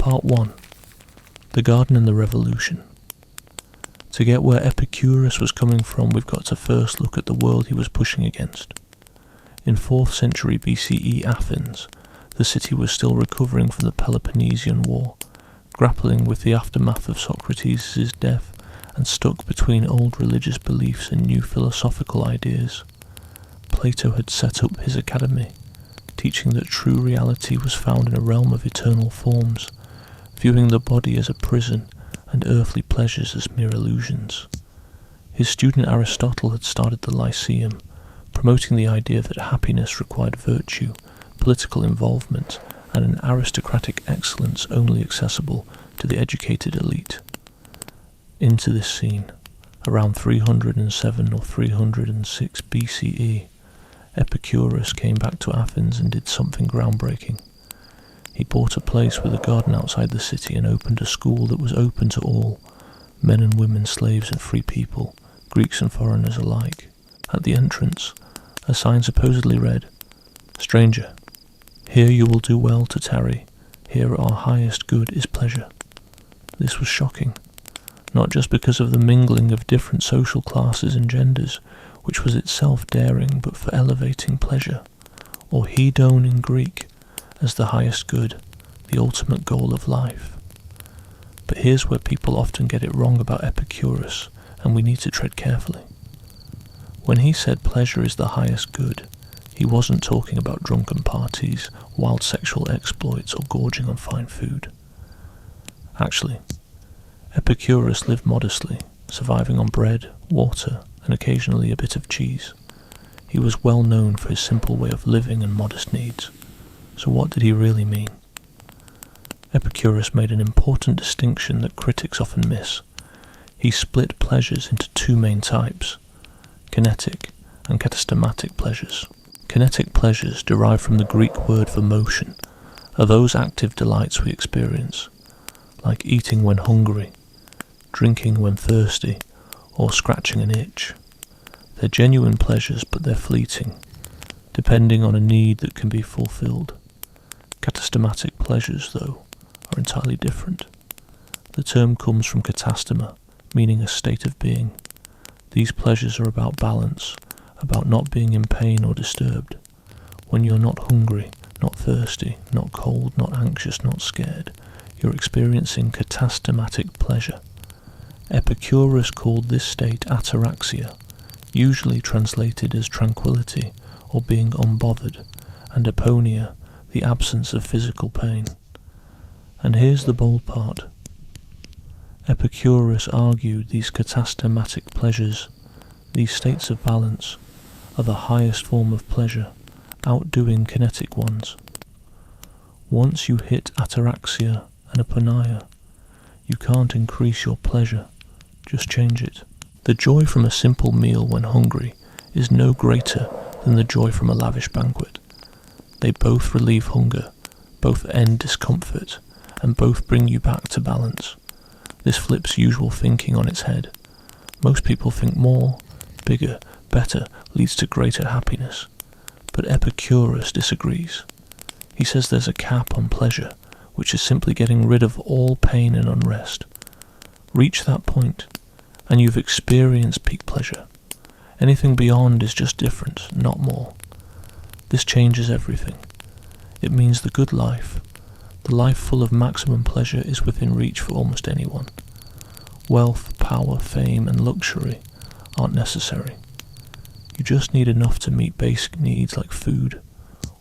Part 1. The Garden and the Revolution. To get where Epicurus was coming from, we've got to first look at the world he was pushing against. In 4th century BCE Athens, the city was still recovering from the Peloponnesian War, grappling with the aftermath of Socrates' death and stuck between old religious beliefs and new philosophical ideas. Plato had set up his academy, teaching that true reality was found in a realm of eternal forms, viewing the body as a prison and earthly pleasures as mere illusions. His student Aristotle had started the Lyceum, promoting the idea that happiness required virtue, political involvement, and an aristocratic excellence only accessible to the educated elite. Into this scene, around 307 or 306 BCE, Epicurus came back to Athens and did something groundbreaking. He bought a place with a garden outside the city and opened a school that was open to all, men and women, slaves and free people, Greeks and foreigners alike. At the entrance, a sign supposedly read, "Stranger, here you will do well to tarry, here our highest good is pleasure." This was shocking, not just because of the mingling of different social classes and genders, which was itself daring, but for elevating pleasure, or hedon in Greek, as the highest good, the ultimate goal of life. But here's where people often get it wrong about Epicurus, and we need to tread carefully. When he said pleasure is the highest good, he wasn't talking about drunken parties, wild sexual exploits, or gorging on fine food. Actually, Epicurus lived modestly, surviving on bread, water, and occasionally a bit of cheese. He was well known for his simple way of living and modest needs. So what did he really mean? Epicurus made an important distinction that critics often miss. He split pleasures into two main types, kinetic and katastematic pleasures. Kinetic pleasures, derived from the Greek word for motion, are those active delights we experience, like eating when hungry, drinking when thirsty, or scratching an itch. They're genuine pleasures, but they're fleeting, depending on a need that can be fulfilled. Katastematic pleasures, though, are entirely different. The term comes from katastema, meaning a state of being. These pleasures are about balance, about not being in pain or disturbed. When you're not hungry, not thirsty, not cold, not anxious, not scared, you're experiencing katastematic pleasure. Epicurus called this state ataraxia, usually translated as tranquility or being unbothered, and aponia, the absence of physical pain. And here's the bold part. Epicurus argued these katastematic pleasures, these states of balance, are the highest form of pleasure, outdoing kinetic ones. Once you hit ataraxia and aponia, you can't increase your pleasure, just change it. The joy from a simple meal when hungry is no greater than the joy from a lavish banquet. They both relieve hunger, both end discomfort, and both bring you back to balance. This flips usual thinking on its head. Most people think more, bigger, better leads to greater happiness. But Epicurus disagrees. He says there's a cap on pleasure, which is simply getting rid of all pain and unrest. Reach that point, and you've experienced peak pleasure. Anything beyond is just different, not more. This changes everything. It means the good life, the life full of maximum pleasure, is within reach for almost anyone. Wealth, power, fame, and luxury aren't necessary. You just need enough to meet basic needs like food,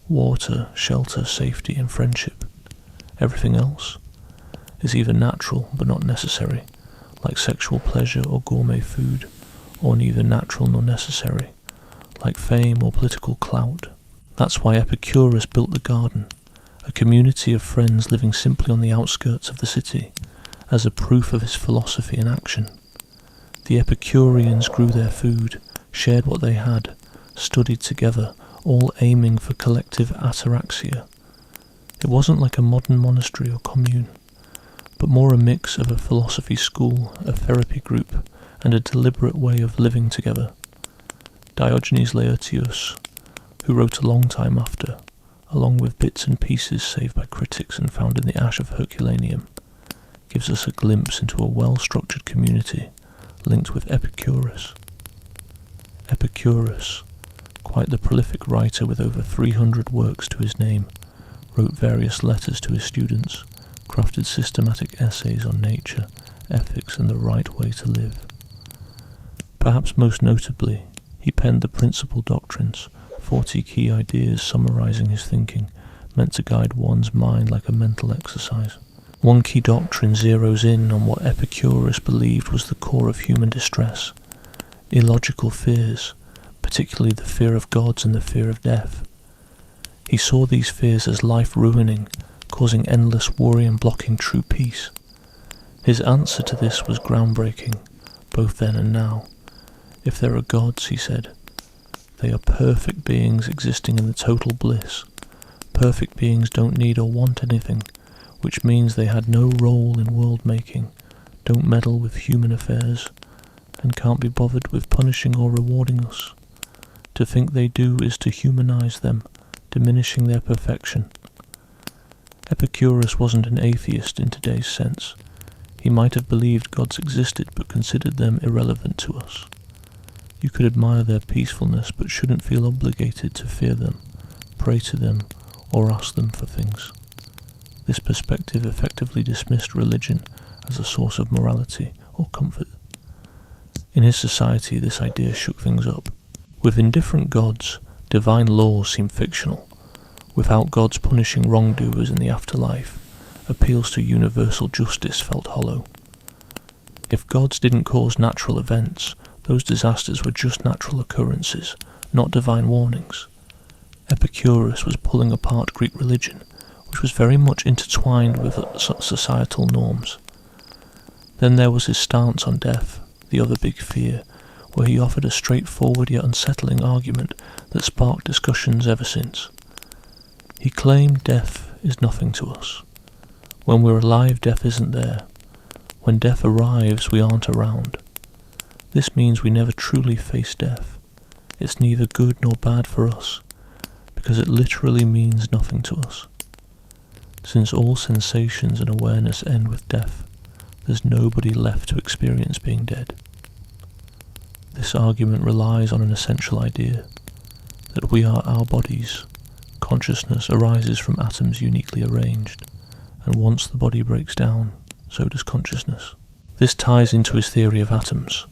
water, shelter, safety, and friendship. Everything else is either natural but not necessary, like sexual pleasure or gourmet food, or neither natural nor necessary, like fame or political clout. That's why Epicurus built the garden, a community of friends living simply on the outskirts of the city, as a proof of his philosophy in action. The Epicureans grew their food, shared what they had, studied together, all aiming for collective ataraxia. It wasn't like a modern monastery or commune, but more a mix of a philosophy school, a therapy group, and a deliberate way of living together. Diogenes Laertius, who wrote a long time after, along with bits and pieces saved by critics and found in the ash of Herculaneum, gives us a glimpse into a well-structured community linked with Epicurus. Epicurus, quite the prolific writer with over 300 works to his name, wrote various letters to his students, crafted systematic essays on nature, ethics, and the right way to live. Perhaps most notably, he penned the Principal Doctrines, 40 key ideas summarizing his thinking, meant to guide one's mind like a mental exercise. One key doctrine zeroes in on what Epicurus believed was the core of human distress: illogical fears, particularly the fear of gods and the fear of death. He saw these fears as life-ruining, causing endless worry and blocking true peace. His answer to this was groundbreaking, both then and now. If there are gods, he said, they are perfect beings existing in the total bliss. Perfect beings don't need or want anything, which means they had no role in world-making, don't meddle with human affairs, and can't be bothered with punishing or rewarding us. To think they do is to humanize them, diminishing their perfection. Epicurus wasn't an atheist in today's sense. He might have believed gods existed but considered them irrelevant to us. You could admire their peacefulness but shouldn't feel obligated to fear them, pray to them, or ask them for things. This perspective effectively dismissed religion as a source of morality or comfort. In his society, this idea shook things up. With indifferent gods, divine laws seem fictional. Without gods punishing wrongdoers in the afterlife, appeals to universal justice felt hollow. If gods didn't cause natural events, those disasters were just natural occurrences, not divine warnings. Epicurus was pulling apart Greek religion, which was very much intertwined with societal norms. Then there was his stance on death, the other big fear, where he offered a straightforward yet unsettling argument that sparked discussions ever since. He claimed death is nothing to us. When we're alive, death isn't there. When death arrives, we aren't around. This means we never truly face death. It's neither good nor bad for us, because it literally means nothing to us. Since all sensations and awareness end with death, there's nobody left to experience being dead. This argument relies on an essential idea, that we are our bodies. Consciousness arises from atoms uniquely arranged, and once the body breaks down, so does consciousness. This ties into his theory of atoms,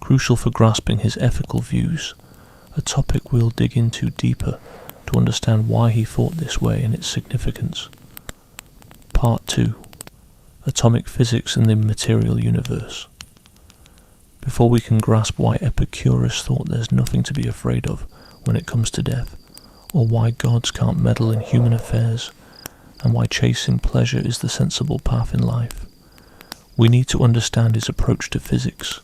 crucial for grasping his ethical views, a topic we'll dig into deeper to understand why he thought this way and its significance. Part 2. Atomic Physics in the Material Universe. Before we can grasp why Epicurus thought there's nothing to be afraid of when it comes to death, or why gods can't meddle in human affairs, and why chasing pleasure is the sensible path in life, we need to understand his approach to physics.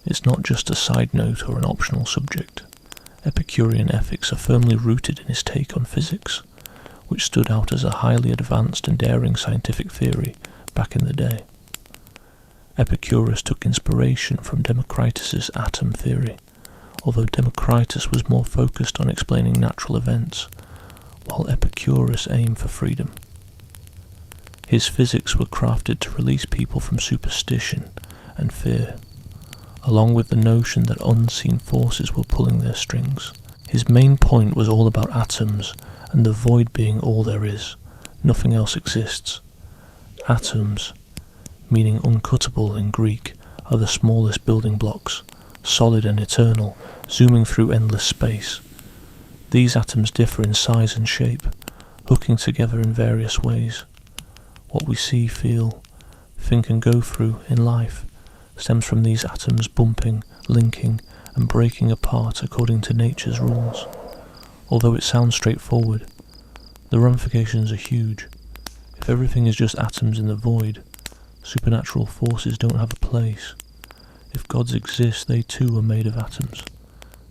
It's not just a side note or an optional subject. Epicurean ethics are firmly rooted in his take on physics, which stood out as a highly advanced and daring scientific theory back in the day. Epicurus took inspiration from Democritus's atom theory, although Democritus was more focused on explaining natural events, while Epicurus aimed for freedom. His physics were crafted to release people from superstition and fear, along with the notion that unseen forces were pulling their strings. His main point was all about atoms and the void being all there is. Nothing else exists. Atoms, meaning uncuttable in Greek, are the smallest building blocks, solid and eternal, zooming through endless space. These atoms differ in size and shape, hooking together in various ways. What we see, feel, think and go through in life stems from these atoms bumping, linking, and breaking apart according to nature's rules. Although it sounds straightforward, the ramifications are huge. If everything is just atoms in the void, supernatural forces don't have a place. If gods exist, they too are made of atoms.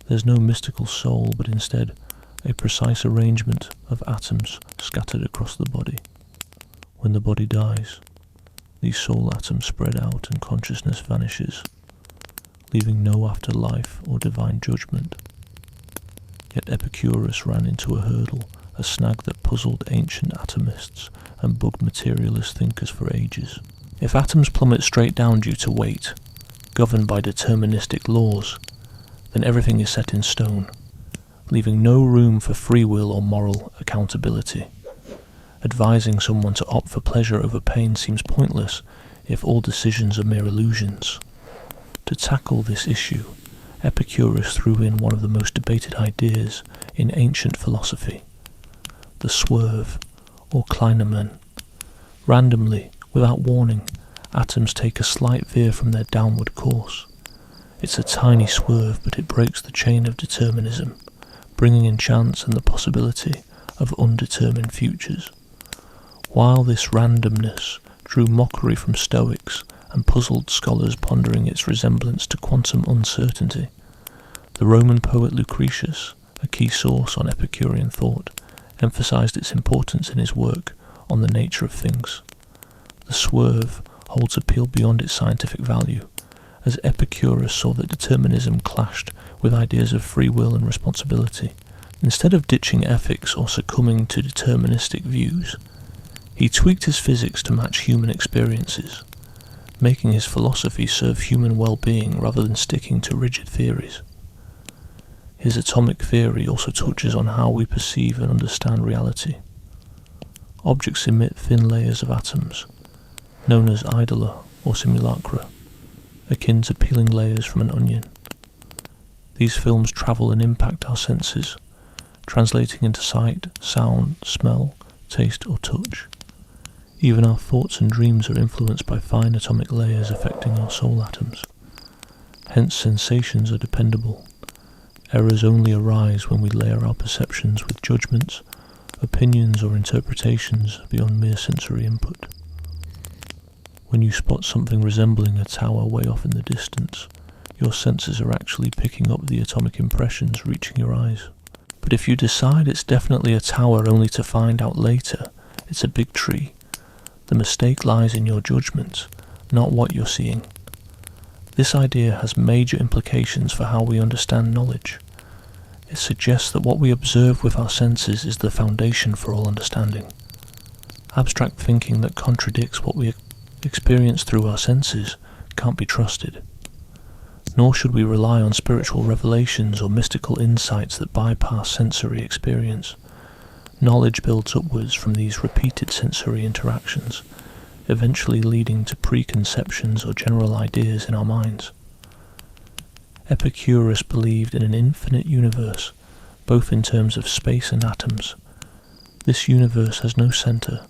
There's no mystical soul, but instead a precise arrangement of atoms scattered across the body. When the body dies, these soul atoms spread out and consciousness vanishes, leaving no afterlife or divine judgment. Yet Epicurus ran into a hurdle a snag that puzzled ancient atomists and bugged materialist thinkers for ages. If atoms plummet straight down due to weight, governed by deterministic laws, then everything is set in stone, leaving no room for free will or moral accountability. Advising someone to opt for pleasure over pain seems pointless if all decisions are mere illusions. To tackle this issue, Epicurus threw in one of the most debated ideas in ancient philosophy, the swerve, or Kleinemann. Randomly, without warning, atoms take a slight veer from their downward course. It's a tiny swerve, but it breaks the chain of determinism, bringing in chance and the possibility of undetermined futures. While this randomness drew mockery from Stoics and puzzled scholars pondering its resemblance to quantum uncertainty, the Roman poet Lucretius, a key source on Epicurean thought, emphasized its importance in his work on the nature of things. The swerve holds appeal beyond its scientific value, as Epicurus saw that determinism clashed with ideas of free will and responsibility. Instead of ditching ethics or succumbing to deterministic views, he tweaked his physics to match human experiences, making his philosophy serve human well-being rather than sticking to rigid theories. His atomic theory also touches on how we perceive and understand reality. Objects emit thin layers of atoms, known as idola or simulacra, akin to peeling layers from an onion. These films travel and impact our senses, translating into sight, sound, smell, taste or touch. Even our thoughts and dreams are influenced by fine atomic layers affecting our soul atoms. Hence sensations are dependable. Errors only arise when we layer our perceptions with judgments, opinions or interpretations beyond mere sensory input. When you spot something resembling a tower way off in the distance, your senses are actually picking up the atomic impressions reaching your eyes. But if you decide it's definitely a tower only to find out later it's a big tree, the mistake lies in your judgment, not what you're seeing. This idea has major implications for how we understand knowledge. It suggests that what we observe with our senses is the foundation for all understanding. Abstract thinking that contradicts what we experience through our senses can't be trusted. Nor should we rely on spiritual revelations or mystical insights that bypass sensory experience. Knowledge builds upwards from these repeated sensory interactions, eventually leading to preconceptions or general ideas in our minds. Epicurus believed in an infinite universe, both in terms of space and atoms. This universe has no center,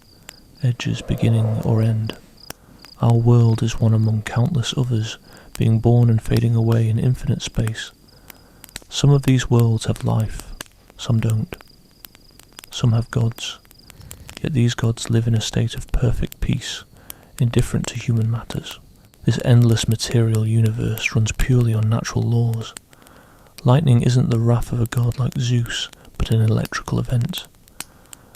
edges beginning or end. Our world is one among countless others, being born and fading away in infinite space. Some of these worlds have life, some don't. Some have gods, yet these gods live in a state of perfect peace, indifferent to human matters. This endless material universe runs purely on natural laws. Lightning isn't the wrath of a god like Zeus, but an electrical event.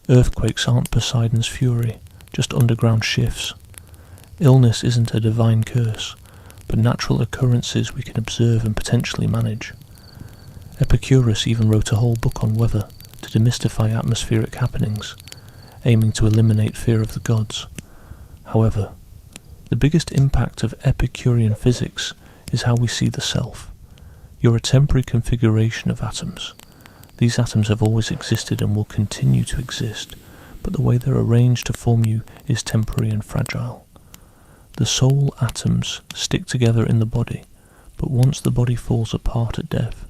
Earthquakes aren't Poseidon's fury, just underground shifts. Illness isn't a divine curse, but natural occurrences we can observe and potentially manage. Epicurus even wrote a whole book on weather to demystify atmospheric happenings, aiming to eliminate fear of the gods. However, the biggest impact of Epicurean physics is how we see the self. You're a temporary configuration of atoms. These atoms have always existed and will continue to exist, but the way they're arranged to form you is temporary and fragile. The soul atoms stick together in the body, but once the body falls apart at death,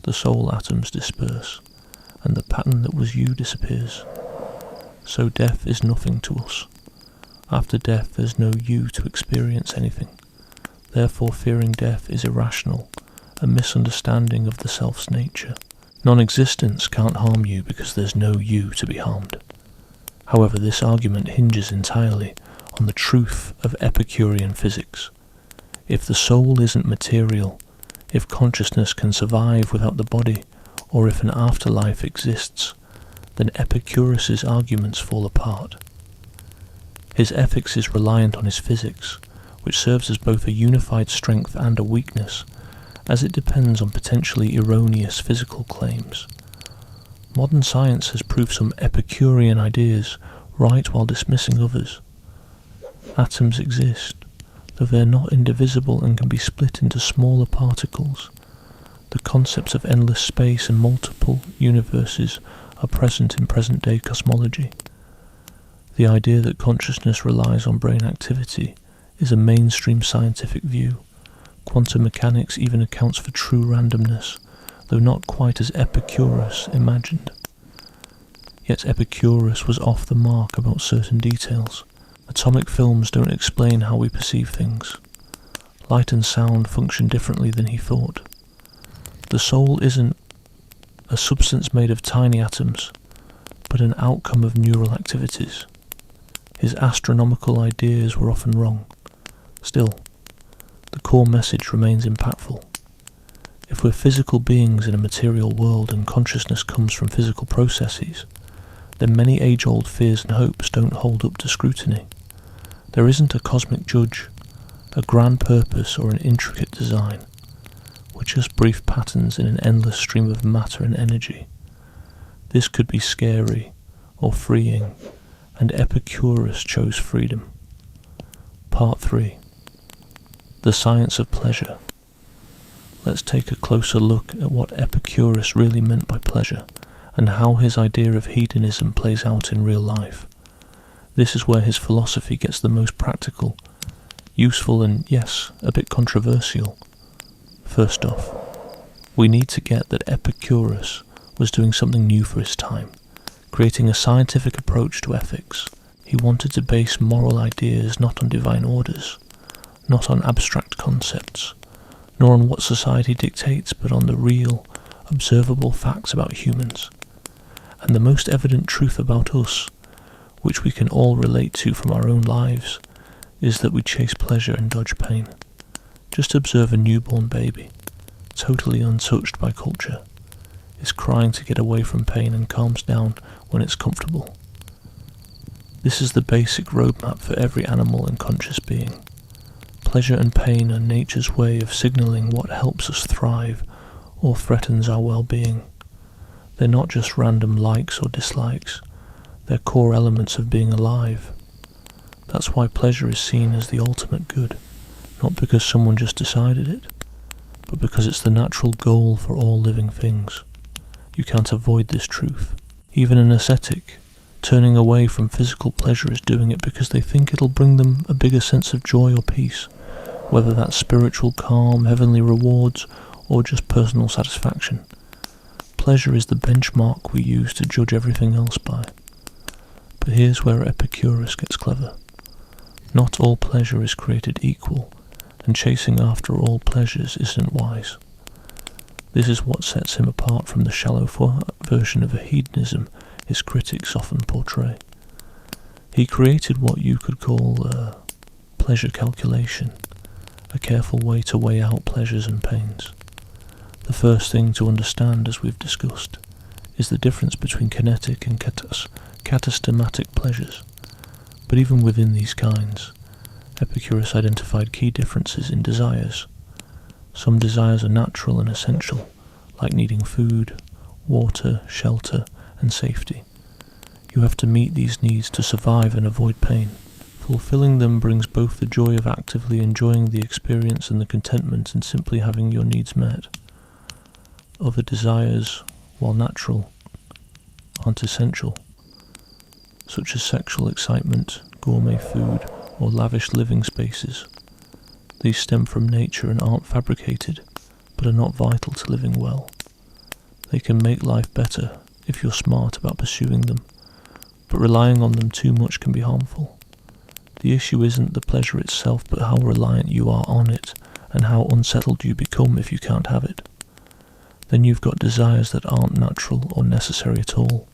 the soul atoms disperse, and the pattern that was you disappears. So death is nothing to us. After death there's no you to experience anything. Therefore fearing death is irrational, a misunderstanding of the self's nature. Non-existence can't harm you because there's no you to be harmed. However, this argument hinges entirely on the truth of Epicurean physics. If the soul isn't material, if consciousness can survive without the body, or if an afterlife exists, then Epicurus's arguments fall apart. His ethics is reliant on his physics, which serves as both a unified strength and a weakness, as it depends on potentially erroneous physical claims. Modern science has proved some Epicurean ideas right while dismissing others. Atoms exist, though they are not indivisible and can be split into smaller particles. The concepts of endless space and multiple universes are present in present-day cosmology. The idea that consciousness relies on brain activity is a mainstream scientific view. Quantum mechanics even accounts for true randomness, though not quite as Epicurus imagined. Yet Epicurus was off the mark about certain details. Atomic films don't explain how we perceive things. Light and sound function differently than he thought. The soul isn't a substance made of tiny atoms, but an outcome of neural activities. His astronomical ideas were often wrong. Still, the core message remains impactful. If we're physical beings in a material world and consciousness comes from physical processes, then many age-old fears and hopes don't hold up to scrutiny. There isn't a cosmic judge, a grand purpose or an intricate design. We're just brief patterns in an endless stream of matter and energy. This could be scary or freeing, and Epicurus chose freedom. Part 3. The Science of Pleasure. Let's take a closer look at what Epicurus really meant by pleasure, and how his idea of hedonism plays out in real life. This is where his philosophy gets the most practical, useful and, yes, a bit controversial. First off, we need to get that Epicurus was doing something new for his time, creating a scientific approach to ethics. He wanted to base moral ideas not on divine orders, not on abstract concepts, nor on what society dictates, but on the real, observable facts about humans. And the most evident truth about us, which we can all relate to from our own lives, is that we chase pleasure and dodge pain. Just observe a newborn baby, totally untouched by culture, is crying to get away from pain and calms down when it's comfortable. This is the basic roadmap for every animal and conscious being. Pleasure and pain are nature's way of signalling what helps us thrive or threatens our well-being. They're not just random likes or dislikes, they're core elements of being alive. That's why pleasure is seen as the ultimate good, not because someone just decided it, but because it's the natural goal for all living things. You can't avoid this truth. Even an ascetic, turning away from physical pleasure, is doing it because they think it'll bring them a bigger sense of joy or peace, whether that's spiritual calm, heavenly rewards, or just personal satisfaction. Pleasure is the benchmark we use to judge everything else by. But here's where Epicurus gets clever. Not all pleasure is created equal, and chasing after all pleasures isn't wise. This is what sets him apart from the shallow version of a hedonism his critics often portray. He created what you could call pleasure calculation, a careful way to weigh out pleasures and pains. The first thing to understand, as we've discussed, is the difference between kinetic and katastatic pleasures. But even within these kinds, Epicurus identified key differences in desires. Some desires are natural and essential, like needing food, water, shelter, and safety. You have to meet these needs to survive and avoid pain. Fulfilling them brings both the joy of actively enjoying the experience and the contentment in simply having your needs met. Other desires, while natural, aren't essential, such as sexual excitement, gourmet food, or lavish living spaces. These stem from nature and aren't fabricated, but are not vital to living well. They can make life better if you're smart about pursuing them, but relying on them too much can be harmful. The issue isn't the pleasure itself, but how reliant you are on it, and how unsettled you become if you can't have it. Then you've got desires that aren't natural or necessary at all,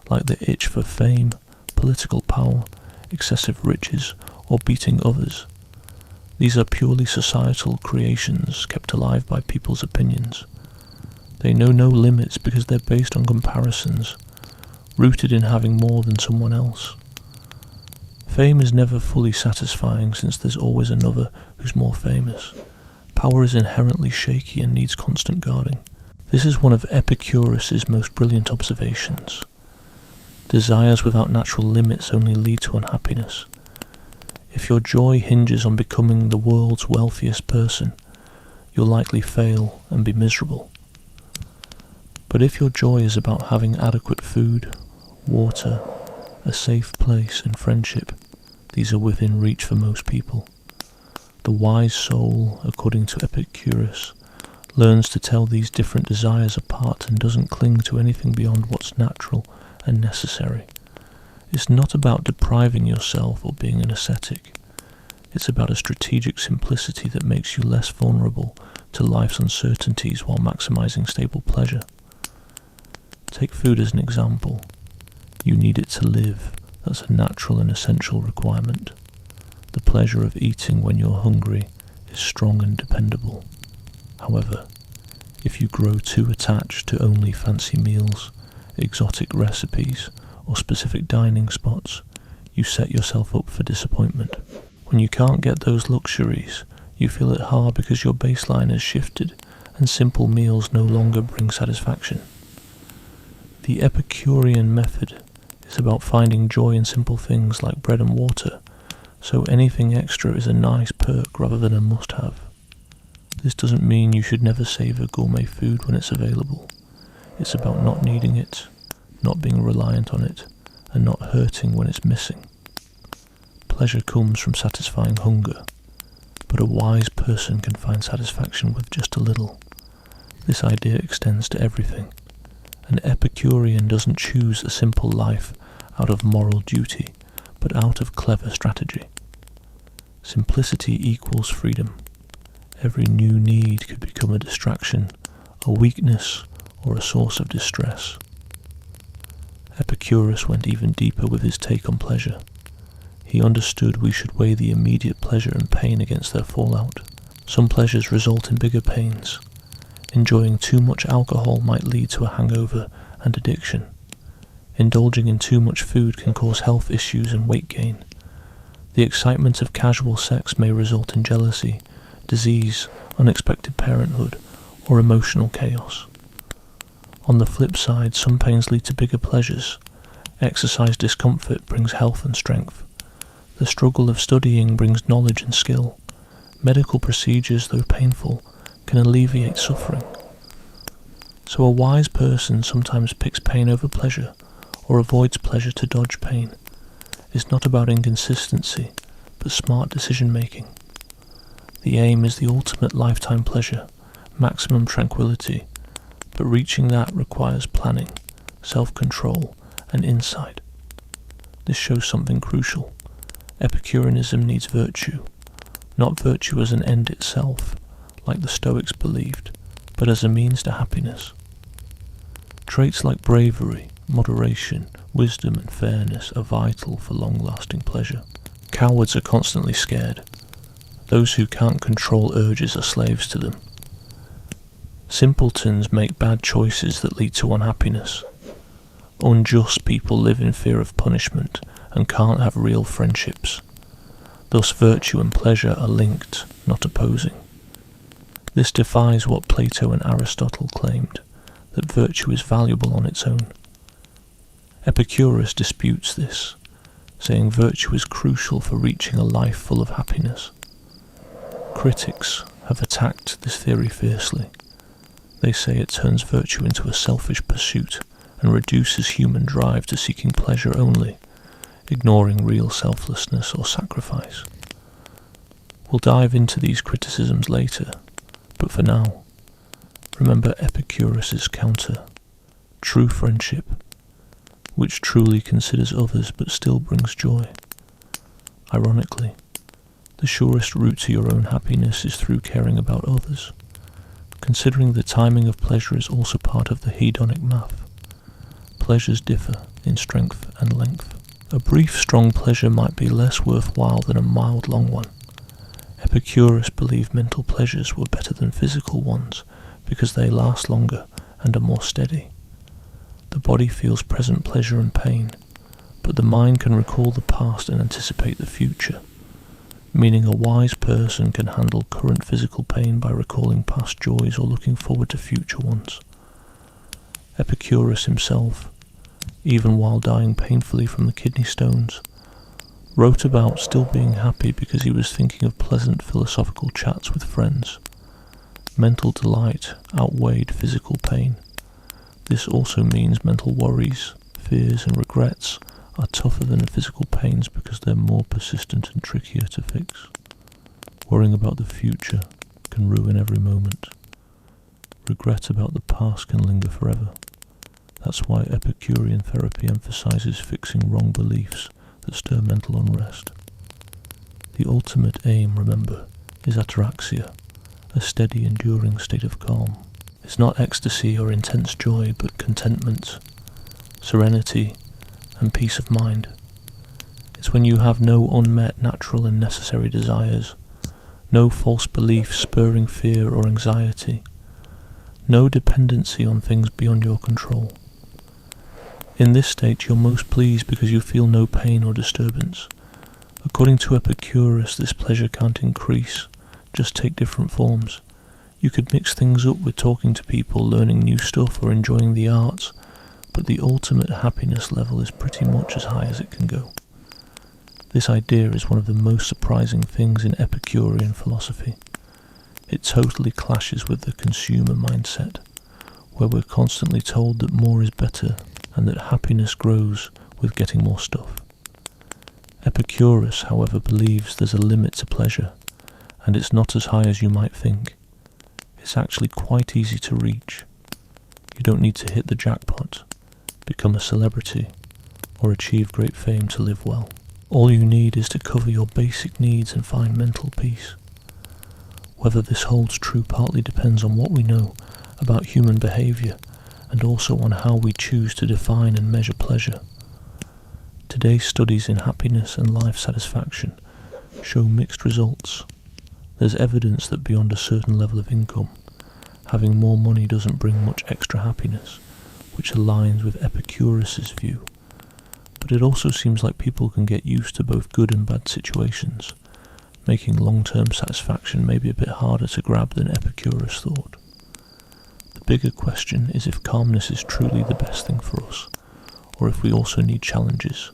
like the itch for fame, political power, excessive riches, or beating others. These are purely societal creations kept alive by people's opinions. They know no limits because they're based on comparisons, rooted in having more than someone else. Fame is never fully satisfying since there's always another who's more famous. Power is inherently shaky and needs constant guarding. This is one of Epicurus's most brilliant observations. Desires without natural limits only lead to unhappiness. If your joy hinges on becoming the world's wealthiest person, you'll likely fail and be miserable. But if your joy is about having adequate food, water, a safe place and friendship, these are within reach for most people. The wise soul, according to Epicurus, learns to tell these different desires apart and doesn't cling to anything beyond what's natural and necessary. It's not about depriving yourself or being an ascetic. It's about a strategic simplicity that makes you less vulnerable to life's uncertainties while maximizing stable pleasure. Take food as an example. You need it to live. That's a natural and essential requirement. The pleasure of eating when you're hungry is strong and dependable. However, if you grow too attached to only fancy meals, exotic recipes, or specific dining spots, you set yourself up for disappointment. When you can't get those luxuries, you feel it hard because your baseline has shifted and simple meals no longer bring satisfaction. The Epicurean method is about finding joy in simple things like bread and water, so anything extra is a nice perk rather than a must-have. This doesn't mean you should never savour gourmet food when it's available. It's about not needing it, not being reliant on it, and not hurting when it's missing. Pleasure comes from satisfying hunger, but a wise person can find satisfaction with just a little. This idea extends to everything. An Epicurean doesn't choose a simple life out of moral duty, but out of clever strategy. Simplicity equals freedom. Every new need could become a distraction, a weakness, or a source of distress. Epicurus went even deeper with his take on pleasure. He understood we should weigh the immediate pleasure and pain against their fallout. Some pleasures result in bigger pains. Enjoying too much alcohol might lead to a hangover and addiction. Indulging in too much food can cause health issues and weight gain. The excitement of casual sex may result in jealousy, disease, unexpected parenthood, or emotional chaos. On the flip side, some pains lead to bigger pleasures. Exercise discomfort brings health and strength. The struggle of studying brings knowledge and skill. Medical procedures, though painful, can alleviate suffering. So a wise person sometimes picks pain over pleasure, or avoids pleasure to dodge pain. It's not about inconsistency, but smart decision-making. The aim is the ultimate lifetime pleasure, maximum tranquility, but reaching that requires planning, self-control, and insight. This shows something crucial. Epicureanism needs virtue, not virtue as an end itself, like the Stoics believed, but as a means to happiness. Traits like bravery, moderation, wisdom, and fairness are vital for long-lasting pleasure. Cowards are constantly scared. Those who can't control urges are slaves to them. Simpletons make bad choices that lead to unhappiness. Unjust people live in fear of punishment and can't have real friendships. Thus virtue and pleasure are linked, not opposing. This defies what Plato and Aristotle claimed, that virtue is valuable on its own. Epicurus disputes this, saying virtue is crucial for reaching a life full of happiness. Critics have attacked this theory fiercely. They say it turns virtue into a selfish pursuit and reduces human drive to seeking pleasure only, ignoring real selflessness or sacrifice. We'll dive into these criticisms later, but for now, remember Epicurus's counter, true friendship, which truly considers others but still brings joy. Ironically, the surest route to your own happiness is through caring about others. Considering the timing of pleasure is also part of the hedonic math. Pleasures differ in strength and length. A brief, strong pleasure might be less worthwhile than a mild, long one. Epicurus believed mental pleasures were better than physical ones because they last longer and are more steady. The body feels present pleasure and pain, but the mind can recall the past and anticipate the future, meaning a wise person can handle current physical pain by recalling past joys or looking forward to future ones. Epicurus himself, even while dying painfully from the kidney stones, wrote about still being happy because he was thinking of pleasant philosophical chats with friends. Mental delight outweighed physical pain. This also means mental worries, fears and regrets are tougher than physical pains because they're more persistent and trickier to fix. Worrying about the future can ruin every moment. Regret about the past can linger forever. That's why Epicurean therapy emphasizes fixing wrong beliefs that stir mental unrest. The ultimate aim, remember, is ataraxia, a steady, enduring state of calm. It's not ecstasy or intense joy, but contentment, serenity, and peace of mind. It's when you have no unmet natural and necessary desires, no false beliefs spurring fear or anxiety, no dependency on things beyond your control. In this state you're most pleased because you feel no pain or disturbance. According to Epicurus, this pleasure can't increase, just take different forms. You could mix things up with talking to people, learning new stuff, or enjoying the arts, but the ultimate happiness level is pretty much as high as it can go. This idea is one of the most surprising things in Epicurean philosophy. It totally clashes with the consumer mindset, where we're constantly told that more is better and that happiness grows with getting more stuff. Epicurus, however, believes there's a limit to pleasure, and it's not as high as you might think. It's actually quite easy to reach. You don't need to hit the jackpot, become a celebrity, or achieve great fame to live well. All you need is to cover your basic needs and find mental peace. Whether this holds true partly depends on what we know about human behavior and also on how we choose to define and measure pleasure. Today's studies in happiness and life satisfaction show mixed results. There's evidence that beyond a certain level of income, having more money doesn't bring much extra happiness, which aligns with Epicurus's view. But it also seems like people can get used to both good and bad situations, making long-term satisfaction maybe a bit harder to grab than Epicurus thought. The bigger question is if calmness is truly the best thing for us, or if we also need challenges,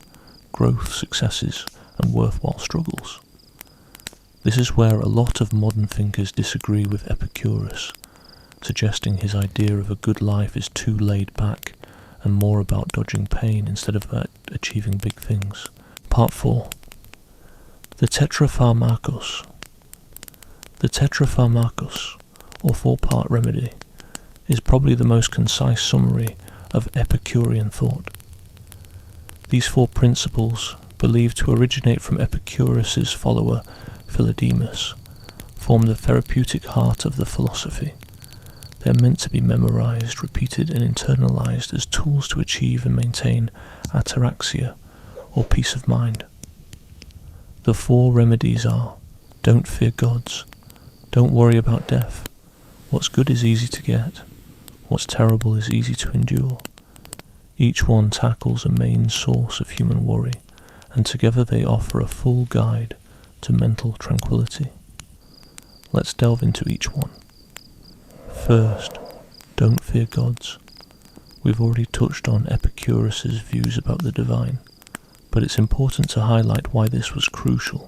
growth, successes, and worthwhile struggles. This is where a lot of modern thinkers disagree with Epicurus, suggesting his idea of a good life is too laid back and more about dodging pain instead of about achieving big things. Part 4. The Tetrapharmakos. The Tetrapharmakos, or 4-part remedy, is probably the most concise summary of Epicurean thought. These 4 principles, believed to originate from Epicurus's follower Philodemus, form the therapeutic heart of the philosophy. They are meant to be memorized, repeated and internalized as tools to achieve and maintain ataraxia, or peace of mind. The 4 remedies are: don't fear gods, don't worry about death, what's good is easy to get, what's terrible is easy to endure. Each one tackles a main source of human worry, and together they offer a full guide to mental tranquility. Let's delve into each one. First, don't fear gods. We've already touched on Epicurus's views about the divine, but it's important to highlight why this was crucial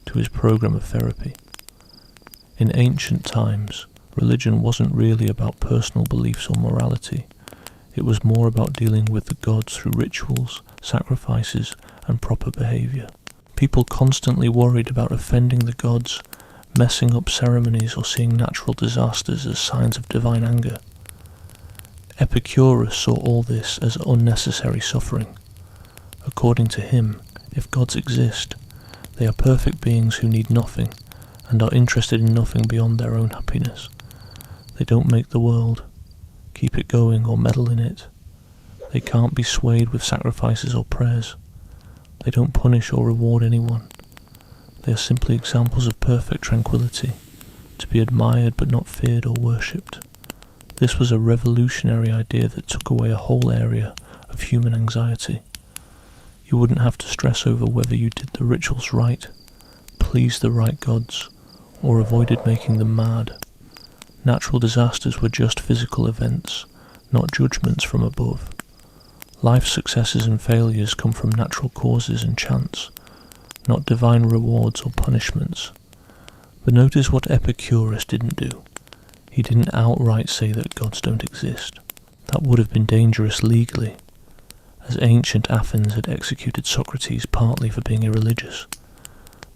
to his program of therapy. In ancient times, religion wasn't really about personal beliefs or morality. It was more about dealing with the gods through rituals, sacrifices, and proper behavior. People constantly worried about offending the gods, messing up ceremonies, or seeing natural disasters as signs of divine anger. Epicurus saw all this as unnecessary suffering. According to him, if gods exist, they are perfect beings who need nothing and are interested in nothing beyond their own happiness. They don't make the world, keep it going, or meddle in it. They can't be swayed with sacrifices or prayers. They don't punish or reward anyone. They are simply examples of perfect tranquility, to be admired but not feared or worshipped. This was a revolutionary idea that took away a whole area of human anxiety. You wouldn't have to stress over whether you did the rituals right, pleased the right gods, or avoided making them mad. Natural disasters were just physical events, not judgments from above. Life's successes and failures come from natural causes and chance, not divine rewards or punishments. But notice what Epicurus didn't do. He didn't outright say that gods don't exist. That would have been dangerous legally, as ancient Athens had executed Socrates partly for being irreligious.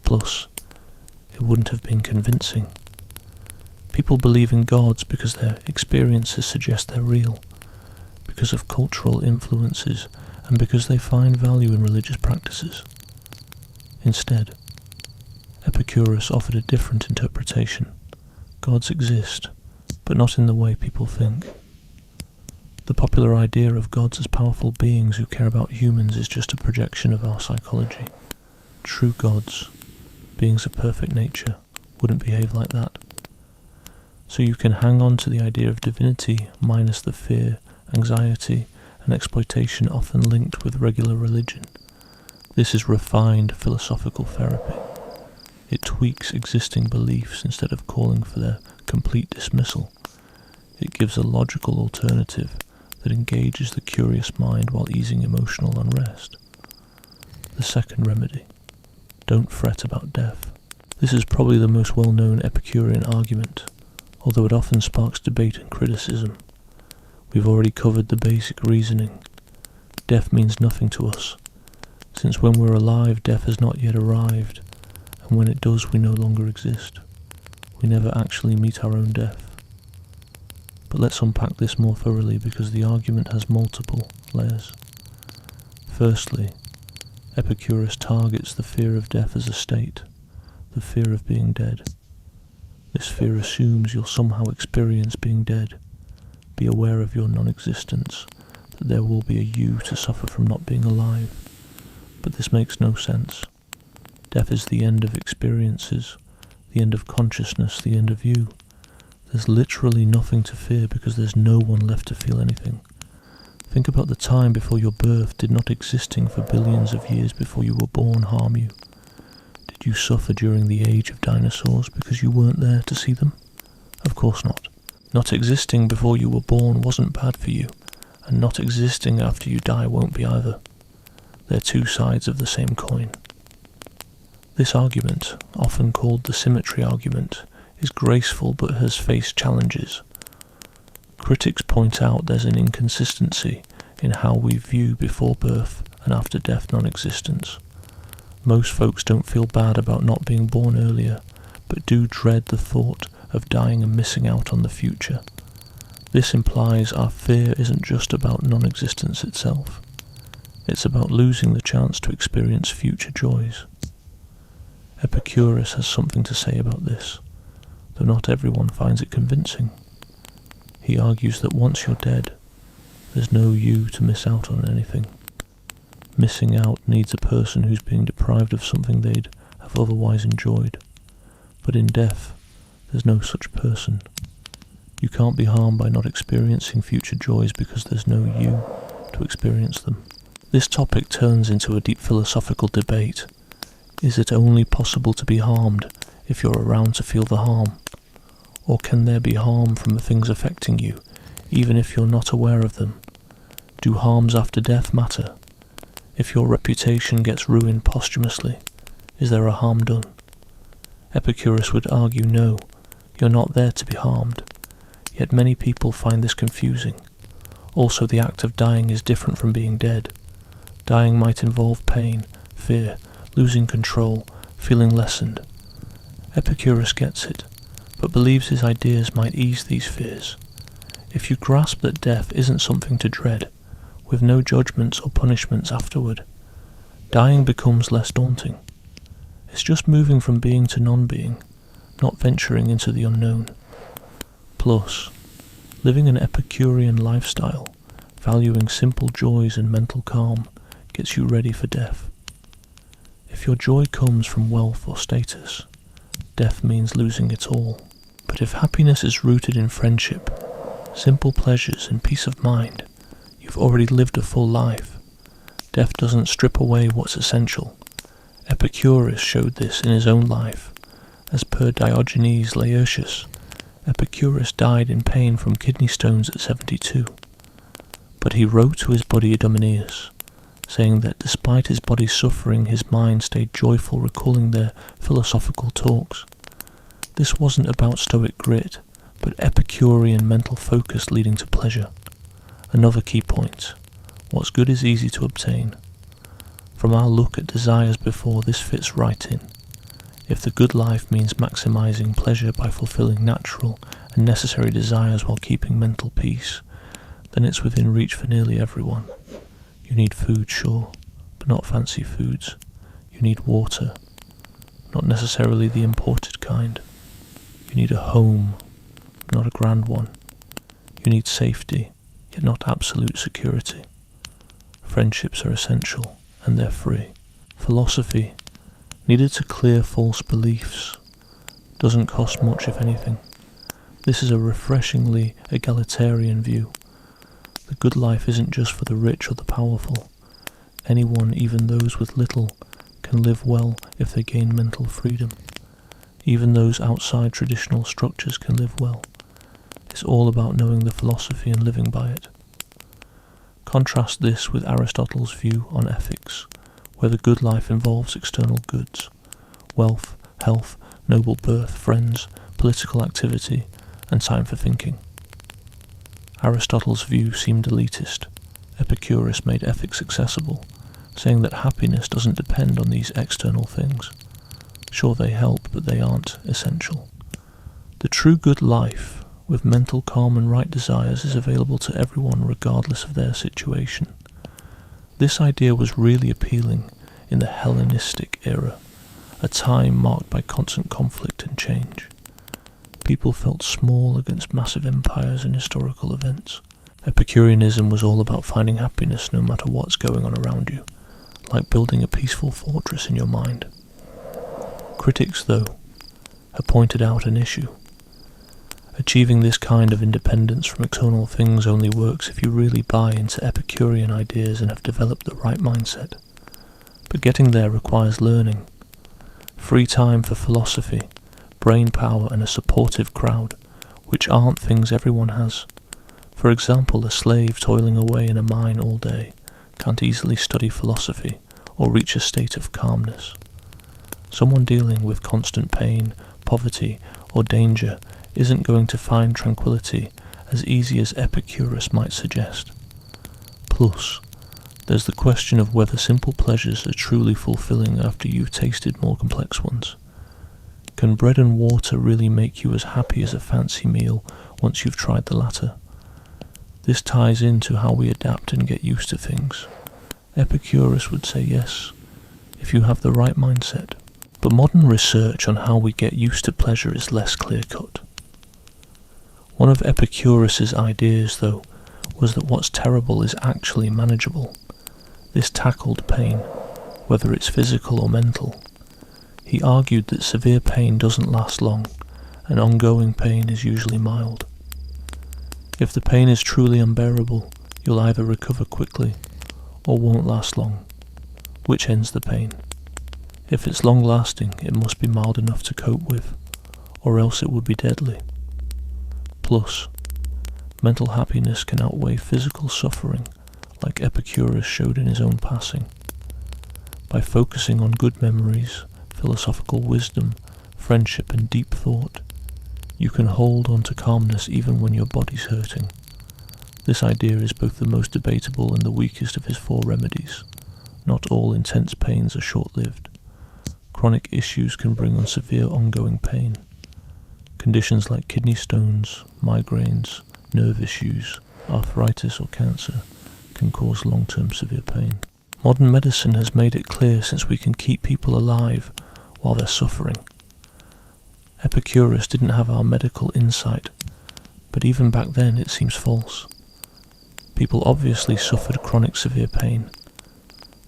Plus, it wouldn't have been convincing. People believe in gods because their experiences suggest they're real, because of cultural influences, and because they find value in religious practices. Instead, Epicurus offered a different interpretation. Gods exist, but not in the way people think. The popular idea of gods as powerful beings who care about humans is just a projection of our psychology. True gods, beings of perfect nature, wouldn't behave like that. So you can hang on to the idea of divinity minus the fear, anxiety, and exploitation often linked with regular religion. This is refined philosophical therapy. It tweaks existing beliefs instead of calling for their complete dismissal. It gives a logical alternative that engages the curious mind while easing emotional unrest. The second remedy: don't fret about death. This is probably the most well-known Epicurean argument, although it often sparks debate and criticism. We've already covered the basic reasoning. Death means nothing to us, since when we're alive, death has not yet arrived, and when it does, we no longer exist. We never actually meet our own death. But let's unpack this more thoroughly because the argument has multiple layers. Firstly, Epicurus targets the fear of death as a state, the fear of being dead. This fear assumes you'll somehow experience being dead, be aware of your non-existence, that there will be a you to suffer from not being alive. But this makes no sense. Death is the end of experiences, the end of consciousness, the end of you. There's literally nothing to fear because there's no one left to feel anything. Think about the time before your birth did not existing for billions of years before you were born harm you. Did you suffer during the age of dinosaurs because you weren't there to see them? Of course not. Not existing before you were born wasn't bad for you, and not existing after you die won't be either. They're two sides of the same coin. This argument, often called the symmetry argument, is graceful but has faced challenges. Critics point out there's an inconsistency in how we view before birth and after death non-existence. Most folks don't feel bad about not being born earlier, but do dread the thought of dying and missing out on the future. This implies our fear isn't just about non-existence itself. It's about losing the chance to experience future joys. Epicurus has something to say about this, though not everyone finds it convincing. He argues that once you're dead, there's no you to miss out on anything. Missing out needs a person who's being deprived of something they'd have otherwise enjoyed. But in death, there's no such person. You can't be harmed by not experiencing future joys because there's no you to experience them. This topic turns into a deep philosophical debate. Is it only possible to be harmed if you're around to feel the harm? Or can there be harm from the things affecting you, even if you're not aware of them? Do harms after death matter? If your reputation gets ruined posthumously, is there a harm done? Epicurus would argue no, you're not there to be harmed. Yet many people find this confusing. Also, the act of dying is different from being dead. Dying might involve pain, fear, losing control, feeling lessened. Epicurus gets it, but believes his ideas might ease these fears. If you grasp that death isn't something to dread, with no judgments or punishments afterward, dying becomes less daunting. It's just moving from being to non-being, not venturing into the unknown. Plus, living an Epicurean lifestyle, valuing simple joys and mental calm, gets you ready for death. If your joy comes from wealth or status, death means losing it all. But if happiness is rooted in friendship, simple pleasures and peace of mind, you've already lived a full life. Death doesn't strip away what's essential. Epicurus showed this in his own life. As per Diogenes Laertius, Epicurus died in pain from kidney stones at 72. But he wrote to his buddy Idomeneus, saying that despite his body's suffering, his mind stayed joyful, recalling their philosophical talks. This wasn't about stoic grit, but Epicurean mental focus leading to pleasure. Another key point: what's good is easy to obtain. From our look at desires before, this fits right in. If the good life means maximizing pleasure by fulfilling natural and necessary desires while keeping mental peace, then it's within reach for nearly everyone. You need food, sure, but not fancy foods. You need water, not necessarily the imported kind. You need a home, not a grand one. You need safety, yet not absolute security. Friendships are essential, and they're free. Philosophy, needed to clear false beliefs, doesn't cost much if anything. This is a refreshingly egalitarian view. The good life isn't just for the rich or the powerful. Anyone, even those with little, can live well if they gain mental freedom. Even those outside traditional structures can live well. It's all about knowing the philosophy and living by it. Contrast this with Aristotle's view on ethics, where the good life involves external goods: wealth, health, noble birth, friends, political activity, and time for thinking. Aristotle's view seemed elitist. Epicurus made ethics accessible, saying that happiness doesn't depend on these external things. Sure, they help, but they aren't essential. The true good life, with mental calm and right desires, is available to everyone regardless of their situation. This idea was really appealing in the Hellenistic era, a time marked by constant conflict and change. People felt small against massive empires and historical events. Epicureanism was all about finding happiness no matter what's going on around you, like building a peaceful fortress in your mind. Critics, though, have pointed out an issue. Achieving this kind of independence from external things only works if you really buy into Epicurean ideas and have developed the right mindset. But getting there requires learning, free time for philosophy, brain power, and a supportive crowd, which aren't things everyone has. For example, a slave toiling away in a mine all day can't easily study philosophy or reach a state of calmness. Someone dealing with constant pain, poverty, or danger isn't going to find tranquility as easy as Epicurus might suggest. Plus, there's the question of whether simple pleasures are truly fulfilling after you've tasted more complex ones. Can bread and water really make you as happy as a fancy meal once you've tried the latter? This ties into how we adapt and get used to things. Epicurus would say yes, if you have the right mindset. But modern research on how we get used to pleasure is less clear-cut. One of Epicurus's ideas, though, was that what's terrible is actually manageable. This tackled pain, whether it's physical or mental. He argued that severe pain doesn't last long, and ongoing pain is usually mild. If the pain is truly unbearable, you'll either recover quickly or won't last long, which ends the pain. If it's long-lasting, it must be mild enough to cope with, or else it would be deadly. Plus, mental happiness can outweigh physical suffering, like Epicurus showed in his own passing. By focusing on good memories, philosophical wisdom, friendship, and deep thought, you can hold on to calmness even when your body's hurting. This idea is both the most debatable and the weakest of his 4 remedies. Not all intense pains are short-lived. Chronic issues can bring on severe ongoing pain. Conditions like kidney stones, migraines, nerve issues, arthritis or cancer can cause long-term severe pain. Modern medicine has made it clear since we can keep people alive while they're suffering. Epicurus didn't have our medical insight, but even back then it seems false. People obviously suffered chronic severe pain,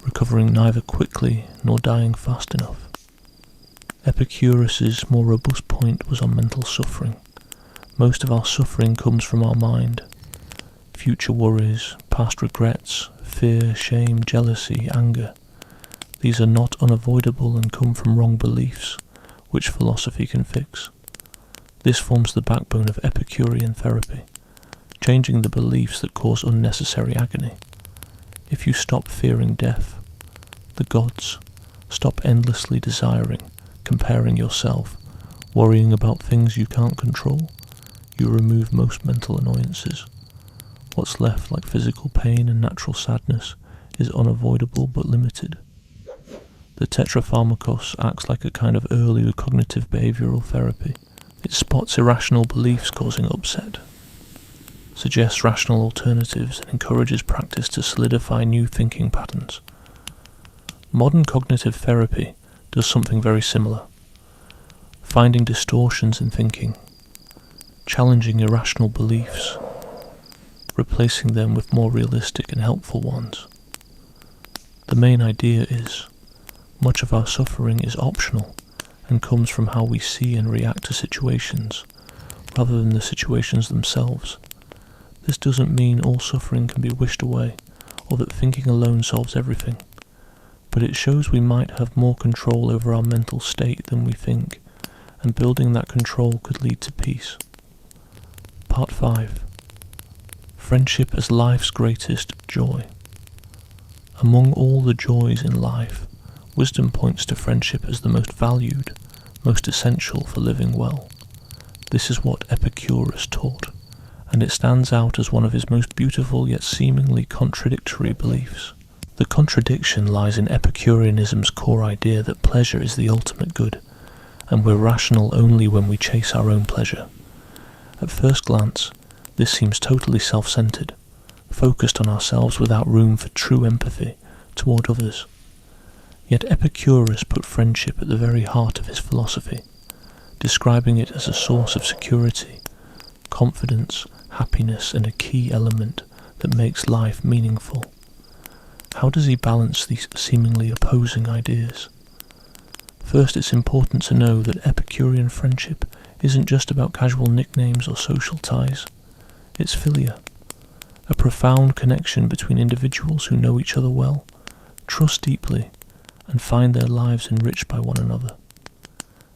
recovering neither quickly nor dying fast enough. Epicurus's more robust point was on mental suffering. Most of our suffering comes from our mind. Future worries, past regrets, fear, shame, jealousy, anger. These are not unavoidable and come from wrong beliefs, which philosophy can fix. This forms the backbone of Epicurean therapy. changing the beliefs that cause unnecessary agony. If you stop fearing death, the gods, stop endlessly desiring, comparing yourself, worrying about things you can't control, you remove most mental annoyances. What's left, like physical pain and natural sadness, is unavoidable but limited. The Tetrapharmakos acts like a kind of early cognitive behavioural therapy. It spots irrational beliefs causing upset, suggests rational alternatives, and encourages practice to solidify new thinking patterns. Modern cognitive therapy does something very similar, finding distortions in thinking, challenging irrational beliefs, replacing them with more realistic and helpful ones. The main idea is, much of our suffering is optional and comes from how we see and react to situations, rather than the situations themselves. This doesn't mean all suffering can be wished away, or that thinking alone solves everything, but it shows we might have more control over our mental state than we think, and building that control could lead to peace. Part 5. Friendship as life's greatest joy. Among all the joys in life, wisdom points to friendship as the most valued, most essential for living well. This is what Epicurus taught, and it stands out as one of his most beautiful yet seemingly contradictory beliefs. The contradiction lies in Epicureanism's core idea that pleasure is the ultimate good, and we're rational only when we chase our own pleasure. At first glance, this seems totally self-centered, focused on ourselves without room for true empathy toward others. Yet Epicurus put friendship at the very heart of his philosophy, describing it as a source of security, confidence, happiness, and a key element that makes life meaningful. How does he balance these seemingly opposing ideas? First, it's important to know that Epicurean friendship isn't just about casual nicknames or social ties. It's philia, a profound connection between individuals who know each other well, trust deeply, and find their lives enriched by one another.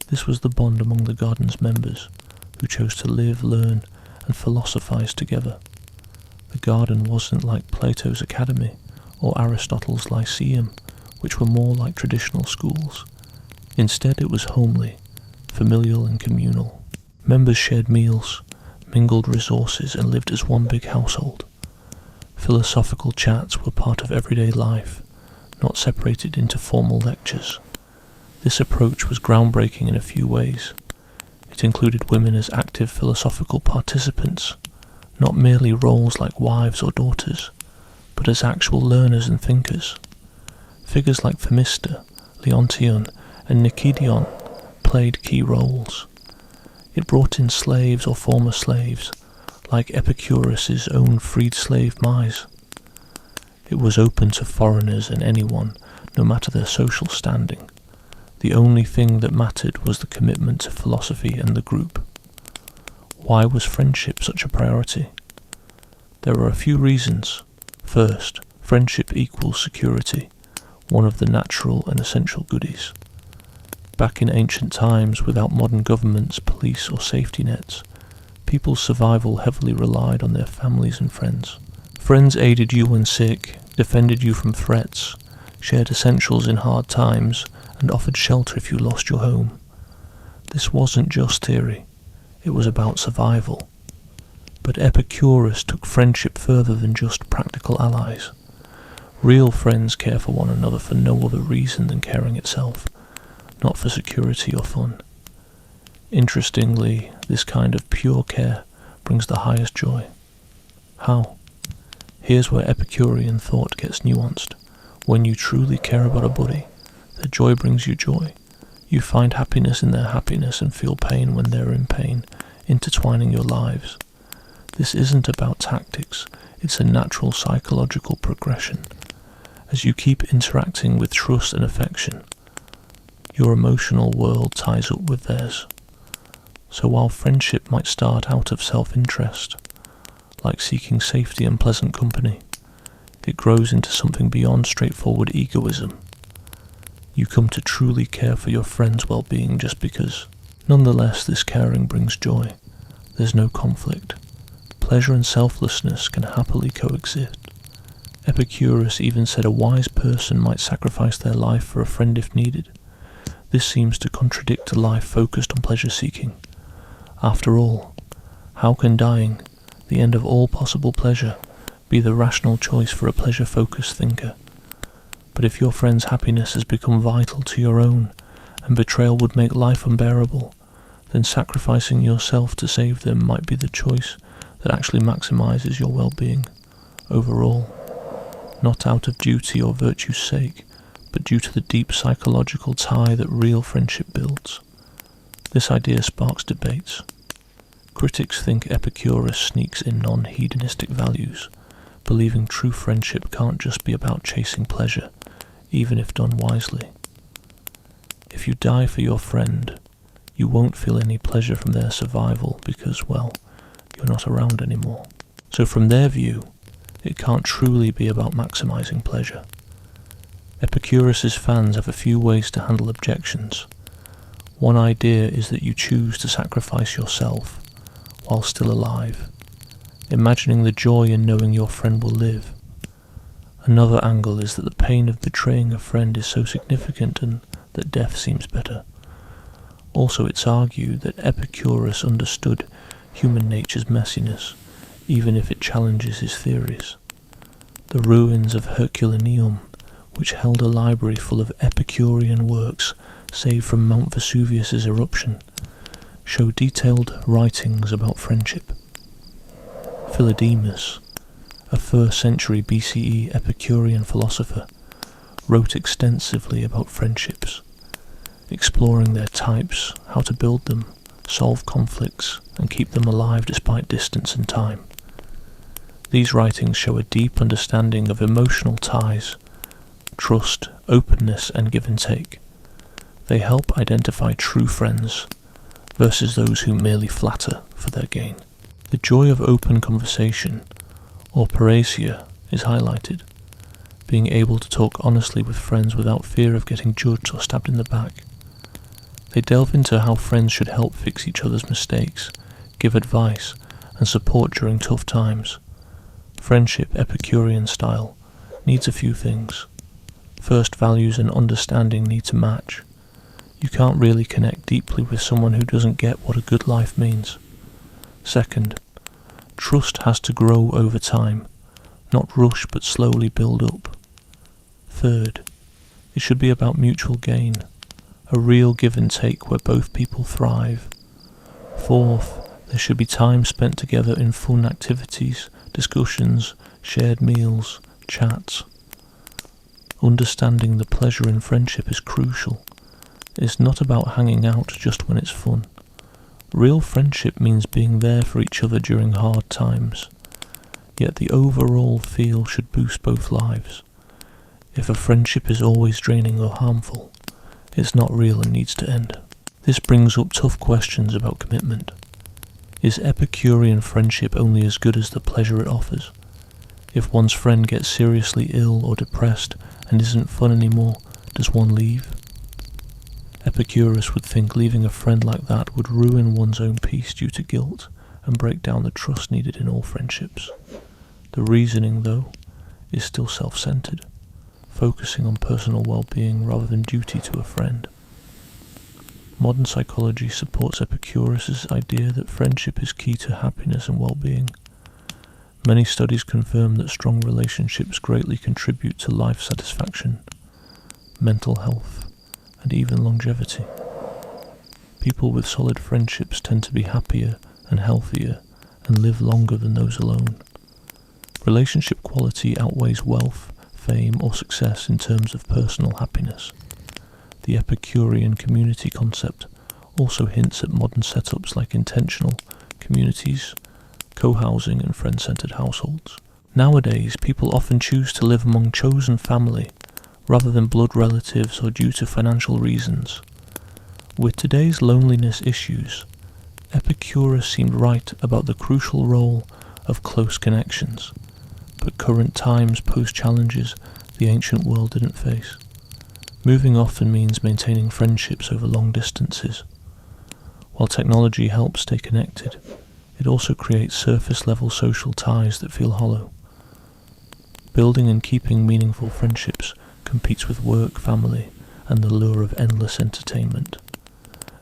This was the bond among the garden's members, who chose to live, learn, and philosophize together. The garden wasn't like Plato's Academy or Aristotle's Lyceum, which were more like traditional schools. Instead, it was homely, familial, and communal. Members shared meals, mingled resources, and lived as one big household. Philosophical chats were part of everyday life, not separated into formal lectures. This approach was groundbreaking in a few ways. It included women as active philosophical participants, not merely roles like wives or daughters, but as actual learners and thinkers. Figures like Themista, Leontion, and Nikidion played key roles. It brought in slaves or former slaves, like Epicurus's own freed slave Mies. It was open to foreigners and anyone, no matter their social standing. The only thing that mattered was the commitment to philosophy and the group. Why was friendship such a priority? There are a few reasons. First, friendship equals security, one of the natural and essential goodies. Back in ancient times, without modern governments, police, or safety nets, people's survival heavily relied on their families and friends. Friends aided you when sick, defended you from threats, shared essentials in hard times, and offered shelter if you lost your home. This wasn't just theory, it was about survival. But Epicurus took friendship further than just practical allies. Real friends care for one another for no other reason than caring itself, not for security or fun. Interestingly, this kind of pure care brings the highest joy. How? Here's where Epicurean thought gets nuanced. When you truly care about a buddy, their joy brings you joy. You find happiness in their happiness and feel pain when they're in pain, intertwining your lives. This isn't about tactics, it's a natural psychological progression. As you keep interacting with trust and affection, your emotional world ties up with theirs. So while friendship might start out of self-interest, like seeking safety and pleasant company, it grows into something beyond straightforward egoism. You come to truly care for your friend's well-being just because. Nonetheless, this caring brings joy. There's no conflict. Pleasure and selflessness can happily coexist. Epicurus even said a wise person might sacrifice their life for a friend if needed. This seems to contradict a life focused on pleasure-seeking. After all, how can dying, the end of all possible pleasure, be the rational choice for a pleasure-focused thinker? But if your friend's happiness has become vital to your own, and betrayal would make life unbearable, then sacrificing yourself to save them might be the choice that actually maximizes your well-being overall, not out of duty or virtue's sake, but due to the deep psychological tie that real friendship builds. This idea sparks debates. Critics think Epicurus sneaks in non-hedonistic values, believing true friendship can't just be about chasing pleasure, even if done wisely. If you die for your friend, you won't feel any pleasure from their survival because, well, you're not around anymore. So from their view, it can't truly be about maximizing pleasure. Epicurus's fans have a few ways to handle objections. One idea is that you choose to sacrifice yourself while still alive, imagining the joy in knowing your friend will live. Another angle is that the pain of betraying a friend is so significant and that death seems better. Also, it's argued that Epicurus understood human nature's messiness, even if it challenges his theories. The ruins of Herculaneum, which held a library full of Epicurean works saved from Mount Vesuvius's eruption, show detailed writings about friendship. Philodemus, a 1st century BCE Epicurean philosopher, wrote extensively about friendships, exploring their types, how to build them, solve conflicts, and keep them alive despite distance and time. These writings show a deep understanding of emotional ties, trust, openness, and give and take. They help identify true friends versus those who merely flatter for their gain. The joy of open conversation, or parrhesia, is highlighted, being able to talk honestly with friends without fear of getting judged or stabbed in the back. They delve into how friends should help fix each other's mistakes, give advice, and support during tough times. Friendship, Epicurean style, needs a few things. First, values and understanding need to match. You can't really connect deeply with someone who doesn't get what a good life means. Second, trust has to grow over time, not rush but slowly build up. Third, it should be about mutual gain, a real give and take where both people thrive. Fourth, there should be time spent together in fun activities, discussions, shared meals, chats. Understanding the pleasure in friendship is crucial. It's not about hanging out just when it's fun. Real friendship means being there for each other during hard times. Yet the overall feel should boost both lives. If a friendship is always draining or harmful, it's not real and needs to end. This brings up tough questions about commitment. Is Epicurean friendship only as good as the pleasure it offers? If one's friend gets seriously ill or depressed and isn't fun anymore, does one leave? Epicurus would think leaving a friend like that would ruin one's own peace due to guilt and break down the trust needed in all friendships. The reasoning, though, is still self-centered, focusing on personal well-being rather than duty to a friend. Modern psychology supports Epicurus' idea that friendship is key to happiness and well-being. Many studies confirm that strong relationships greatly contribute to life satisfaction, mental health, and even longevity. People with solid friendships tend to be happier and healthier and live longer than those alone. Relationship quality outweighs wealth, fame, or success in terms of personal happiness. The Epicurean community concept also hints at modern setups like intentional communities, co-housing, and friend-centered households. Nowadays, people often choose to live among chosen family rather than blood relatives or due to financial reasons. With today's loneliness issues, Epicurus seemed right about the crucial role of close connections, but current times pose challenges the ancient world didn't face. Moving often means maintaining friendships over long distances. While technology helps stay connected, It also creates surface-level social ties that feel hollow. Building and keeping meaningful friendships competes with work, family, and the lure of endless entertainment.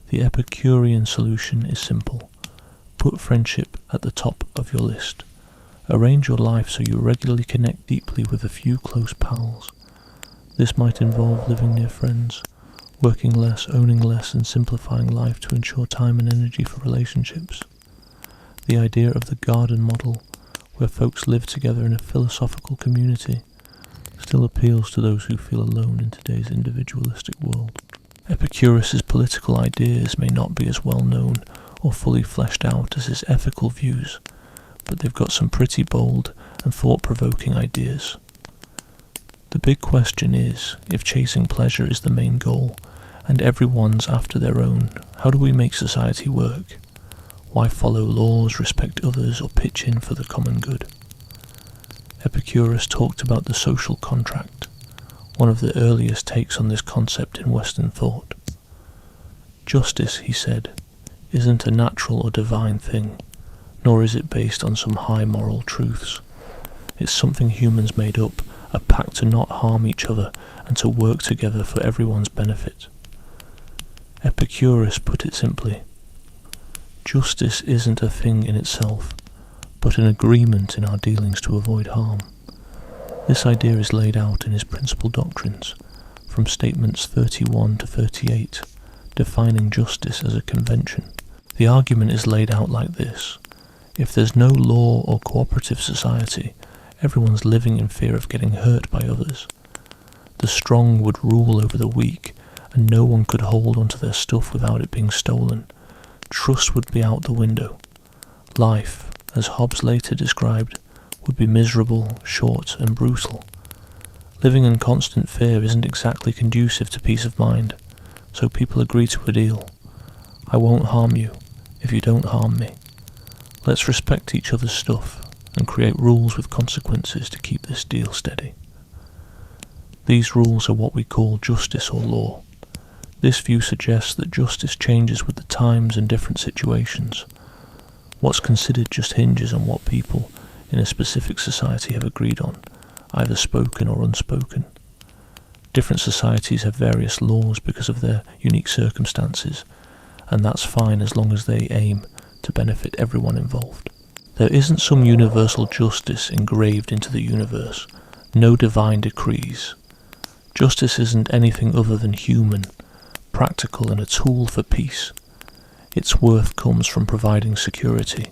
The Epicurean solution is simple. Put friendship at the top of your list. Arrange your life so you regularly connect deeply with a few close pals. This might involve living near friends, working less, owning less, and simplifying life to ensure time and energy for relationships. The idea of the garden model, where folks live together in a philosophical community, still appeals to those who feel alone in today's individualistic world. Epicurus's political ideas may not be as well known or fully fleshed out as his ethical views, but they've got some pretty bold and thought-provoking ideas. The big question is, if chasing pleasure is the main goal, and everyone's after their own, how do we make society work? Why follow laws, respect others, or pitch in for the common good? Epicurus talked about the social contract, one of the earliest takes on this concept in Western thought. Justice, he said, isn't a natural or divine thing, nor is it based on some high moral truths. It's something humans made up, a pact to not harm each other and to work together for everyone's benefit. Epicurus put it simply, justice isn't a thing in itself, but an agreement in our dealings to avoid harm. This idea is laid out in his principal doctrines, from statements 31 to 38, defining justice as a convention. The argument is laid out like this. If there's no law or cooperative society, everyone's living in fear of getting hurt by others. The strong would rule over the weak, and no one could hold onto their stuff without it being stolen. Trust would be out the window. Life, as Hobbes later described, would be miserable, short, and brutal. Living in constant fear isn't exactly conducive to peace of mind, so people agree to a deal. I won't harm you if you don't harm me. Let's respect each other's stuff and create rules with consequences to keep this deal steady. These rules are what we call justice or law. This view suggests that justice changes with the times and different situations. What's considered just hinges on what people in a specific society have agreed on, either spoken or unspoken. Different societies have various laws because of their unique circumstances, and that's fine as long as they aim to benefit everyone involved. There isn't some universal justice engraved into the universe, no divine decrees. Justice isn't anything other than human, practical, and a tool for peace. Its worth comes from providing security,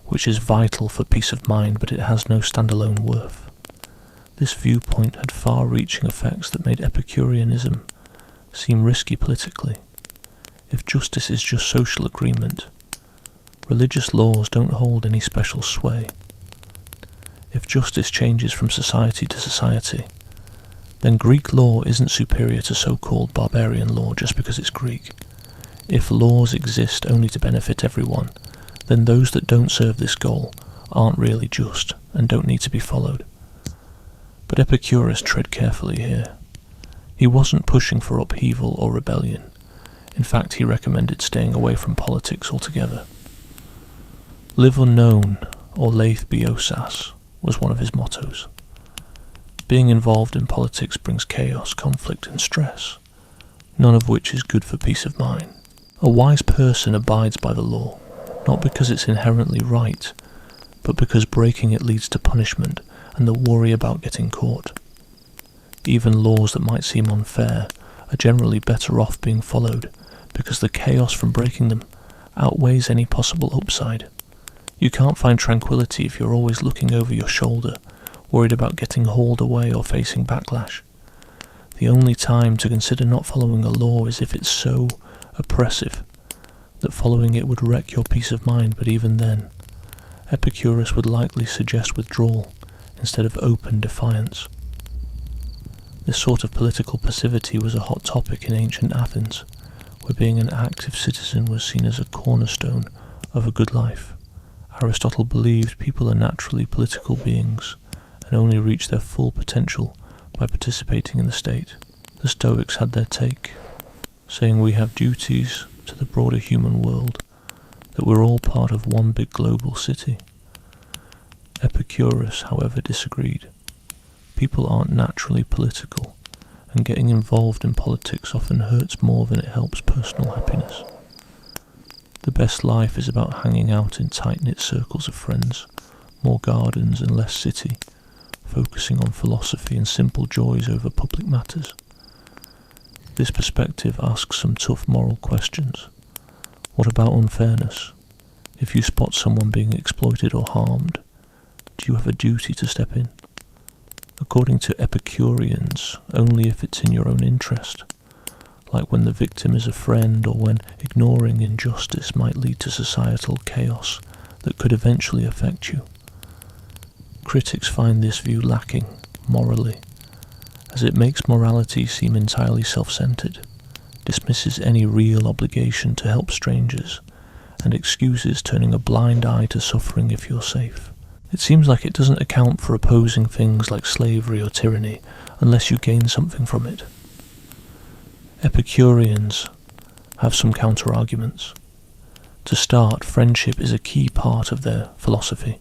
which is vital for peace of mind, but it has no standalone worth. This viewpoint had far-reaching effects that made Epicureanism seem risky politically. If justice is just social agreement, religious laws don't hold any special sway. If justice changes from society to society, then Greek law isn't superior to so-called barbarian law just because it's Greek. If laws exist only to benefit everyone, then those that don't serve this goal aren't really just and don't need to be followed. But Epicurus tread carefully here. He wasn't pushing for upheaval or rebellion. In fact, he recommended staying away from politics altogether. Live unknown, or leith biosas, was one of his mottos. Being involved in politics brings chaos, conflict, and stress, none of which is good for peace of mind. A wise person abides by the law, not because it's inherently right, but because breaking it leads to punishment and the worry about getting caught. Even laws that might seem unfair are generally better off being followed, because the chaos from breaking them outweighs any possible upside. You can't find tranquility if you're always looking over your shoulder, worried about getting hauled away or facing backlash. The only time to consider not following a law is if it's so oppressive that following it would wreck your peace of mind, but even then, Epicurus would likely suggest withdrawal instead of open defiance. This sort of political passivity was a hot topic in ancient Athens, where being an active citizen was seen as a cornerstone of a good life. Aristotle believed people are naturally political beings and only reach their full potential by participating in the state. The Stoics had their take, saying we have duties to the broader human world that we're all part of one big global city. Epicurus, however, disagreed. People aren't naturally political, and getting involved in politics often hurts more than it helps personal happiness. The best life is about hanging out in tight-knit circles of friends, more gardens and less city, focusing on philosophy and simple joys over public matters. This perspective asks some tough moral questions. What about unfairness? If you spot someone being exploited or harmed, do you have a duty to step in? According to Epicureans, only if it's in your own interest, like when the victim is a friend or when ignoring injustice might lead to societal chaos that could eventually affect you. Critics find this view lacking, morally, as it makes morality seem entirely self-centered, dismisses any real obligation to help strangers, and excuses turning a blind eye to suffering if you're safe. It seems like it doesn't account for opposing things like slavery or tyranny unless you gain something from it. Epicureans have some counter-arguments. To start, friendship is a key part of their philosophy,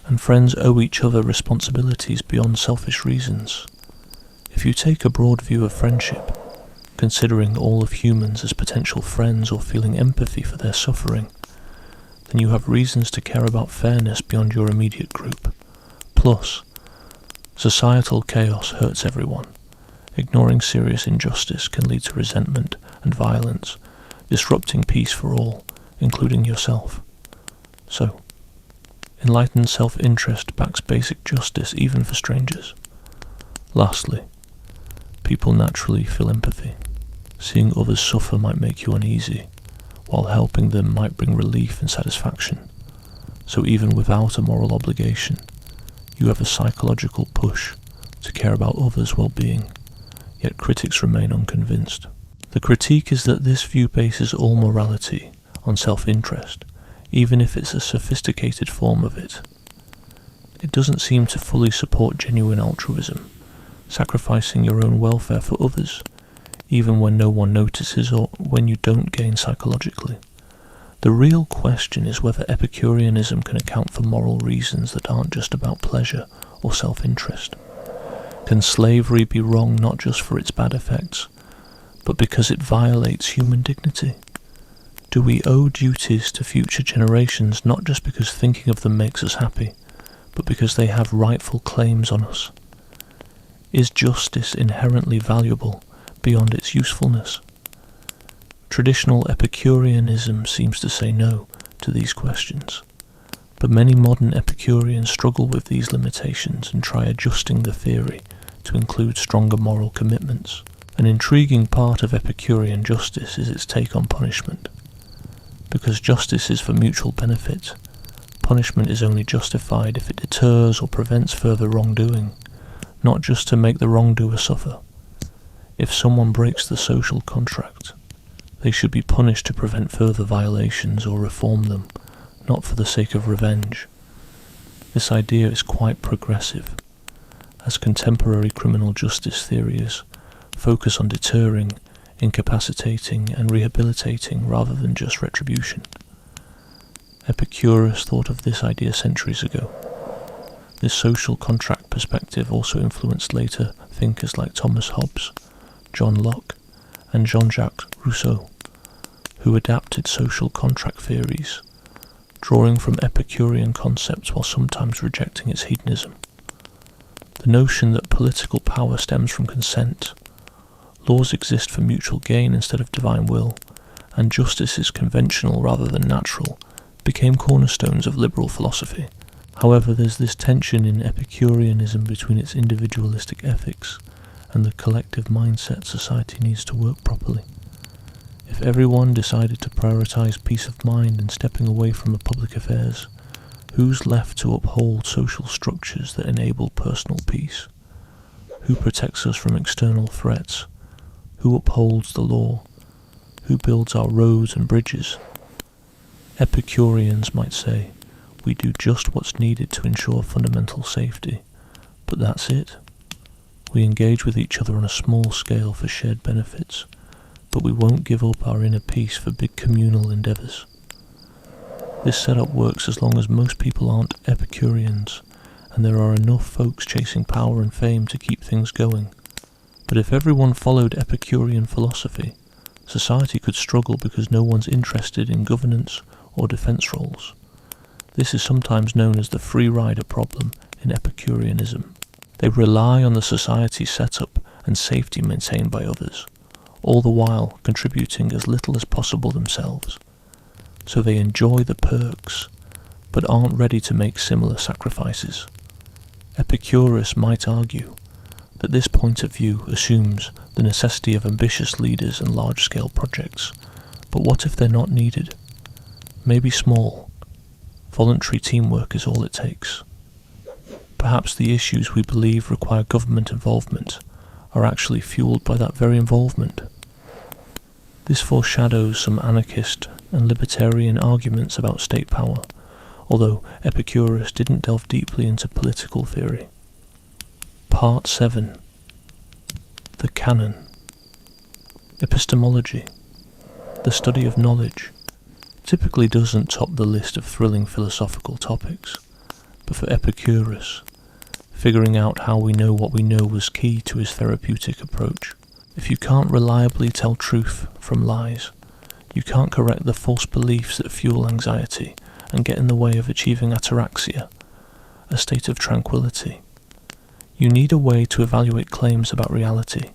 and friends owe each other responsibilities beyond selfish reasons. If you take a broad view of friendship, considering all of humans as potential friends or feeling empathy for their suffering, then you have reasons to care about fairness beyond your immediate group. Plus, societal chaos hurts everyone. Ignoring serious injustice can lead to resentment and violence, disrupting peace for all, including yourself. So, enlightened self-interest backs basic justice even for strangers. Lastly, people naturally feel empathy. Seeing others suffer might make you uneasy, while helping them might bring relief and satisfaction. So even without a moral obligation, you have a psychological push to care about others' well-being, yet critics remain unconvinced. The critique is that this view bases all morality on self-interest, even if it's a sophisticated form of it. It doesn't seem to fully support genuine altruism, sacrificing your own welfare for others, even when no one notices or when you don't gain psychologically. The real question is whether Epicureanism can account for moral reasons that aren't just about pleasure or self-interest. Can slavery be wrong not just for its bad effects, but because it violates human dignity? Do we owe duties to future generations not just because thinking of them makes us happy, but because they have rightful claims on us? Is justice inherently valuable beyond its usefulness? Traditional Epicureanism seems to say no to these questions, but many modern Epicureans struggle with these limitations and try adjusting the theory to include stronger moral commitments. An intriguing part of Epicurean justice is its take on punishment. Because justice is for mutual benefit, punishment is only justified if it deters or prevents further wrongdoing, not just to make the wrongdoer suffer. If someone breaks the social contract, they should be punished to prevent further violations or reform them, not for the sake of revenge. This idea is quite progressive, as contemporary criminal justice theories focus on deterring, incapacitating, and rehabilitating rather than just retribution. Epicurus thought of this idea centuries ago. This social contract perspective also influenced later thinkers like Thomas Hobbes, John Locke, and Jean-Jacques Rousseau, who adapted social contract theories, drawing from Epicurean concepts while sometimes rejecting its hedonism. The notion that political power stems from consent, laws exist for mutual gain instead of divine will, and justice is conventional rather than natural, became cornerstones of liberal philosophy. However, there's this tension in Epicureanism between its individualistic ethics and the collective mindset society needs to work properly. If everyone decided to prioritize peace of mind and stepping away from public affairs, who's left to uphold social structures that enable personal peace? Who protects us from external threats? Who upholds the law? Who builds our roads and bridges? Epicureans might say, we do just what's needed to ensure fundamental safety, but that's it. We engage with each other on a small scale for shared benefits, but we won't give up our inner peace for big communal endeavours. This setup works as long as most people aren't Epicureans, and there are enough folks chasing power and fame to keep things going. But if everyone followed Epicurean philosophy, society could struggle because no one's interested in governance or defense roles. This is sometimes known as the free rider problem in Epicureanism. They rely on the society setup and safety maintained by others, all the while contributing as little as possible themselves. So they enjoy the perks, but aren't ready to make similar sacrifices. Epicurus might argue that this point of view assumes the necessity of ambitious leaders and large-scale projects, but what if they're not needed? Maybe small, voluntary teamwork is all it takes. Perhaps the issues we believe require government involvement are actually fueled by that very involvement. This foreshadows some anarchist and libertarian arguments about state power, although Epicurus didn't delve deeply into political theory. Part 7. The Canon. Epistemology, the study of knowledge, typically doesn't top the list of thrilling philosophical topics, but for Epicurus, figuring out how we know what we know was key to his therapeutic approach. If you can't reliably tell truth from lies, you can't correct the false beliefs that fuel anxiety and get in the way of achieving ataraxia, a state of tranquility. You need a way to evaluate claims about reality,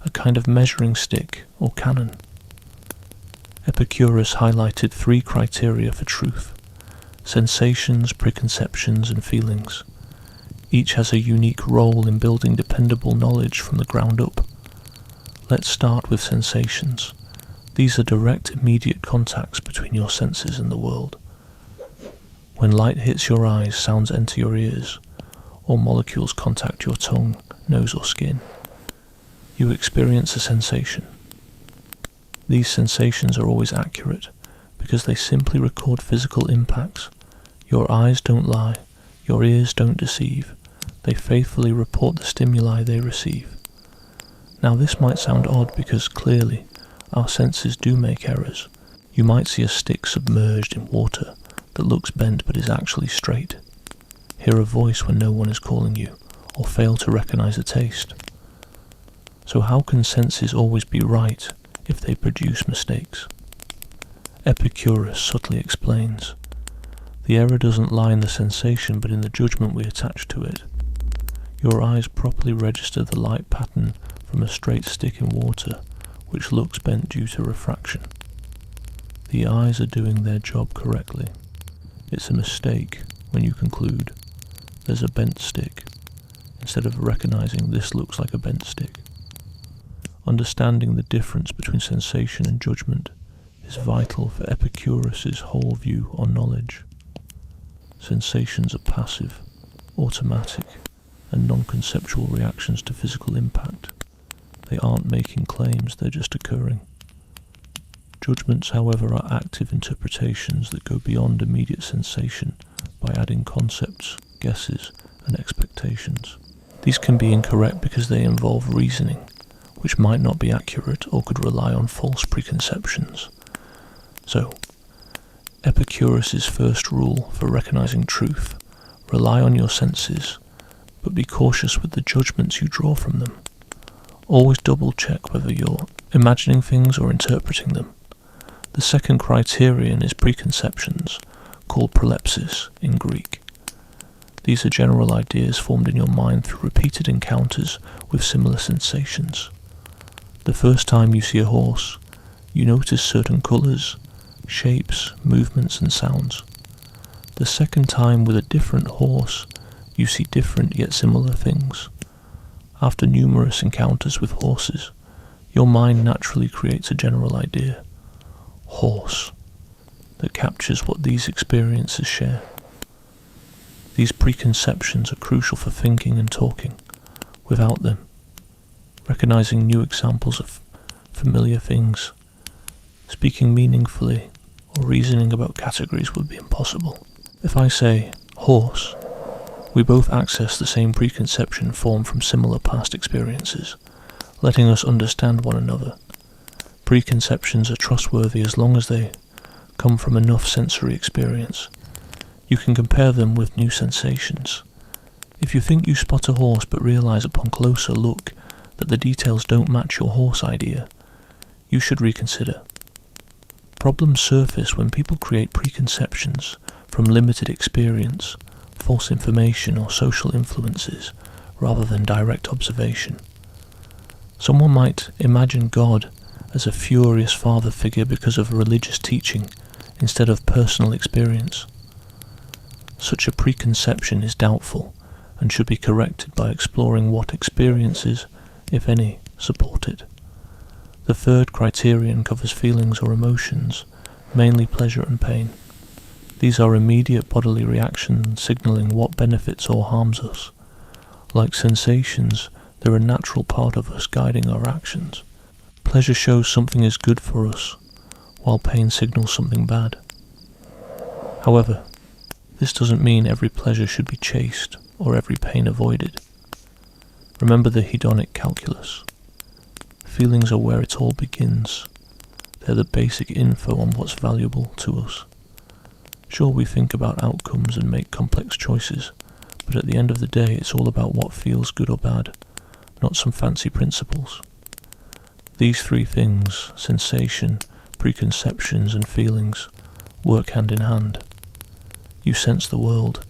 a kind of measuring stick or canon. Epicurus highlighted 3 criteria for truth: sensations, preconceptions, and feelings. Each has a unique role in building dependable knowledge from the ground up. Let's start with sensations. These are direct, immediate contacts between your senses and the world. When light hits your eyes, sounds enter your ears, or molecules contact your tongue, nose, or skin, you experience a sensation. These sensations are always accurate because they simply record physical impacts. Your eyes don't lie, your ears don't deceive. They faithfully report the stimuli they receive. Now this might sound odd because clearly our senses do make errors. You might see a stick submerged in water that looks bent but is actually straight, hear a voice when no one is calling you, or fail to recognize a taste. So how can senses always be right if they produce mistakes? Epicurus subtly explains. The error doesn't lie in the sensation but in the judgment we attach to it. Your eyes properly register the light pattern from a straight stick in water, which looks bent due to refraction. The eyes are doing their job correctly. It's a mistake when you conclude there's a bent stick, instead of recognizing this looks like a bent stick. Understanding the difference between sensation and judgment is vital for Epicurus's whole view on knowledge. Sensations are passive, automatic, and non-conceptual reactions to physical impact. They aren't making claims, they're just occurring. Judgments, however, are active interpretations that go beyond immediate sensation by adding concepts, guesses, and expectations. These can be incorrect because they involve reasoning, which might not be accurate or could rely on false preconceptions. So, Epicurus's first rule for recognizing truth: rely on your senses, but be cautious with the judgments you draw from them. Always double-check whether you're imagining things or interpreting them. The second criterion is preconceptions, called prolepsis in Greek. These are general ideas formed in your mind through repeated encounters with similar sensations. The first time you see a horse, you notice certain colours, shapes, movements, and sounds. The second time with a different horse, you see different yet similar things. After numerous encounters with horses, your mind naturally creates a general idea, horse, that captures what these experiences share. These preconceptions are crucial for thinking and talking. Without them, recognizing new examples of familiar things, speaking meaningfully, or reasoning about categories would be impossible. If I say horse, we both access the same preconception formed from similar past experiences, letting us understand one another. Preconceptions are trustworthy as long as they come from enough sensory experience. You can compare them with new sensations. If you think you spot a horse but realise upon closer look that the details don't match your horse idea, you should reconsider. Problems surface when people create preconceptions from limited experience, false information or social influences, rather than direct observation. Someone might imagine God as a furious father figure because of religious teaching instead of personal experience. Such a preconception is doubtful and should be corrected by exploring what experiences, if any, support it. The third criterion covers feelings or emotions, mainly pleasure and pain. These are immediate bodily reactions signalling what benefits or harms us. Like sensations, they're a natural part of us guiding our actions. Pleasure shows something is good for us, while pain signals something bad. However, this doesn't mean every pleasure should be chased or every pain avoided. Remember the hedonic calculus. Feelings are where it all begins. They're the basic info on what's valuable to us. Sure, we think about outcomes and make complex choices, but at the end of the day it's all about what feels good or bad, not some fancy principles. These three things, sensation, preconceptions and feelings, work hand in hand. You sense the world,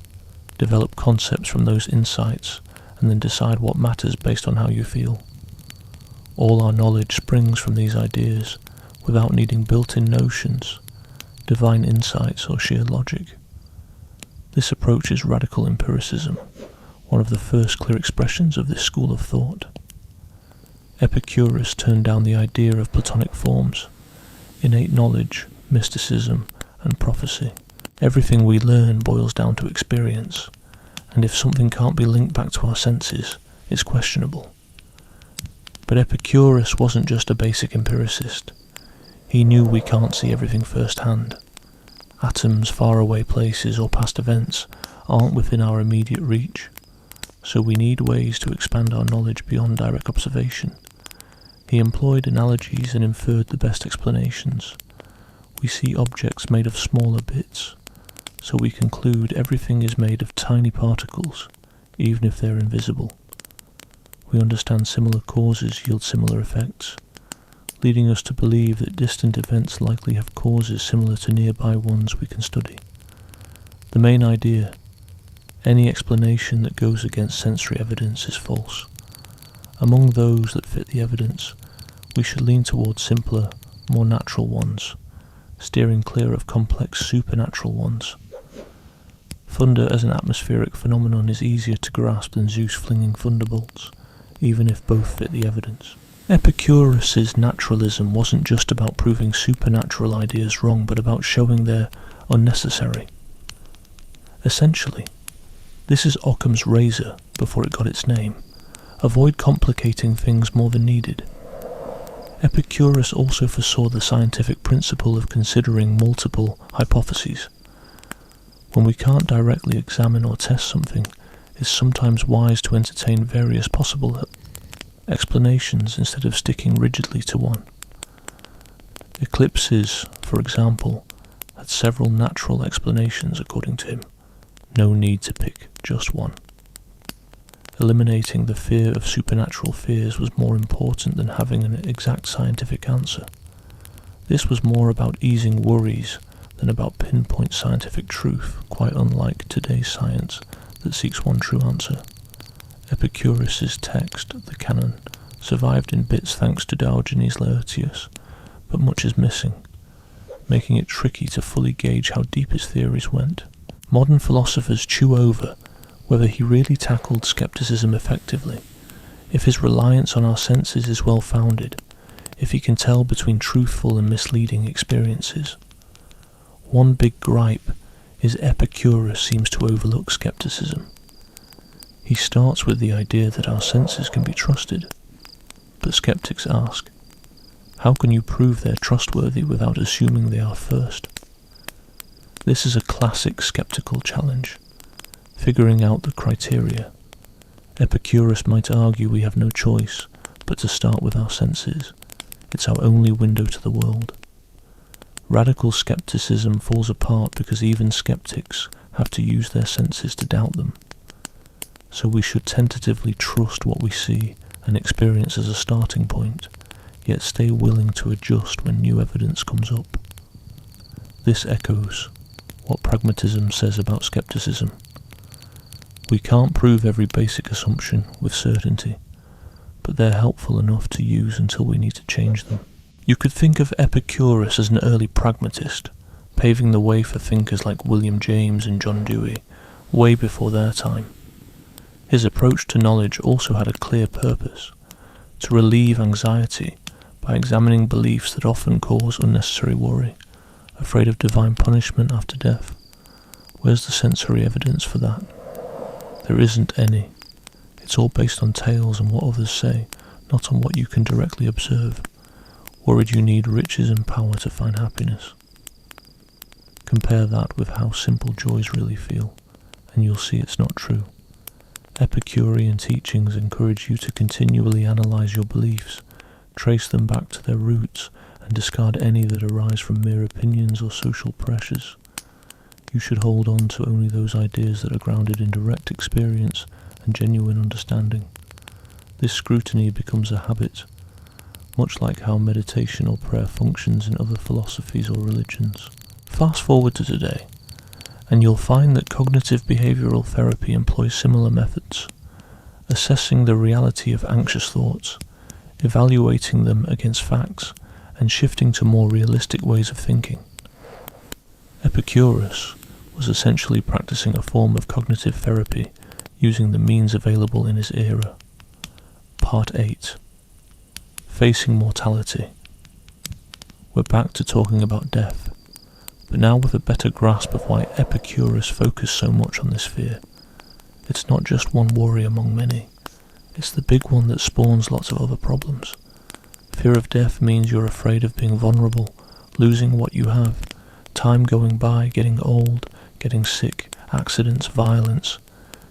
develop concepts from those insights, and then decide what matters based on how you feel. All our knowledge springs from these ideas, without needing built-in notions, divine insights or sheer logic. This approach is radical empiricism, one of the first clear expressions of this school of thought. Epicurus turned down the idea of Platonic forms, innate knowledge, mysticism, and prophecy. Everything we learn boils down to experience, and if something can't be linked back to our senses, it's questionable. But Epicurus wasn't just a basic empiricist. He knew we can't see everything firsthand. Atoms, faraway places, or past events aren't within our immediate reach, so we need ways to expand our knowledge beyond direct observation. He employed analogies and inferred the best explanations. We see objects made of smaller bits, so we conclude everything is made of tiny particles, even if they're invisible. We understand similar causes yield similar effects, leading us to believe that distant events likely have causes similar to nearby ones we can study. The main idea: any explanation that goes against sensory evidence is false. Among those that fit the evidence, we should lean towards simpler, more natural ones, steering clear of complex supernatural ones. Thunder as an atmospheric phenomenon is easier to grasp than Zeus flinging thunderbolts, even if both fit the evidence. Epicurus's naturalism wasn't just about proving supernatural ideas wrong, but about showing they're unnecessary. Essentially, this is Occam's razor before it got its name. Avoid complicating things more than needed. Epicurus also foresaw the scientific principle of considering multiple hypotheses. When we can't directly examine or test something, it's sometimes wise to entertain various possible explanations instead of sticking rigidly to one. Eclipses, for example, had several natural explanations according to him. No need to pick just one. Eliminating the fear of supernatural fears was more important than having an exact scientific answer. This was more about easing worries than about pinpoint scientific truth, quite unlike today's science that seeks one true answer. Epicurus's text, the Canon, survived in bits thanks to Diogenes Laertius, but much is missing, making it tricky to fully gauge how deep his theories went. Modern philosophers chew over whether he really tackled skepticism effectively, if his reliance on our senses is well founded, if he can tell between truthful and misleading experiences. One big gripe is Epicurus seems to overlook skepticism. He starts with the idea that our senses can be trusted, but skeptics ask, how can you prove they're trustworthy without assuming they are first? This is a classic skeptical challenge, figuring out the criteria. Epicurus might argue we have no choice but to start with our senses. It's our only window to the world. Radical skepticism falls apart because even skeptics have to use their senses to doubt them. So we should tentatively trust what we see and experience as a starting point, yet stay willing to adjust when new evidence comes up. This echoes what pragmatism says about skepticism. We can't prove every basic assumption with certainty, but they're helpful enough to use until we need to change them. You could think of Epicurus as an early pragmatist, paving the way for thinkers like William James and John Dewey, way before their time. His approach to knowledge also had a clear purpose: to relieve anxiety by examining beliefs that often cause unnecessary worry, afraid of divine punishment after death. Where's the sensory evidence for that? There isn't any. It's all based on tales and what others say, not on what you can directly observe. Worried you need riches and power to find happiness. Compare that with how simple joys really feel, and you'll see it's not true. Epicurean teachings encourage you to continually analyze your beliefs, trace them back to their roots, and discard any that arise from mere opinions or social pressures. You should hold on to only those ideas that are grounded in direct experience and genuine understanding. This scrutiny becomes a habit, much like how meditation or prayer functions in other philosophies or religions. Fast forward to today, and you'll find that cognitive behavioral therapy employs similar methods, assessing the reality of anxious thoughts, evaluating them against facts, and shifting to more realistic ways of thinking. Epicurus was essentially practicing a form of cognitive therapy using the means available in his era. Part 8. Facing mortality. We're back to talking about death, but now with a better grasp of why Epicurus focused so much on this fear. It's not just one worry among many. It's the big one that spawns lots of other problems. Fear of death means you're afraid of being vulnerable, losing what you have, time going by, getting old, getting sick, accidents, violence.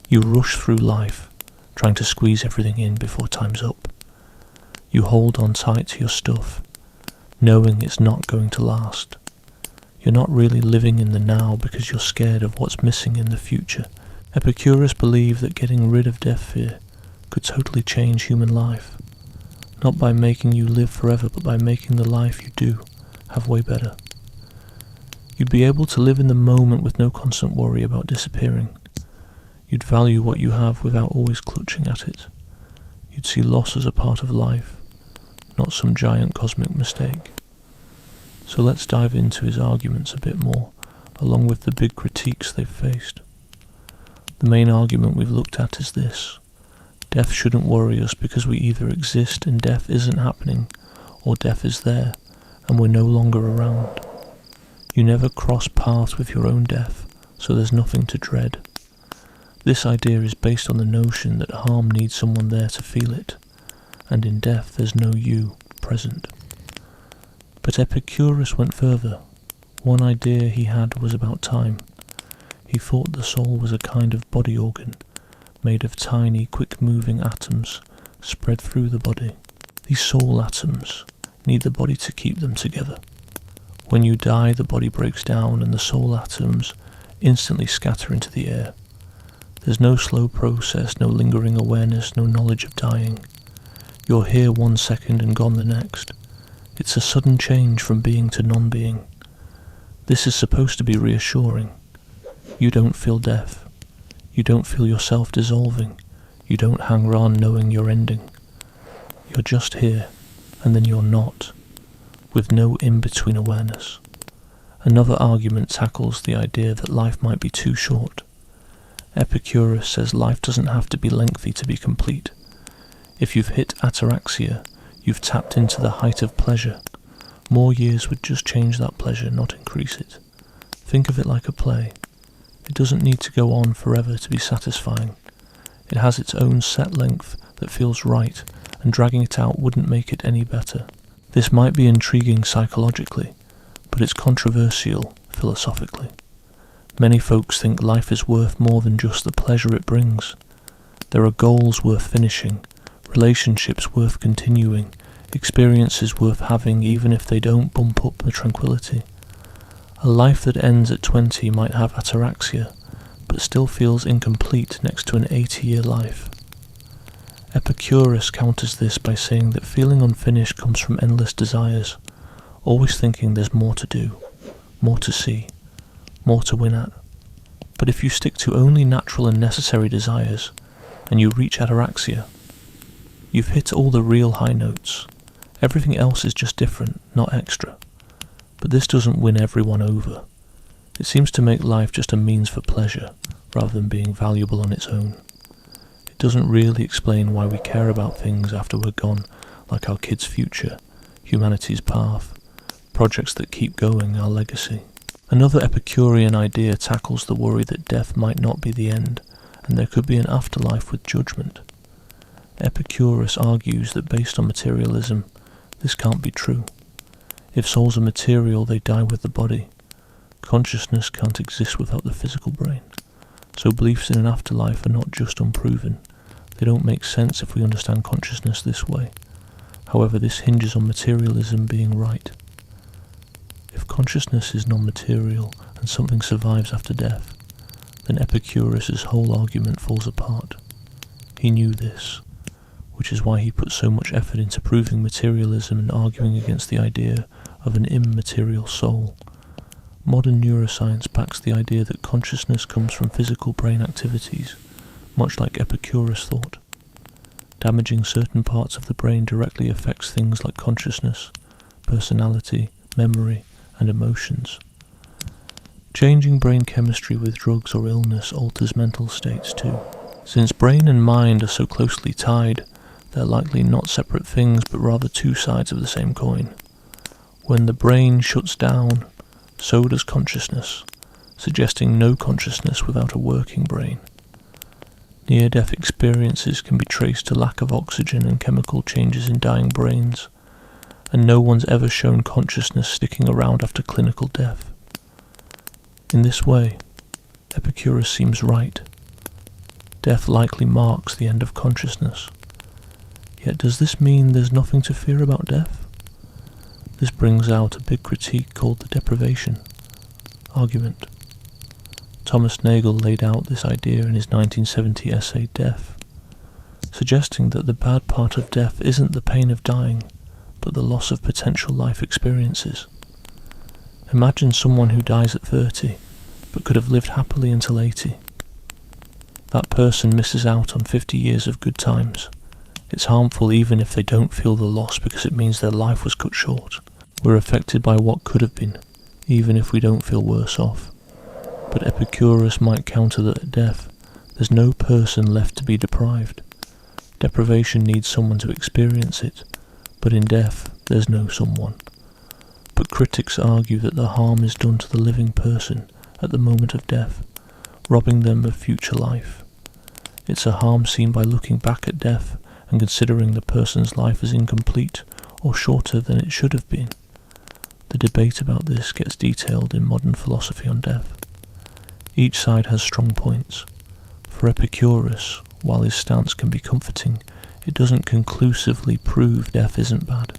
You rush through life, trying to squeeze everything in before time's up. You hold on tight to your stuff, knowing it's not going to last. You're not really living in the now because you're scared of what's missing in the future. Epicurus believed that getting rid of death fear could totally change human life, not by making you live forever, but by making the life you do have way better. You'd be able to live in the moment with no constant worry about disappearing. You'd value what you have without always clutching at it. You'd see loss as a part of life, not some giant cosmic mistake. So let's dive into his arguments a bit more, along with the big critiques they've faced. The main argument we've looked at is this: death shouldn't worry us because we either exist and death isn't happening, or death is there and we're no longer around. You never cross paths with your own death, so there's nothing to dread. This idea is based on the notion that harm needs someone there to feel it, and in death there's no you present. But Epicurus went further. One idea he had was about time. He thought the soul was a kind of body organ, made of tiny, quick-moving atoms spread through the body. These soul atoms need the body to keep them together. When you die, the body breaks down and the soul atoms instantly scatter into the air. There's no slow process, no lingering awareness, no knowledge of dying. You're here 1 second and gone the next. It's a sudden change from being to non-being. This is supposed to be reassuring. You don't feel death. You don't feel yourself dissolving. You don't hang around knowing you're ending. You're just here, and then you're not, with no in-between awareness. Another argument tackles the idea that life might be too short. Epicurus says life doesn't have to be lengthy to be complete. If you've hit ataraxia, you've tapped into the height of pleasure. More years would just change that pleasure, not increase it. Think of it like a play. It doesn't need to go on forever to be satisfying. It has its own set length that feels right, and dragging it out wouldn't make it any better. This might be intriguing psychologically, but it's controversial philosophically. Many folks think life is worth more than just the pleasure it brings. There are goals worth finishing, relationships worth continuing, experiences worth having even if they don't bump up the tranquility. A life that ends at 20 might have ataraxia, but still feels incomplete next to an 80-year life. Epicurus counters this by saying that feeling unfinished comes from endless desires, always thinking there's more to do, more to see, more to win at. But if you stick to only natural and necessary desires, and you reach ataraxia, you've hit all the real high notes. Everything else is just different, not extra. But this doesn't win everyone over. It seems to make life just a means for pleasure, rather than being valuable on its own. It doesn't really explain why we care about things after we're gone, like our kids' future, humanity's path, projects that keep going, our legacy. Another Epicurean idea tackles the worry that death might not be the end, and there could be an afterlife with judgment. Epicurus argues that based on materialism, this can't be true. If souls are material, they die with the body. Consciousness can't exist without the physical brain. So beliefs in an afterlife are not just unproven. They don't make sense if we understand consciousness this way. However, this hinges on materialism being right. If consciousness is non-material and something survives after death, then Epicurus's whole argument falls apart. He knew this, which is why he put so much effort into proving materialism and arguing against the idea of an immaterial soul. Modern neuroscience backs the idea that consciousness comes from physical brain activities, much like Epicurus thought. Damaging certain parts of the brain directly affects things like consciousness, personality, memory, and emotions. Changing brain chemistry with drugs or illness alters mental states too. Since brain and mind are so closely tied, they're likely not separate things but rather two sides of the same coin. When the brain shuts down, so does consciousness, suggesting no consciousness without a working brain. Near-death experiences can be traced to lack of oxygen and chemical changes in dying brains, and no one's ever shown consciousness sticking around after clinical death. In this way, Epicurus seems right. Death likely marks the end of consciousness. Yet does this mean there's nothing to fear about death? This brings out a big critique called the deprivation argument. Thomas Nagel laid out this idea in his 1970 essay Death, suggesting that the bad part of death isn't the pain of dying, but the loss of potential life experiences. Imagine someone who dies at 30, but could have lived happily until 80. That person misses out on 50 years of good times. It's harmful even if they don't feel the loss because it means their life was cut short. We're affected by what could have been, even if we don't feel worse off. But Epicurus might counter that at death, there's no person left to be deprived. Deprivation needs someone to experience it, but in death, there's no someone. But critics argue that the harm is done to the living person at the moment of death, robbing them of future life. It's a harm seen by looking back at death and considering the person's life as incomplete or shorter than it should have been. The debate about this gets detailed in modern philosophy on death. Each side has strong points. For Epicurus, while his stance can be comforting, it doesn't conclusively prove death isn't bad.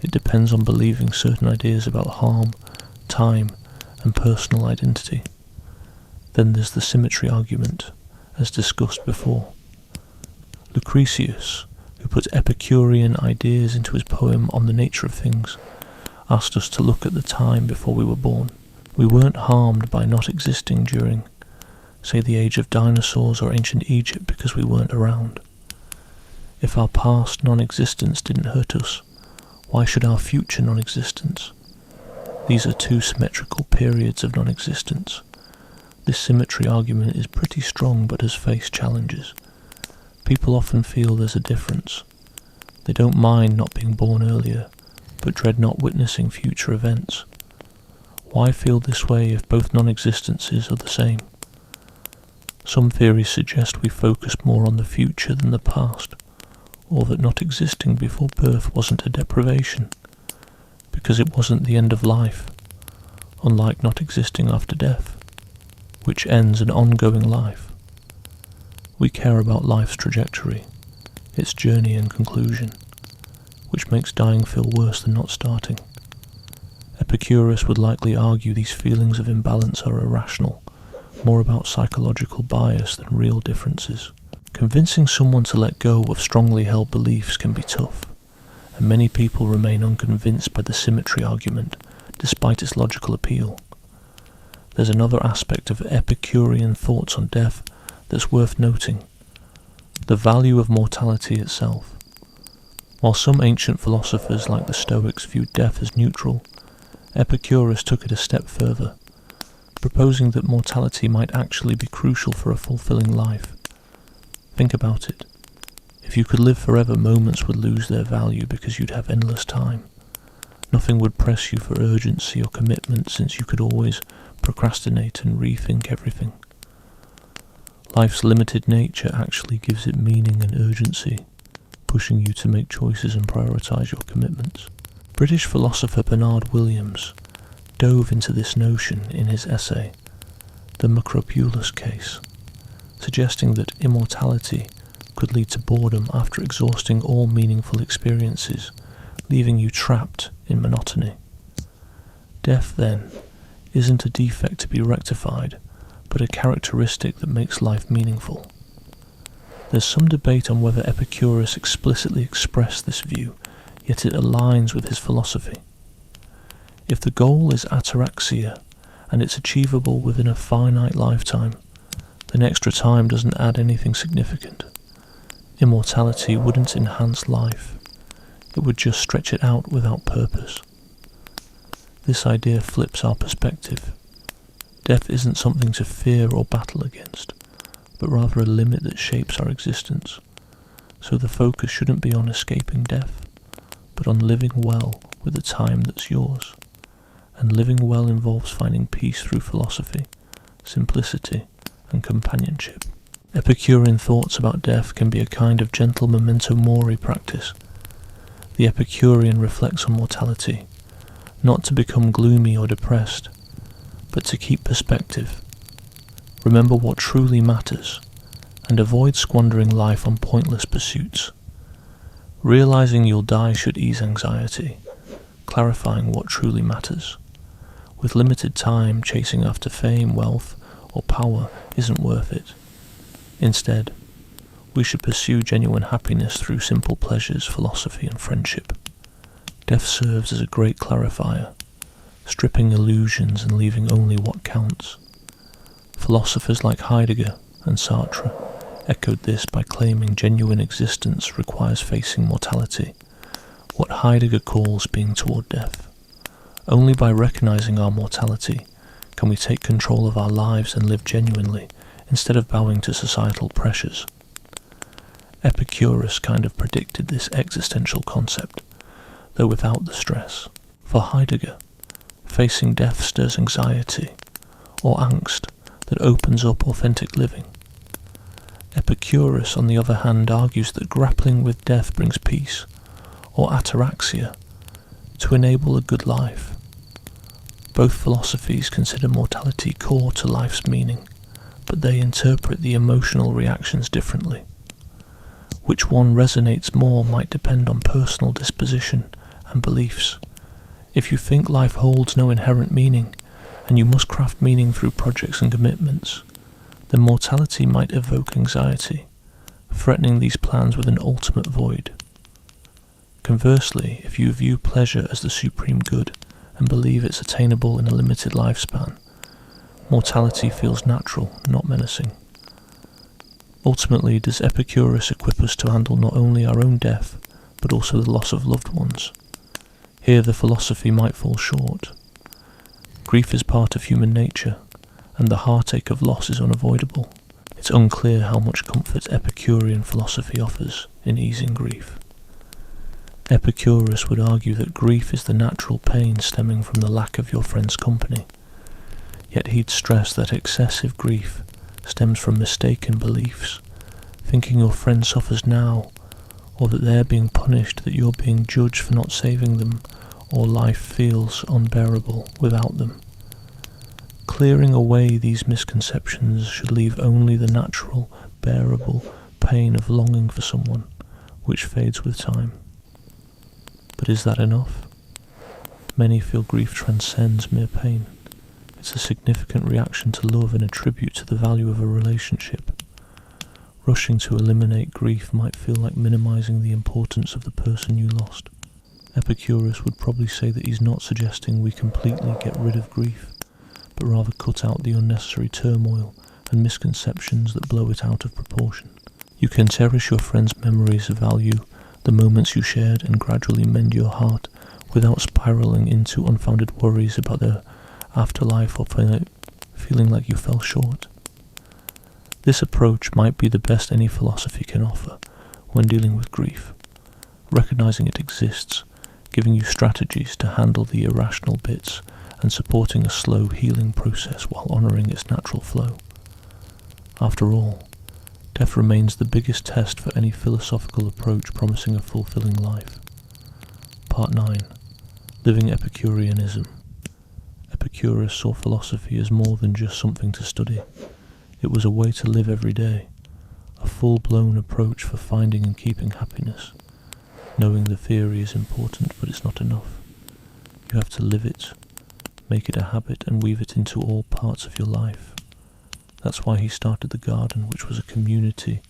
It depends on believing certain ideas about harm, time, and personal identity. Then there's the symmetry argument, as discussed before. Lucretius, who put Epicurean ideas into his poem On the Nature of Things, asked us to look at the time before we were born. We weren't harmed by not existing during, say, the age of dinosaurs or ancient Egypt because we weren't around. If our past non-existence didn't hurt us, why should our future non-existence? These are two symmetrical periods of non-existence. This symmetry argument is pretty strong but has faced challenges. People often feel there's a difference. They don't mind not being born earlier, but dread not witnessing future events. Why feel this way if both non-existences are the same? Some theories suggest we focus more on the future than the past, or that not existing before birth wasn't a deprivation, because it wasn't the end of life, unlike not existing after death, which ends an ongoing life. We care about life's trajectory, its journey and conclusion, which makes dying feel worse than not starting. Epicurus would likely argue these feelings of imbalance are irrational, more about psychological bias than real differences. Convincing someone to let go of strongly held beliefs can be tough, and many people remain unconvinced by the symmetry argument, despite its logical appeal. There's another aspect of Epicurean thoughts on death that's worth noting: the value of mortality itself. While some ancient philosophers like the Stoics viewed death as neutral, Epicurus took it a step further, proposing that mortality might actually be crucial for a fulfilling life. Think about it. If you could live forever, moments would lose their value because you'd have endless time. Nothing would press you for urgency or commitment, since you could always procrastinate and rethink everything. Life's limited nature actually gives it meaning and urgency, pushing you to make choices and prioritise your commitments. British philosopher Bernard Williams dove into this notion in his essay, The Macropulus Case, suggesting that immortality could lead to boredom after exhausting all meaningful experiences, leaving you trapped in monotony. Death, then, isn't a defect to be rectified, but a characteristic that makes life meaningful. There's some debate on whether Epicurus explicitly expressed this view, yet it aligns with his philosophy. If the goal is ataraxia, and it's achievable within a finite lifetime, then extra time doesn't add anything significant. Immortality wouldn't enhance life, it would just stretch it out without purpose. This idea flips our perspective. Death isn't something to fear or battle against, but rather a limit that shapes our existence. So the focus shouldn't be on escaping death, but on living well with the time that's yours. And living well involves finding peace through philosophy, simplicity, and companionship. Epicurean thoughts about death can be a kind of gentle memento mori practice. The Epicurean reflects on mortality, not to become gloomy or depressed, but to keep perspective. Remember what truly matters, and avoid squandering life on pointless pursuits. Realizing you'll die should ease anxiety, clarifying what truly matters. With limited time, chasing after fame, wealth, or power isn't worth it. Instead, we should pursue genuine happiness through simple pleasures, philosophy, and friendship. Death serves as a great clarifier, stripping illusions and leaving only what counts. Philosophers like Heidegger and Sartre echoed this by claiming genuine existence requires facing mortality, what Heidegger calls being toward death. Only by recognizing our mortality can we take control of our lives and live genuinely, instead of bowing to societal pressures. Epicurus kind of predicted this existential concept, though without the stress. For Heidegger, facing death stirs anxiety, or angst, that opens up authentic living. Epicurus, on the other hand, argues that grappling with death brings peace, or ataraxia, to enable a good life. Both philosophies consider mortality core to life's meaning, but they interpret the emotional reactions differently. Which one resonates more might depend on personal disposition and beliefs. If you think life holds no inherent meaning, and you must craft meaning through projects and commitments, then mortality might evoke anxiety, threatening these plans with an ultimate void. Conversely, if you view pleasure as the supreme good and believe it's attainable in a limited lifespan, mortality feels natural, not menacing. Ultimately, does Epicurus equip us to handle not only our own death, but also the loss of loved ones? Here the philosophy might fall short. Grief is part of human nature, and the heartache of loss is unavoidable. It's unclear how much comfort Epicurean philosophy offers in easing grief. Epicurus would argue that grief is the natural pain stemming from the lack of your friend's company, yet he'd stress that excessive grief stems from mistaken beliefs, thinking your friend suffers now, or that they're being punished, that you're being judged for not saving them, or life feels unbearable without them. Clearing away these misconceptions should leave only the natural, bearable pain of longing for someone, which fades with time. But is that enough? many feel grief transcends mere pain. It's a significant reaction to love and a tribute to the value of a relationship. Rushing to eliminate grief might feel like minimizing the importance of the person you lost. Epicurus would probably say that he's not suggesting we completely get rid of grief, but rather cut out the unnecessary turmoil and misconceptions that blow it out of proportion. You can cherish your friend's memories, value the moments you shared, and gradually mend your heart without spiraling into unfounded worries about their afterlife or feeling like you fell short. This approach might be the best any philosophy can offer when dealing with grief, recognizing it exists, giving you strategies to handle the irrational bits, and supporting a slow healing process while honouring its natural flow. After all, death remains the biggest test for any philosophical approach promising a fulfilling life. Part 9. Living Epicureanism. Epicurus saw philosophy as more than just something to study. It was a way to live every day, a full-blown approach for finding and keeping happiness. Knowing the theory is important, but it's not enough. You have to live it, make it a habit, and weave it into all parts of your life. That's why he started the garden, which was a community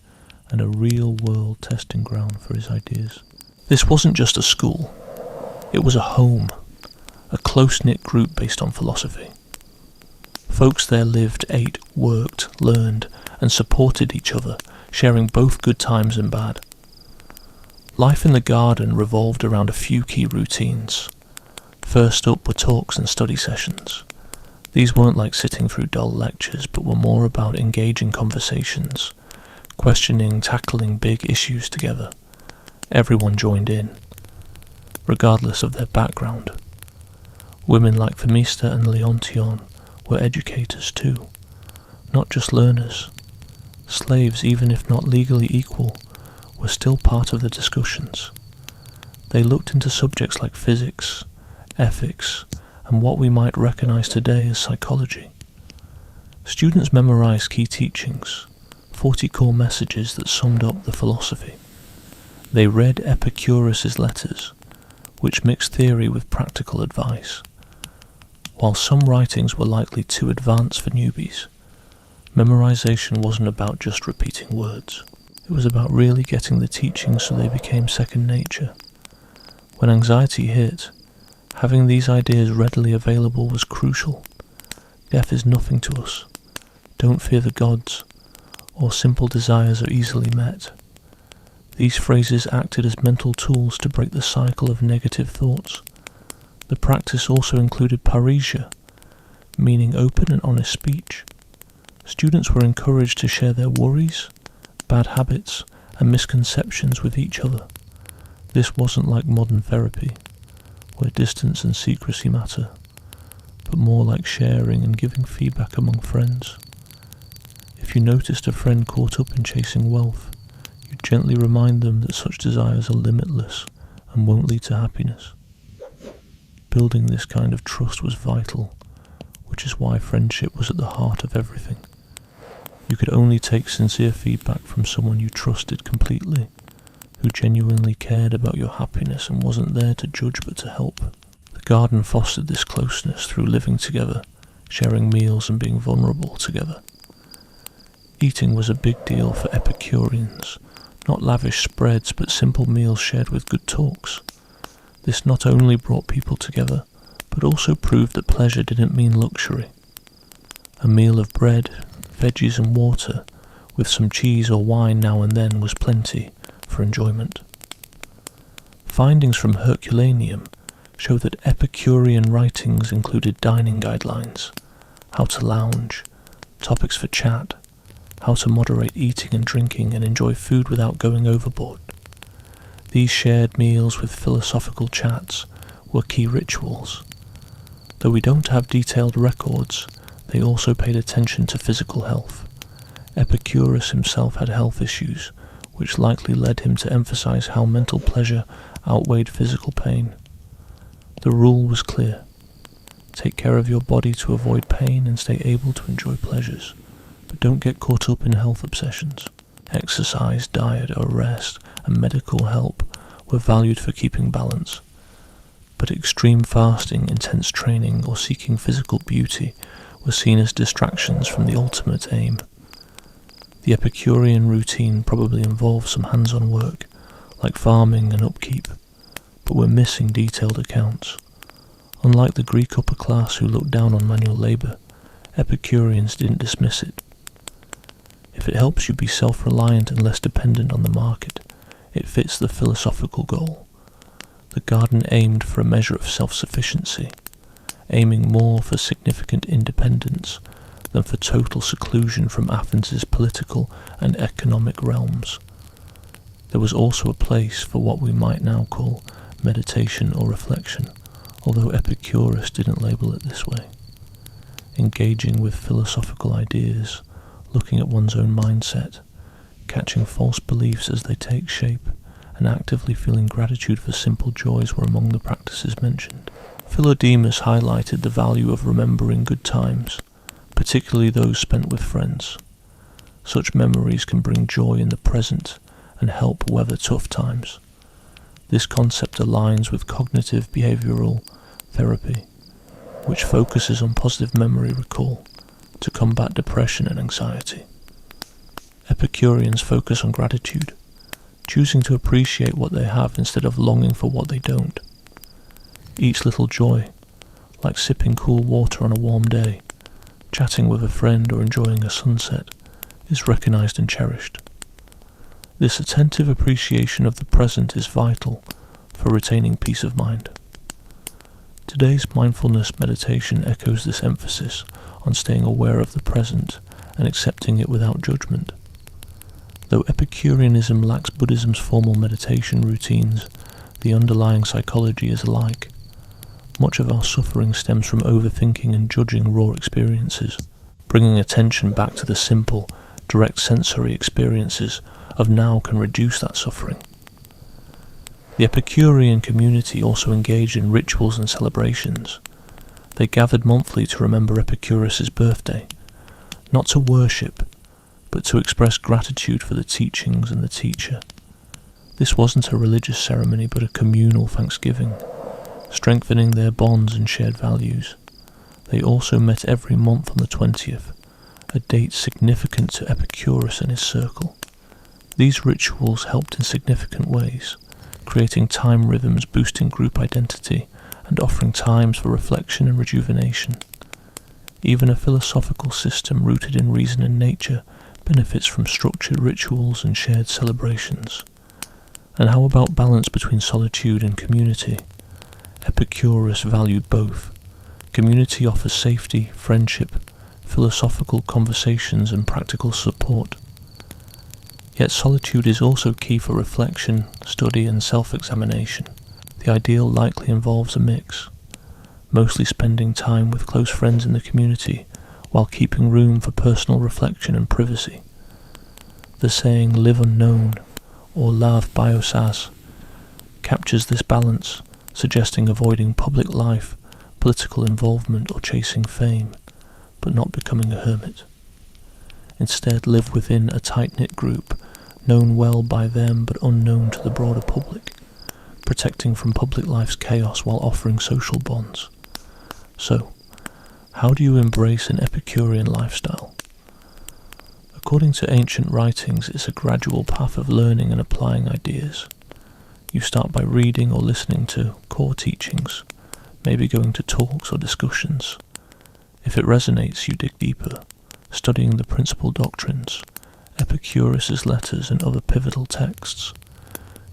and a real-world testing ground for his ideas. This wasn't just a school. It was a home, a close-knit group based on philosophy. Folks there lived, ate, worked, learned, and supported each other, sharing both good times and bad. Life in the garden revolved around a few key routines. First up were talks and study sessions. These weren't like sitting through dull lectures, but were more about engaging conversations, questioning, tackling big issues together. Everyone joined in, regardless of their background. Women like Themista and Leontion were educators too, not just learners. Slaves, even if not legally equal, were still part of the discussions. They looked into subjects like physics, ethics, and what we might recognize today as psychology. Students memorized key teachings, 40 core messages that summed up the philosophy. They read Epicurus's letters, which mixed theory with practical advice. While some writings were likely too advanced for newbies, memorization wasn't about just repeating words. It was about really getting the teachings so they became second nature. When anxiety hit, having these ideas readily available was crucial. Death is nothing to us. Don't fear the gods, or simple desires are easily met. These phrases acted as mental tools to break the cycle of negative thoughts. The practice also included parrhesia, meaning open and honest speech. Students were encouraged to share their worries, bad habits, and misconceptions with each other. This wasn't like modern therapy, where distance and secrecy matter, but more like sharing and giving feedback among friends. If you noticed a friend caught up in chasing wealth, you gently remind them that such desires are limitless and won't lead to happiness. Building this kind of trust was vital, which is why friendship was at the heart of everything. You could only take sincere feedback from someone you trusted completely, who genuinely cared about your happiness and wasn't there to judge but to help. The garden fostered this closeness through living together, sharing meals and being vulnerable together. Eating was a big deal for Epicureans, not lavish spreads but simple meals shared with good talks. This not only brought people together, but also proved that pleasure didn't mean luxury. A meal of bread, veggies and water, with some cheese or wine now and then was plenty for enjoyment. Findings from Herculaneum show that Epicurean writings included dining guidelines, how to lounge, topics for chat, how to moderate eating and drinking and enjoy food without going overboard. These shared meals with philosophical chats were key rituals. Though we don't have detailed records, they also paid attention to physical health. Epicurus himself had health issues, which likely led him to emphasize how mental pleasure outweighed physical pain. The rule was clear. Take care of your body to avoid pain and stay able to enjoy pleasures, but don't get caught up in health obsessions. Exercise, diet, or rest, and medical help were valued for keeping balance. but extreme fasting, intense training, or seeking physical beauty were seen as distractions from the ultimate aim. The Epicurean routine probably involved some hands-on work, like farming and upkeep, but we're missing detailed accounts. Unlike the Greek upper class who looked down on manual labour, Epicureans didn't dismiss it. If it helps you be self-reliant and less dependent on the market, it fits the philosophical goal. The garden aimed for a measure of self-sufficiency, aiming more for significant independence than for total seclusion from Athens' political and economic realms. There was also a place for what we might now call meditation or reflection, although Epicurus didn't label it this way. Engaging with philosophical ideas, looking at one's own mindset, catching false beliefs as they take shape, and actively feeling gratitude for simple joys were among the practices mentioned. Philodemus highlighted the value of remembering good times, particularly those spent with friends. Such memories can bring joy in the present and help weather tough times. This concept aligns with cognitive behavioral therapy, which focuses on positive memory recall to combat depression and anxiety. Epicureans focus on gratitude, choosing to appreciate what they have instead of longing for what they don't. Each little joy, like sipping cool water on a warm day, chatting with a friend or enjoying a sunset, is recognized and cherished. This attentive appreciation of the present is vital for retaining peace of mind. Today's mindfulness meditation echoes this emphasis on staying aware of the present and accepting it without judgment. Though Epicureanism lacks Buddhism's formal meditation routines, the underlying psychology is alike. Much of our suffering stems from overthinking and judging raw experiences. Bringing attention back to the simple, direct sensory experiences of now can reduce that suffering. The Epicurean community also engaged in rituals and celebrations. They gathered monthly to remember Epicurus's birthday, not to worship, but to express gratitude for the teachings and the teacher. This wasn't a religious ceremony but a communal thanksgiving, strengthening their bonds and shared values. They also met every month on the 20th, a date significant to Epicurus and his circle. These rituals helped in significant ways, creating time rhythms, boosting group identity, and offering times for reflection and rejuvenation. Even a philosophical system rooted in reason and nature benefits from structured rituals and shared celebrations. And how about balance between solitude and community? Epicurus valued both. Community offers safety, friendship, philosophical conversations, and practical support. Yet solitude is also key for reflection, study, and self-examination. The ideal likely involves a mix, mostly spending time with close friends in the community, while keeping room for personal reflection and privacy. The saying "live unknown" or "lav biosas" captures this balance, suggesting avoiding public life, political involvement, or chasing fame, but not becoming a hermit. Instead, live within a tight-knit group, known well by them but unknown to the broader public, protecting from public life's chaos while offering social bonds. So, how do you embrace an Epicurean lifestyle? According to ancient writings, it's a gradual path of learning and applying ideas. You start by reading or listening to core teachings, maybe going to talks or discussions. If it resonates, you dig deeper, studying the principal doctrines, Epicurus's letters and other pivotal texts.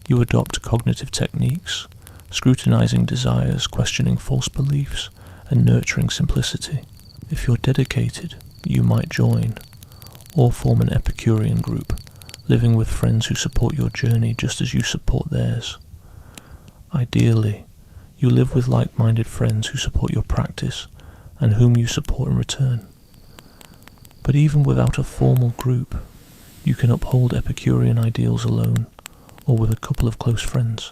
You adopt cognitive techniques, scrutinizing desires, questioning false beliefs, and nurturing simplicity. If you're dedicated, you might join, or form an Epicurean group, living with friends who support your journey just as you support theirs. Ideally, you live with like-minded friends who support your practice and whom you support in return. But even without a formal group, you can uphold Epicurean ideals alone, or with a couple of close friends.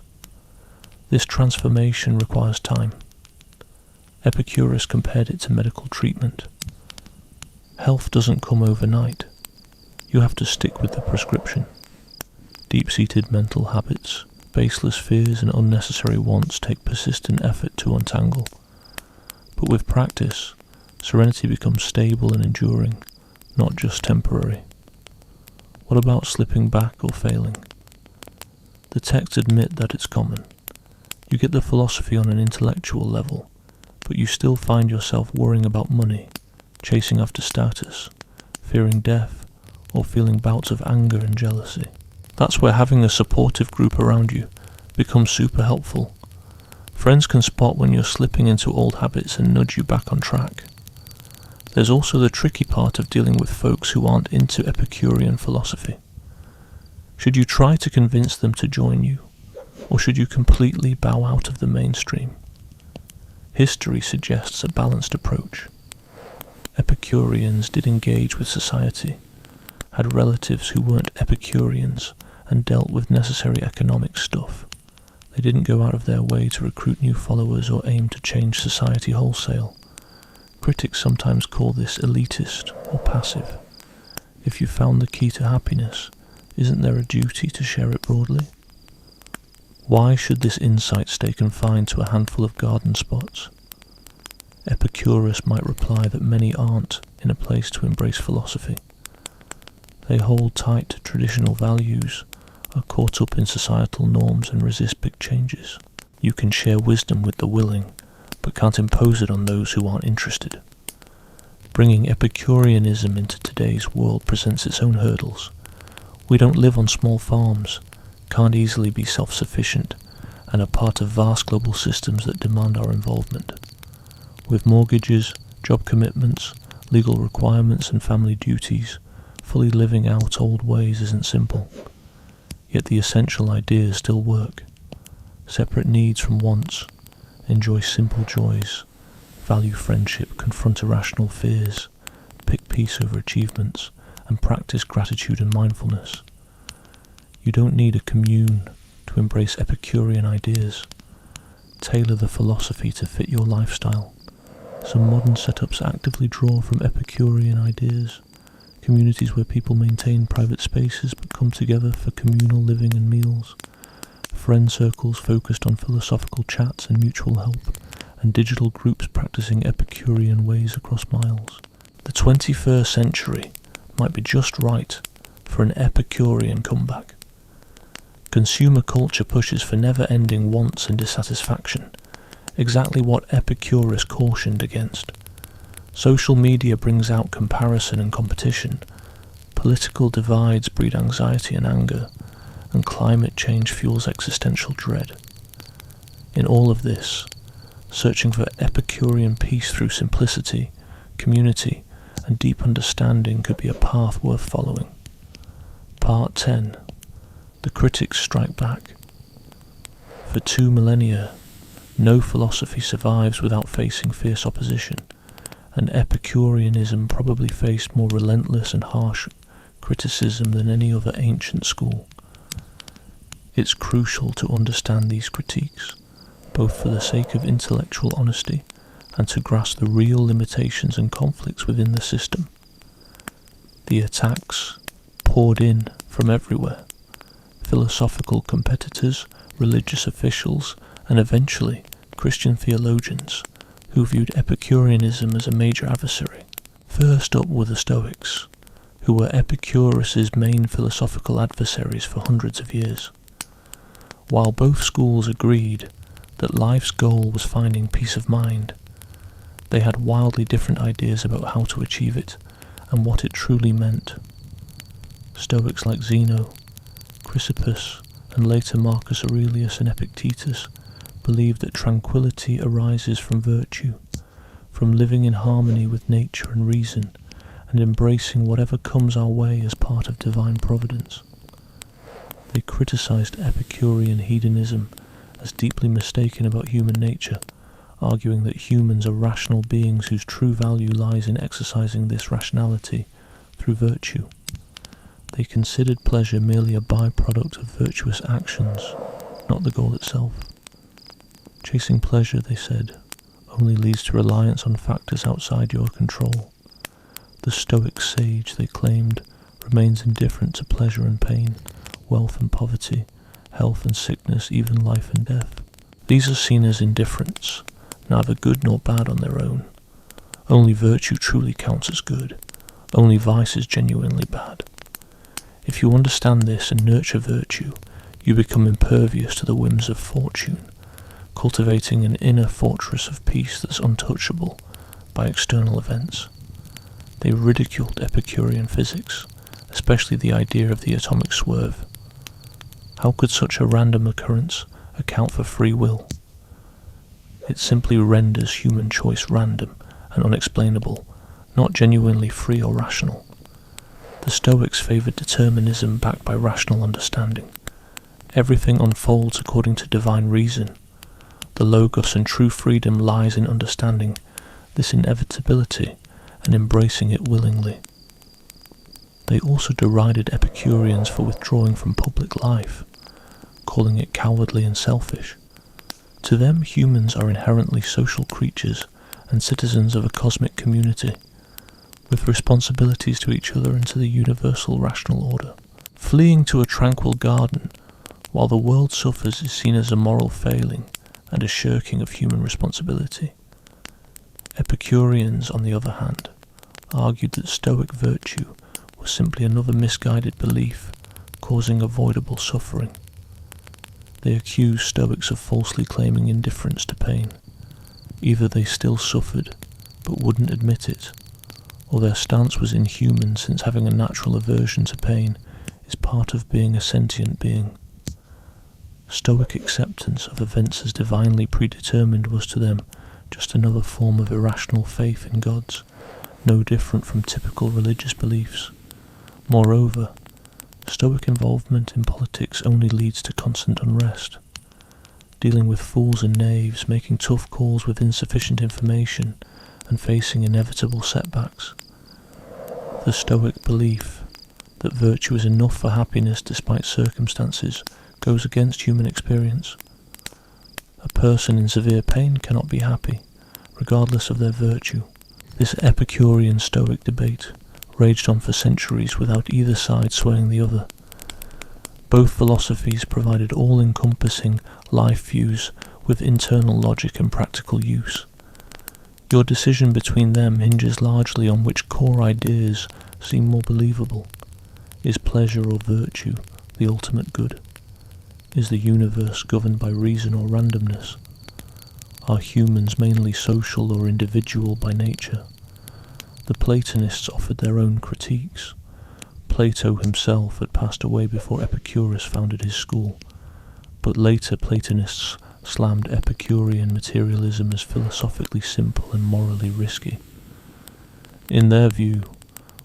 This transformation requires time. Epicurus compared it to medical treatment. Health doesn't come overnight. You have to stick with the prescription. Deep-seated mental habits, baseless fears and unnecessary wants take persistent effort to untangle. But with practice, serenity becomes stable and enduring, not just temporary. What about slipping back or failing? The texts admit that it's common. You get the philosophy on an intellectual level, but you still find yourself worrying about money, chasing after status, fearing death, or feeling bouts of anger and jealousy. That's where having a supportive group around you becomes super helpful. Friends can spot when you're slipping into old habits and nudge you back on track. There's also the tricky part of dealing with folks who aren't into Epicurean philosophy. Should you try to convince them to join you, or should you completely bow out of the mainstream? History suggests a balanced approach. Epicureans did engage with society, had relatives who weren't Epicureans, and dealt with necessary economic stuff. They didn't go out of their way to recruit new followers or aim to change society wholesale. Critics sometimes call this elitist or passive. If you found the key to happiness, isn't there a duty to share it broadly? Why should this insight stay confined to a handful of garden spots? Epicurus might reply that many aren't in a place to embrace philosophy. They hold tight to traditional values, are caught up in societal norms and resist big changes. You can share wisdom with the willing, but can't impose it on those who aren't interested. Bringing Epicureanism into today's world presents its own hurdles. We don't live on small farms, can't easily be self-sufficient, and are part of vast global systems that demand our involvement. With mortgages, job commitments, legal requirements and family duties, fully living out old ways isn't simple. Yet the essential ideas still work. Separate needs from wants, enjoy simple joys, value friendship, confront irrational fears, pick peace over achievements, and practice gratitude and mindfulness. You don't need a commune to embrace Epicurean ideas. Tailor the philosophy to fit your lifestyle. Some modern setups actively draw from Epicurean ideas. Communities where people maintain private spaces but come together for communal living and meals. Friend circles focused on philosophical chats and mutual help, and digital groups practicing Epicurean ways across miles. The 21st century might be just right for an Epicurean comeback. Consumer culture pushes for never-ending wants and dissatisfaction, exactly what Epicurus cautioned against. Social media brings out comparison and competition, political divides breed anxiety and anger, and climate change fuels existential dread. In all of this, searching for Epicurean peace through simplicity, community, and deep understanding could be a path worth following. Part 10. The critics strike back. For 2 millennia, no philosophy survives without facing fierce opposition, and Epicureanism probably faced more relentless and harsh criticism than any other ancient school. It's crucial to understand these critiques, both for the sake of intellectual honesty and to grasp the real limitations and conflicts within the system. The attacks poured in from everywhere: philosophical competitors, religious officials, and eventually Christian theologians who viewed Epicureanism as a major adversary. First up were the Stoics, who were Epicurus's main philosophical adversaries for hundreds of years. While both schools agreed that life's goal was finding peace of mind, they had wildly different ideas about how to achieve it and what it truly meant. Stoics like Zeno, Chrysippus, and later Marcus Aurelius and Epictetus believed that tranquility arises from virtue, from living in harmony with nature and reason, and embracing whatever comes our way as part of divine providence. They criticized Epicurean hedonism as deeply mistaken about human nature, arguing that humans are rational beings whose true value lies in exercising this rationality through virtue. They considered pleasure merely a byproduct of virtuous actions, not the goal itself. Chasing pleasure, they said, only leads to reliance on factors outside your control. The Stoic sage, they claimed, remains indifferent to pleasure and pain, wealth and poverty, health and sickness, even life and death. These are seen as indifferents, neither good nor bad on their own. Only virtue truly counts as good, only vice is genuinely bad. If you understand this and nurture virtue, you become impervious to the whims of fortune, cultivating an inner fortress of peace that's untouchable by external events. They ridiculed Epicurean physics, especially the idea of the atomic swerve. How could such a random occurrence account for free will? It simply renders human choice random and unexplainable, not genuinely free or rational. The Stoics favoured determinism backed by rational understanding. Everything unfolds according to divine reason. The logos and true freedom lies in understanding this inevitability and embracing it willingly. They also derided Epicureans for withdrawing from public life, calling it cowardly and selfish. To them, humans are inherently social creatures and citizens of a cosmic community, with responsibilities to each other and to the universal rational order. Fleeing to a tranquil garden while the world suffers is seen as a moral failing and a shirking of human responsibility. Epicureans, on the other hand, argued that Stoic virtue was simply another misguided belief causing avoidable suffering. They accused Stoics of falsely claiming indifference to pain. Either they still suffered but wouldn't admit it, or their stance was inhuman, since having a natural aversion to pain is part of being a sentient being. Stoic acceptance of events as divinely predetermined was to them just another form of irrational faith in gods, no different from typical religious beliefs. Moreover, Stoic involvement in politics only leads to constant unrest. Dealing with fools and knaves, making tough calls with insufficient information, and facing inevitable setbacks. The Stoic belief that virtue is enough for happiness despite circumstances goes against human experience. A person in severe pain cannot be happy, regardless of their virtue. This Epicurean Stoic debate raged on for centuries without either side swaying the other. Both philosophies provided all-encompassing life views with internal logic and practical use. Your decision between them hinges largely on which core ideas seem more believable. Is pleasure or virtue the ultimate good? Is the universe governed by reason or randomness? Are humans mainly social or individual by nature? The Platonists offered their own critiques. Plato himself had passed away before Epicurus founded his school, but later Platonists slammed Epicurean materialism as philosophically simple and morally risky. In their view,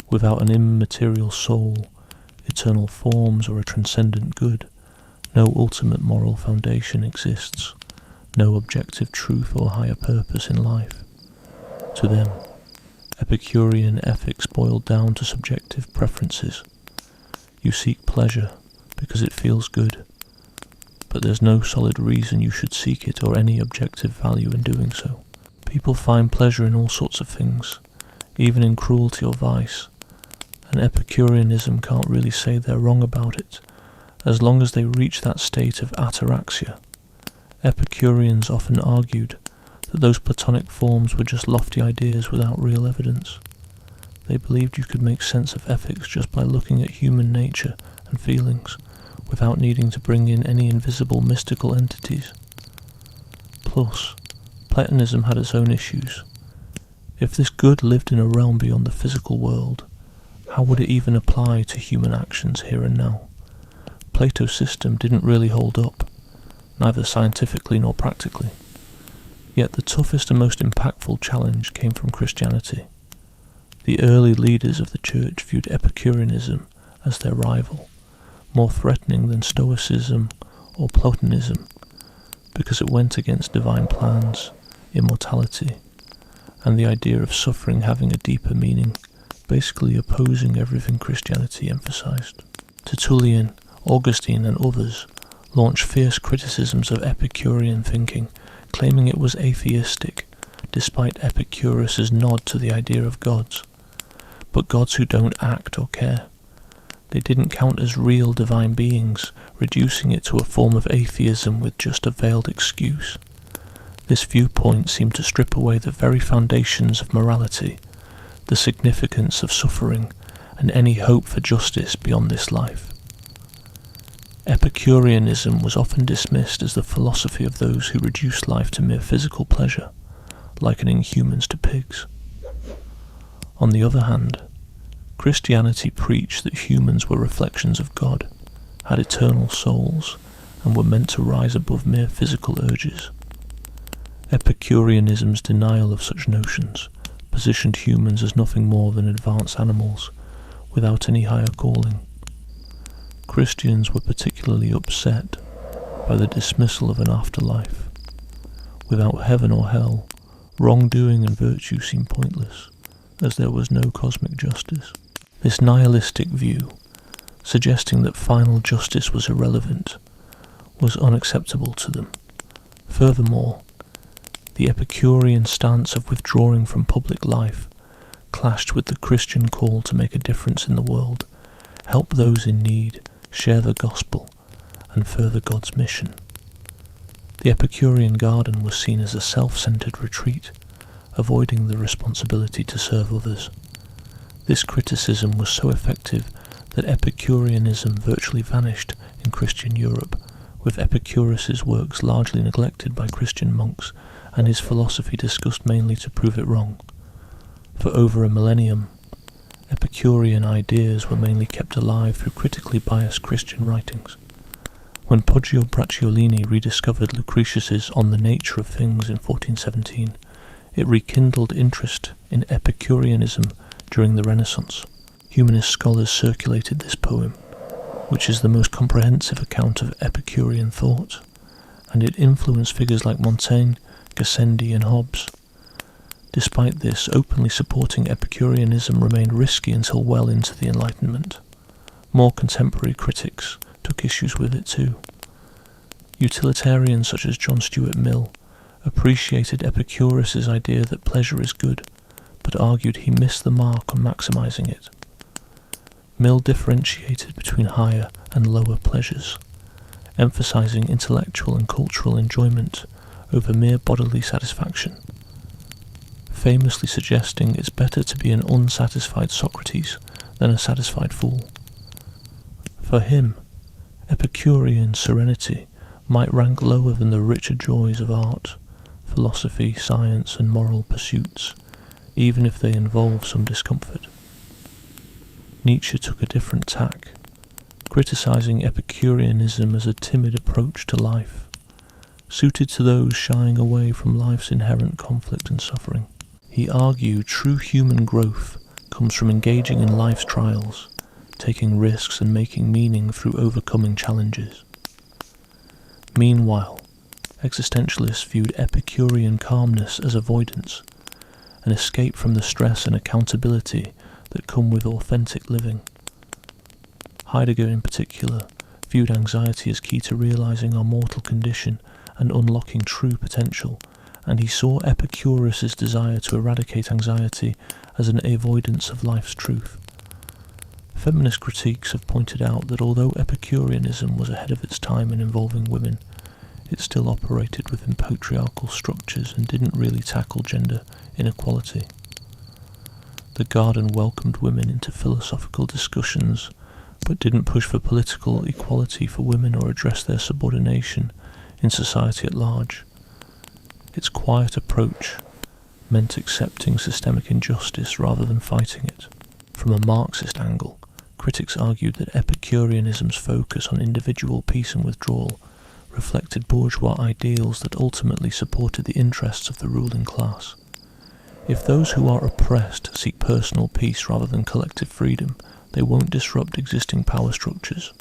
without an immaterial soul, eternal forms, or a transcendent good, no ultimate moral foundation exists, no objective truth or higher purpose in life. To them, Epicurean ethics boiled down to subjective preferences. You seek pleasure because it feels good, but there's no solid reason you should seek it or any objective value in doing so. People find pleasure in all sorts of things, even in cruelty or vice, and Epicureanism can't really say they're wrong about it, as long as they reach that state of ataraxia. Epicureans often argued that those Platonic forms were just lofty ideas without real evidence. They believed you could make sense of ethics just by looking at human nature and feelings, without needing to bring in any invisible mystical entities. Plus, Platonism had its own issues. If this good lived in a realm beyond the physical world, how would it even apply to human actions here and now? Plato's system didn't really hold up, neither scientifically nor practically. Yet the toughest and most impactful challenge came from Christianity. The early leaders of the church viewed Epicureanism as their rival, more threatening than Stoicism or Platonism, because it went against divine plans, immortality, and the idea of suffering having a deeper meaning, basically opposing everything Christianity emphasized. Tertullian, Augustine, and others launched fierce criticisms of Epicurean thinking, claiming it was atheistic, despite Epicurus's nod to the idea of gods, but gods who don't act or care. They didn't count as real divine beings, reducing it to a form of atheism with just a veiled excuse. This viewpoint seemed to strip away the very foundations of morality, the significance of suffering, and any hope for justice beyond this life. Epicureanism was often dismissed as the philosophy of those who reduced life to mere physical pleasure, likening humans to pigs. On the other hand, Christianity preached that humans were reflections of God, had eternal souls, and were meant to rise above mere physical urges. Epicureanism's denial of such notions positioned humans as nothing more than advanced animals, without any higher calling. Christians were particularly upset by the dismissal of an afterlife. Without heaven or hell, wrongdoing and virtue seemed pointless, as there was no cosmic justice. This nihilistic view, suggesting that final justice was irrelevant, was unacceptable to them. Furthermore, the Epicurean stance of withdrawing from public life clashed with the Christian call to make a difference in the world, help those in need, share the gospel, and further God's mission. The Epicurean garden was seen as a self-centered retreat, avoiding the responsibility to serve others. This criticism was so effective that Epicureanism virtually vanished in Christian Europe, with Epicurus's works largely neglected by Christian monks and his philosophy discussed mainly to prove it wrong. For over a millennium, Epicurean ideas were mainly kept alive through critically biased Christian writings. When Poggio Bracciolini rediscovered Lucretius's On the Nature of Things in 1417, it rekindled interest in Epicureanism during the Renaissance. Humanist scholars circulated this poem, which is the most comprehensive account of Epicurean thought, and it influenced figures like Montaigne, Gassendi, and Hobbes. Despite this, openly supporting Epicureanism remained risky until well into the Enlightenment. More contemporary critics took issues with it too. Utilitarians such as John Stuart Mill appreciated Epicurus's idea that pleasure is good, but argued he missed the mark on maximizing it. Mill differentiated between higher and lower pleasures, emphasizing intellectual and cultural enjoyment over mere bodily satisfaction, famously suggesting it's better to be an unsatisfied Socrates than a satisfied fool. For him, Epicurean serenity might rank lower than the richer joys of art, philosophy, science, and moral pursuits, even if they involve some discomfort. Nietzsche took a different tack, criticizing Epicureanism as a timid approach to life, suited to those shying away from life's inherent conflict and suffering. He argued true human growth comes from engaging in life's trials, taking risks and making meaning through overcoming challenges. Meanwhile, existentialists viewed Epicurean calmness as avoidance, an escape from the stress and accountability that come with authentic living. Heidegger in particular viewed anxiety as key to realizing our mortal condition and unlocking true potential, and he saw Epicurus's desire to eradicate anxiety as an avoidance of life's truth. Feminist critiques have pointed out that although Epicureanism was ahead of its time in involving women, it still operated within patriarchal structures and didn't really tackle gender inequality. The garden welcomed women into philosophical discussions, but didn't push for political equality for women or address their subordination in society at large. Its quiet approach meant accepting systemic injustice rather than fighting it. From a Marxist angle, critics argued that Epicureanism's focus on individual peace and withdrawal reflected bourgeois ideals that ultimately supported the interests of the ruling class. If those who are oppressed seek personal peace rather than collective freedom, they won't disrupt existing power structures.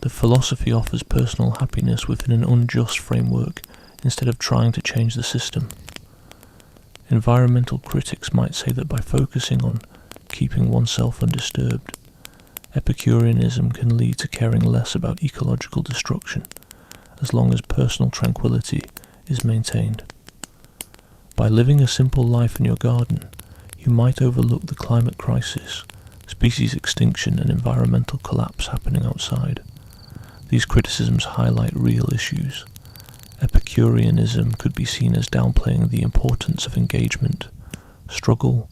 The philosophy offers personal happiness within an unjust framework instead of trying to change the system. Environmental critics might say that by focusing on keeping oneself undisturbed, Epicureanism can lead to caring less about ecological destruction, as long as personal tranquility is maintained. By living a simple life in your garden, you might overlook the climate crisis, species extinction and environmental collapse happening outside. These criticisms highlight real issues. Epicureanism could be seen as downplaying the importance of engagement, struggle,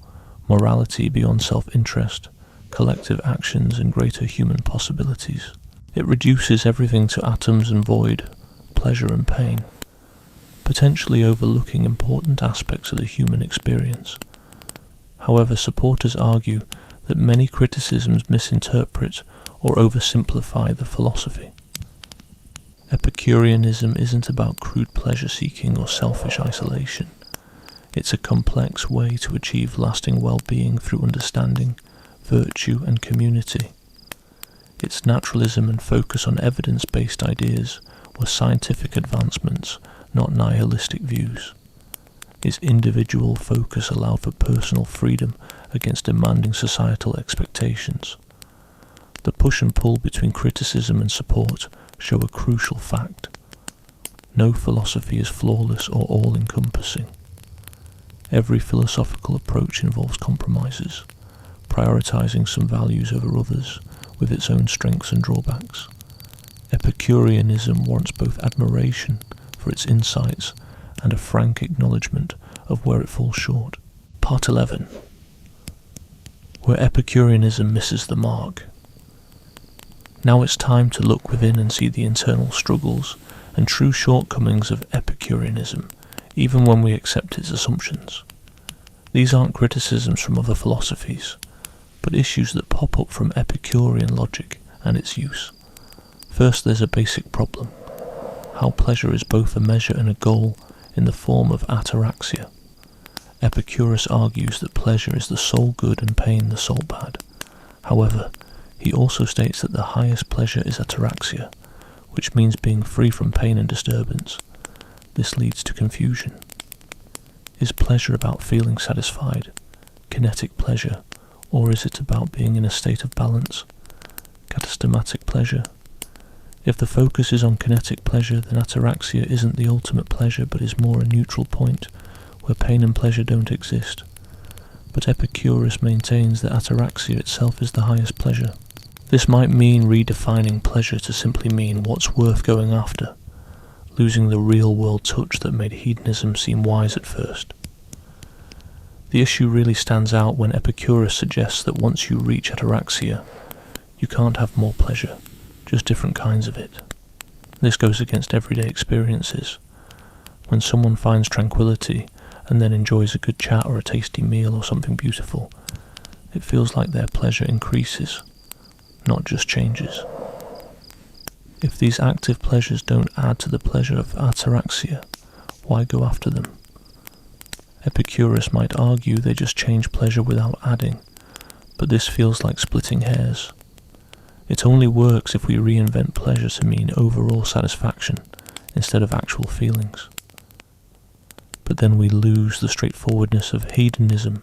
morality beyond self-interest, collective actions and greater human possibilities. It reduces everything to atoms and void, pleasure and pain, potentially overlooking important aspects of the human experience. However, supporters argue that many criticisms misinterpret or oversimplify the philosophy. Epicureanism isn't about crude pleasure-seeking or selfish isolation. It's a complex way to achieve lasting well-being through understanding, virtue and community. Its naturalism and focus on evidence-based ideas were scientific advancements, not nihilistic views. Its individual focus allowed for personal freedom against demanding societal expectations. The push and pull between criticism and support show a crucial fact. No philosophy is flawless or all-encompassing. Every philosophical approach involves compromises, prioritizing some values over others with its own strengths and drawbacks. Epicureanism warrants both admiration for its insights and a frank acknowledgement of where it falls short. Part 11. Where Epicureanism misses the mark. Now it's time to look within and see the internal struggles and true shortcomings of Epicureanism, even when we accept its assumptions. These aren't criticisms from other philosophies, but issues that pop up from Epicurean logic and its use. First, there's a basic problem: how pleasure is both a measure and a goal in the form of ataraxia. Epicurus argues that pleasure is the sole good and pain the sole bad. However, he also states that the highest pleasure is ataraxia, which means being free from pain and disturbance. This leads to confusion. Is pleasure about feeling satisfied, kinetic pleasure, or is it about being in a state of balance, katastematic pleasure? If the focus is on kinetic pleasure, then ataraxia isn't the ultimate pleasure but is more a neutral point where pain and pleasure don't exist. But Epicurus maintains that ataraxia itself is the highest pleasure. This might mean redefining pleasure to simply mean what's worth going after, losing the real-world touch that made hedonism seem wise at first. The issue really stands out when Epicurus suggests that once you reach ataraxia, you can't have more pleasure, just different kinds of it. This goes against everyday experiences. When someone finds tranquility and then enjoys a good chat or a tasty meal or something beautiful, it feels like their pleasure increases, not just changes. If these active pleasures don't add to the pleasure of ataraxia, why go after them? Epicurus might argue they just change pleasure without adding, but this feels like splitting hairs. It only works if we reinvent pleasure to mean overall satisfaction instead of actual feelings. But then we lose the straightforwardness of hedonism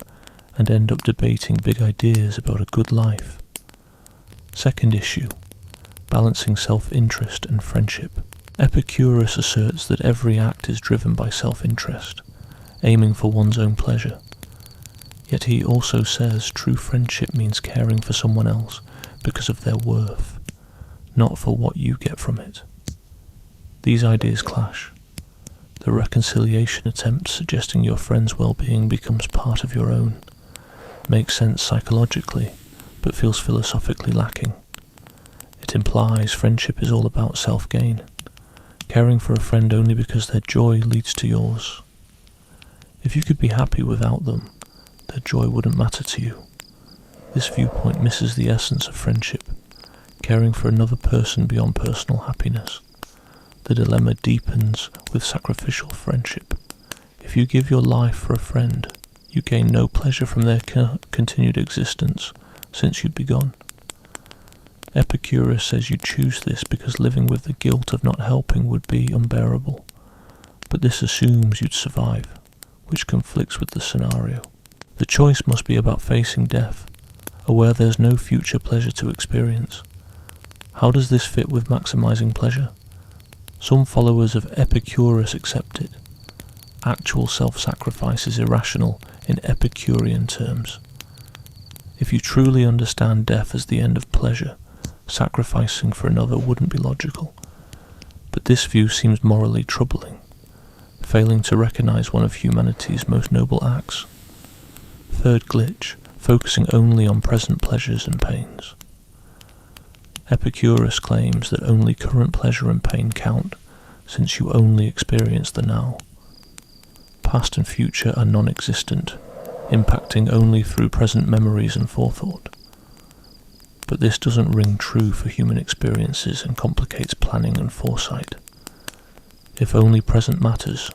and end up debating big ideas about a good life. Second issue, balancing self-interest and friendship. Epicurus asserts that every act is driven by self-interest, aiming for one's own pleasure. Yet he also says true friendship means caring for someone else because of their worth, not for what you get from it. These ideas clash. The reconciliation attempt suggesting your friend's well-being becomes part of your own makes sense psychologically, but feels philosophically lacking. It implies friendship is all about self-gain, caring for a friend only because their joy leads to yours. If you could be happy without them, their joy wouldn't matter to you. This viewpoint misses the essence of friendship, caring for another person beyond personal happiness. The dilemma deepens with sacrificial friendship. If you give your life for a friend, you gain no pleasure from their continued existence since you'd begun. Epicurus says you choose this because living with the guilt of not helping would be unbearable, but this assumes you'd survive, which conflicts with the scenario. The choice must be about facing death, aware there's no future pleasure to experience. How does this fit with maximizing pleasure? Some followers of Epicurus accept it. Actual self-sacrifice is irrational in Epicurean terms. If you truly understand death as the end of pleasure, sacrificing for another wouldn't be logical. But this view seems morally troubling, failing to recognize one of humanity's most noble acts. Third glitch, focusing only on present pleasures and pains. Epicurus claims that only current pleasure and pain count, since you only experience the now. Past and future are non-existent, impacting only through present memories and forethought. But this doesn't ring true for human experiences and complicates planning and foresight. If only present matters,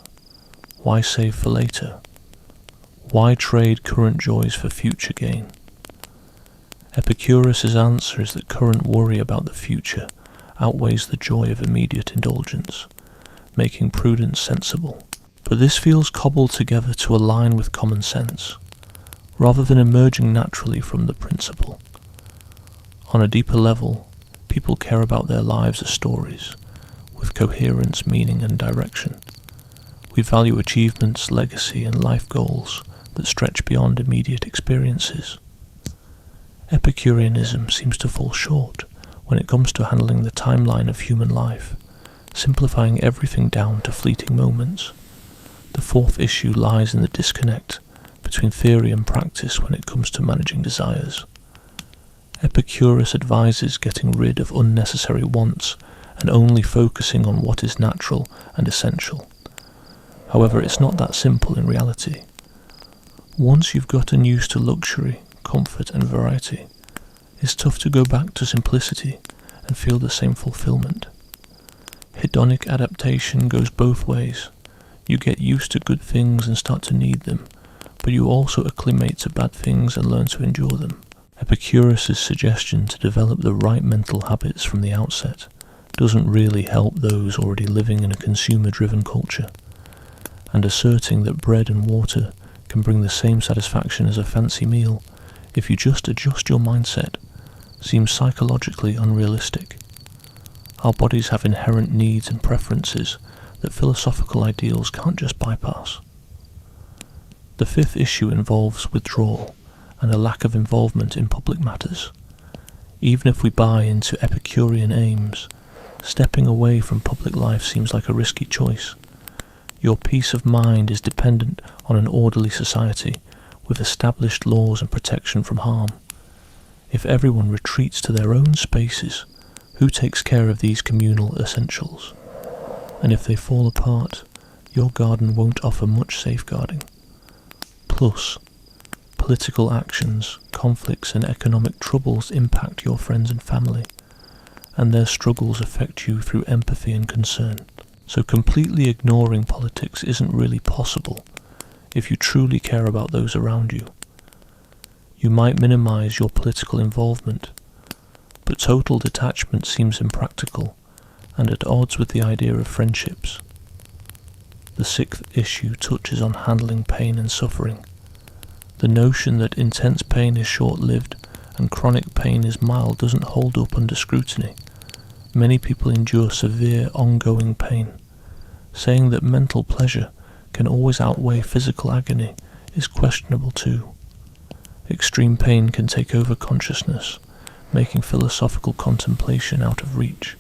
why save for later? Why trade current joys for future gain? Epicurus' answer is that current worry about the future outweighs the joy of immediate indulgence, making prudence sensible. But this feels cobbled together to align with common sense, rather than emerging naturally from the principle. On a deeper level, people care about their lives as stories, with coherence, meaning and direction. We value achievements, legacy and life goals that stretch beyond immediate experiences. Epicureanism seems to fall short when it comes to handling the timeline of human life, simplifying everything down to fleeting moments. The fourth issue lies in the disconnect between theory and practice when it comes to managing desires. Epicurus advises getting rid of unnecessary wants and only focusing on what is natural and essential. However, it's not that simple in reality. Once you've gotten used to luxury, comfort and variety, it's tough to go back to simplicity and feel the same fulfillment. Hedonic adaptation goes both ways. You get used to good things and start to need them, but you also acclimate to bad things and learn to endure them. Epicurus' suggestion to develop the right mental habits from the outset doesn't really help those already living in a consumer-driven culture, and asserting that bread and water can bring the same satisfaction as a fancy meal if you just adjust your mindset seems psychologically unrealistic. Our bodies have inherent needs and preferences that philosophical ideals can't just bypass. The fifth issue involves withdrawal and a lack of involvement in public matters. Even if we buy into Epicurean aims, stepping away from public life seems like a risky choice. Your peace of mind is dependent on an orderly society with established laws and protection from harm. If everyone retreats to their own spaces, who takes care of these communal essentials? And if they fall apart, your garden won't offer much safeguarding. Plus, political actions, conflicts and economic troubles impact your friends and family, and their struggles affect you through empathy and concern. So completely ignoring politics isn't really possible if you truly care about those around you. You might minimize your political involvement, but total detachment seems impractical and at odds with the idea of friendships. The sixth issue touches on handling pain and suffering. The notion that intense pain is short-lived and chronic pain is mild doesn't hold up under scrutiny. Many people endure severe, ongoing pain. Saying that mental pleasure can always outweigh physical agony is questionable too. Extreme pain can take over consciousness, making philosophical contemplation out of reach.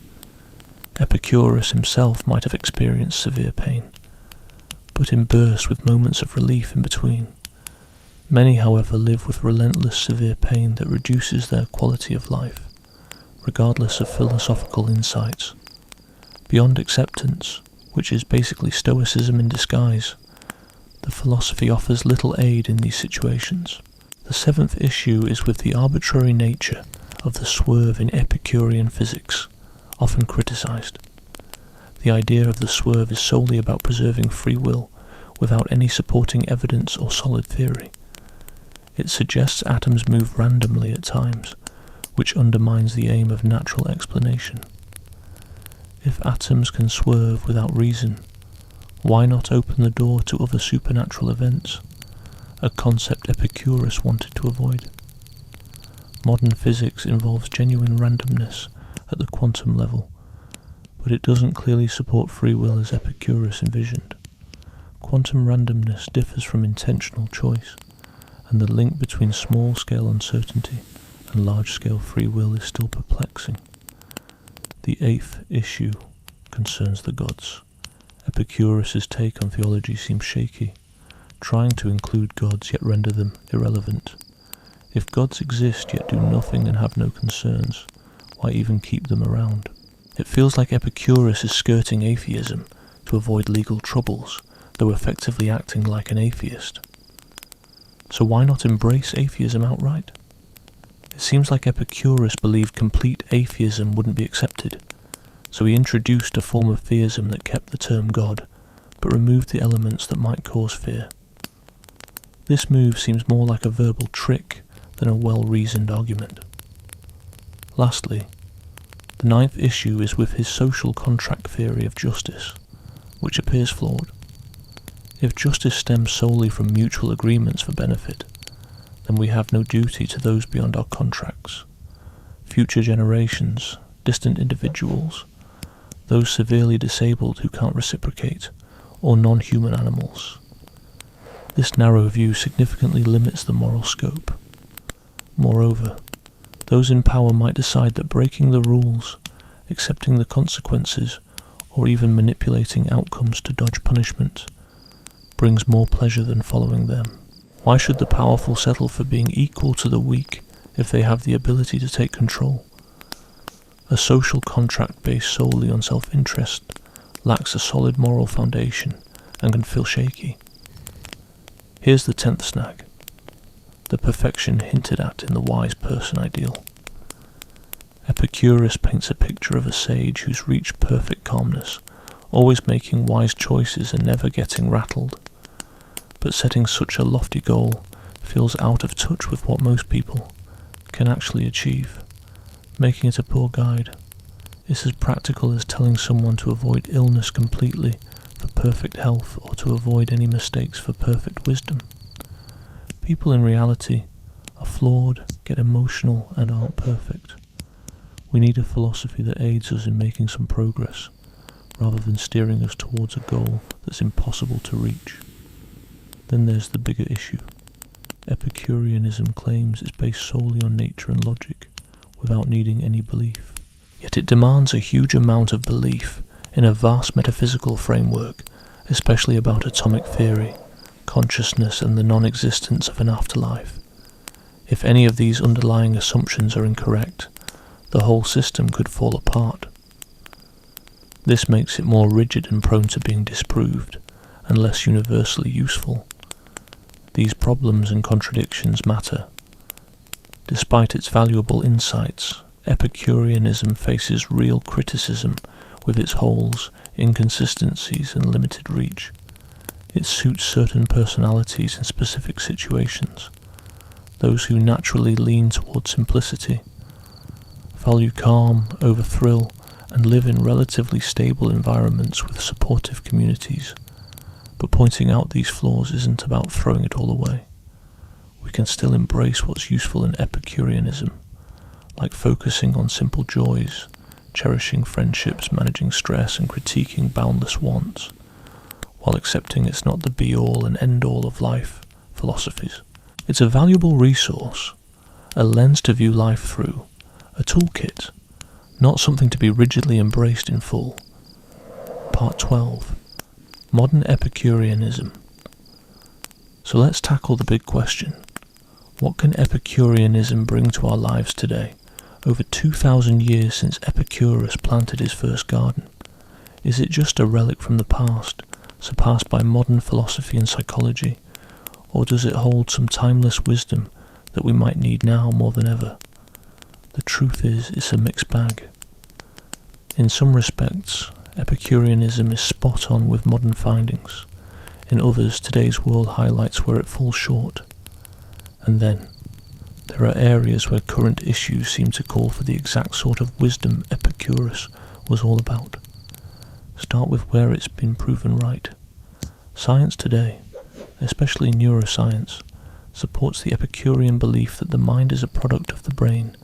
Epicurus himself might have experienced severe pain, but in bursts with moments of relief in between. Many, however, live with relentless severe pain that reduces their quality of life, regardless of philosophical insights. Beyond acceptance, which is basically stoicism in disguise, the philosophy offers little aid in these situations. The seventh issue is with the arbitrary nature of the swerve in Epicurean physics, often criticized. The idea of the swerve is solely about preserving free will without any supporting evidence or solid theory. It suggests atoms move randomly at times, which undermines the aim of natural explanation. If atoms can swerve without reason, why not open the door to other supernatural events, a concept Epicurus wanted to avoid? Modern physics involves genuine randomness at the quantum level, but it doesn't clearly support free will as Epicurus envisioned. Quantum randomness differs from intentional choice, and the link between small-scale uncertainty and large-scale free will is still perplexing. The 8th issue concerns the gods. Epicurus' take on theology seems shaky, trying to include gods yet render them irrelevant. If gods exist yet do nothing and have no concerns, why even keep them around? It feels like Epicurus is skirting atheism to avoid legal troubles, though effectively acting like an atheist. So why not embrace atheism outright? It seems like Epicurus believed complete atheism wouldn't be accepted, so he introduced a form of theism that kept the term God, but removed the elements that might cause fear. This move seems more like a verbal trick than a well-reasoned argument. Lastly, the 9th issue is with his social contract theory of justice, which appears flawed. If justice stems solely from mutual agreements for benefit, then we have no duty to those beyond our contracts, future generations, distant individuals, those severely disabled who can't reciprocate, or non-human animals. This narrow view significantly limits the moral scope. Moreover, those in power might decide that breaking the rules, accepting the consequences, or even manipulating outcomes to dodge punishment brings more pleasure than following them. Why should the powerful settle for being equal to the weak if they have the ability to take control? A social contract based solely on self-interest lacks a solid moral foundation and can feel shaky. Here's the 10th snag, the perfection hinted at in the wise person ideal. Epicurus paints a picture of a sage who's reached perfect calmness, always making wise choices and never getting rattled. But setting such a lofty goal feels out of touch with what most people can actually achieve, making it a poor guide. It's as practical as telling someone to avoid illness completely for perfect health or to avoid any mistakes for perfect wisdom. People in reality are flawed, get emotional, and aren't perfect. We need a philosophy that aids us in making some progress, rather than steering us towards a goal that's impossible to reach. Then there's the bigger issue. Epicureanism claims it's based solely on nature and logic, without needing any belief. Yet it demands a huge amount of belief in a vast metaphysical framework, especially about atomic theory, consciousness, and the non-existence of an afterlife. If any of these underlying assumptions are incorrect, the whole system could fall apart. This makes it more rigid and prone to being disproved, and less universally useful. These problems and contradictions matter. Despite its valuable insights, Epicureanism faces real criticism with its holes, inconsistencies, and limited reach. It suits certain personalities in specific situations, those who naturally lean toward simplicity, value calm over thrill, and live in relatively stable environments with supportive communities. But pointing out these flaws isn't about throwing it all away. We can still embrace what's useful in Epicureanism, like focusing on simple joys, cherishing friendships, managing stress, and critiquing boundless wants, while accepting it's not the be-all and end-all of life philosophies. It's a valuable resource, a lens to view life through, a toolkit, not something to be rigidly embraced in full. Part 12. Modern Epicureanism. So let's tackle the big question. What can Epicureanism bring to our lives today, over 2,000 years since Epicurus planted his first garden? Is it just a relic from the past, surpassed by modern philosophy and psychology, or does it hold some timeless wisdom that we might need now more than ever? The truth is, it's a mixed bag. In some respects, Epicureanism is spot on with modern findings. In others, today's world highlights where it falls short. And then, there are areas where current issues seem to call for the exact sort of wisdom Epicurus was all about. Start with where it's been proven right. Science today, especially neuroscience, supports the Epicurean belief that the mind is a product of the brain,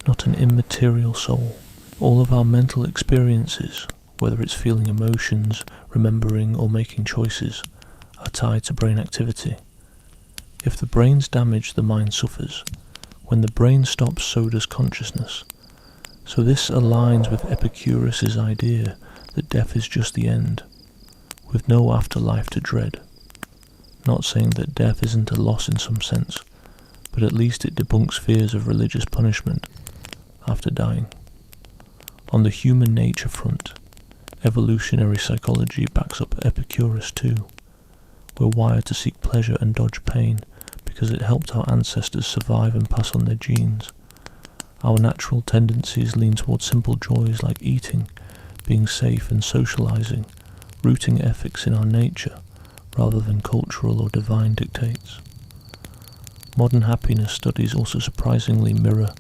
not an immaterial soul. All of our mental experiences, whether it's feeling emotions, remembering, or making choices, are tied to brain activity. If the brain's damaged, the mind suffers. When the brain stops, so does consciousness. So this aligns with Epicurus's idea that death is just the end, with no afterlife to dread. Not saying that death isn't a loss in some sense, but at least it debunks fears of religious punishment after dying. On the human nature front, evolutionary psychology backs up Epicurus too. We're wired to seek pleasure and dodge pain because it helped our ancestors survive and pass on their genes. Our natural tendencies lean towards simple joys like eating, being safe and socializing, rooting ethics in our nature rather than cultural or divine dictates. Modern happiness studies also surprisingly mirror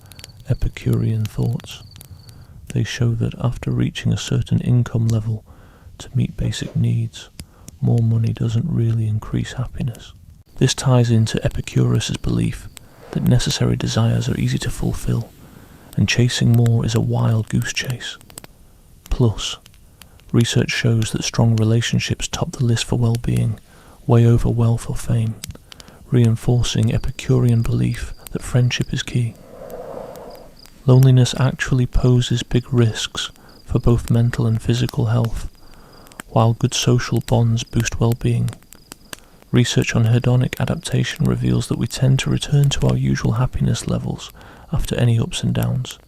Epicurean thoughts. They show that after reaching a certain income level to meet basic needs, more money doesn't really increase happiness. This ties into Epicurus's belief that necessary desires are easy to fulfill, and chasing more is a wild goose chase. Plus, research shows that strong relationships top the list for well-being, way over wealth or fame, reinforcing Epicurean belief that friendship is key. Loneliness actually poses big risks for both mental and physical health, while good social bonds boost well-being. Research on hedonic adaptation reveals that we tend to return to our usual happiness levels after any ups and downs,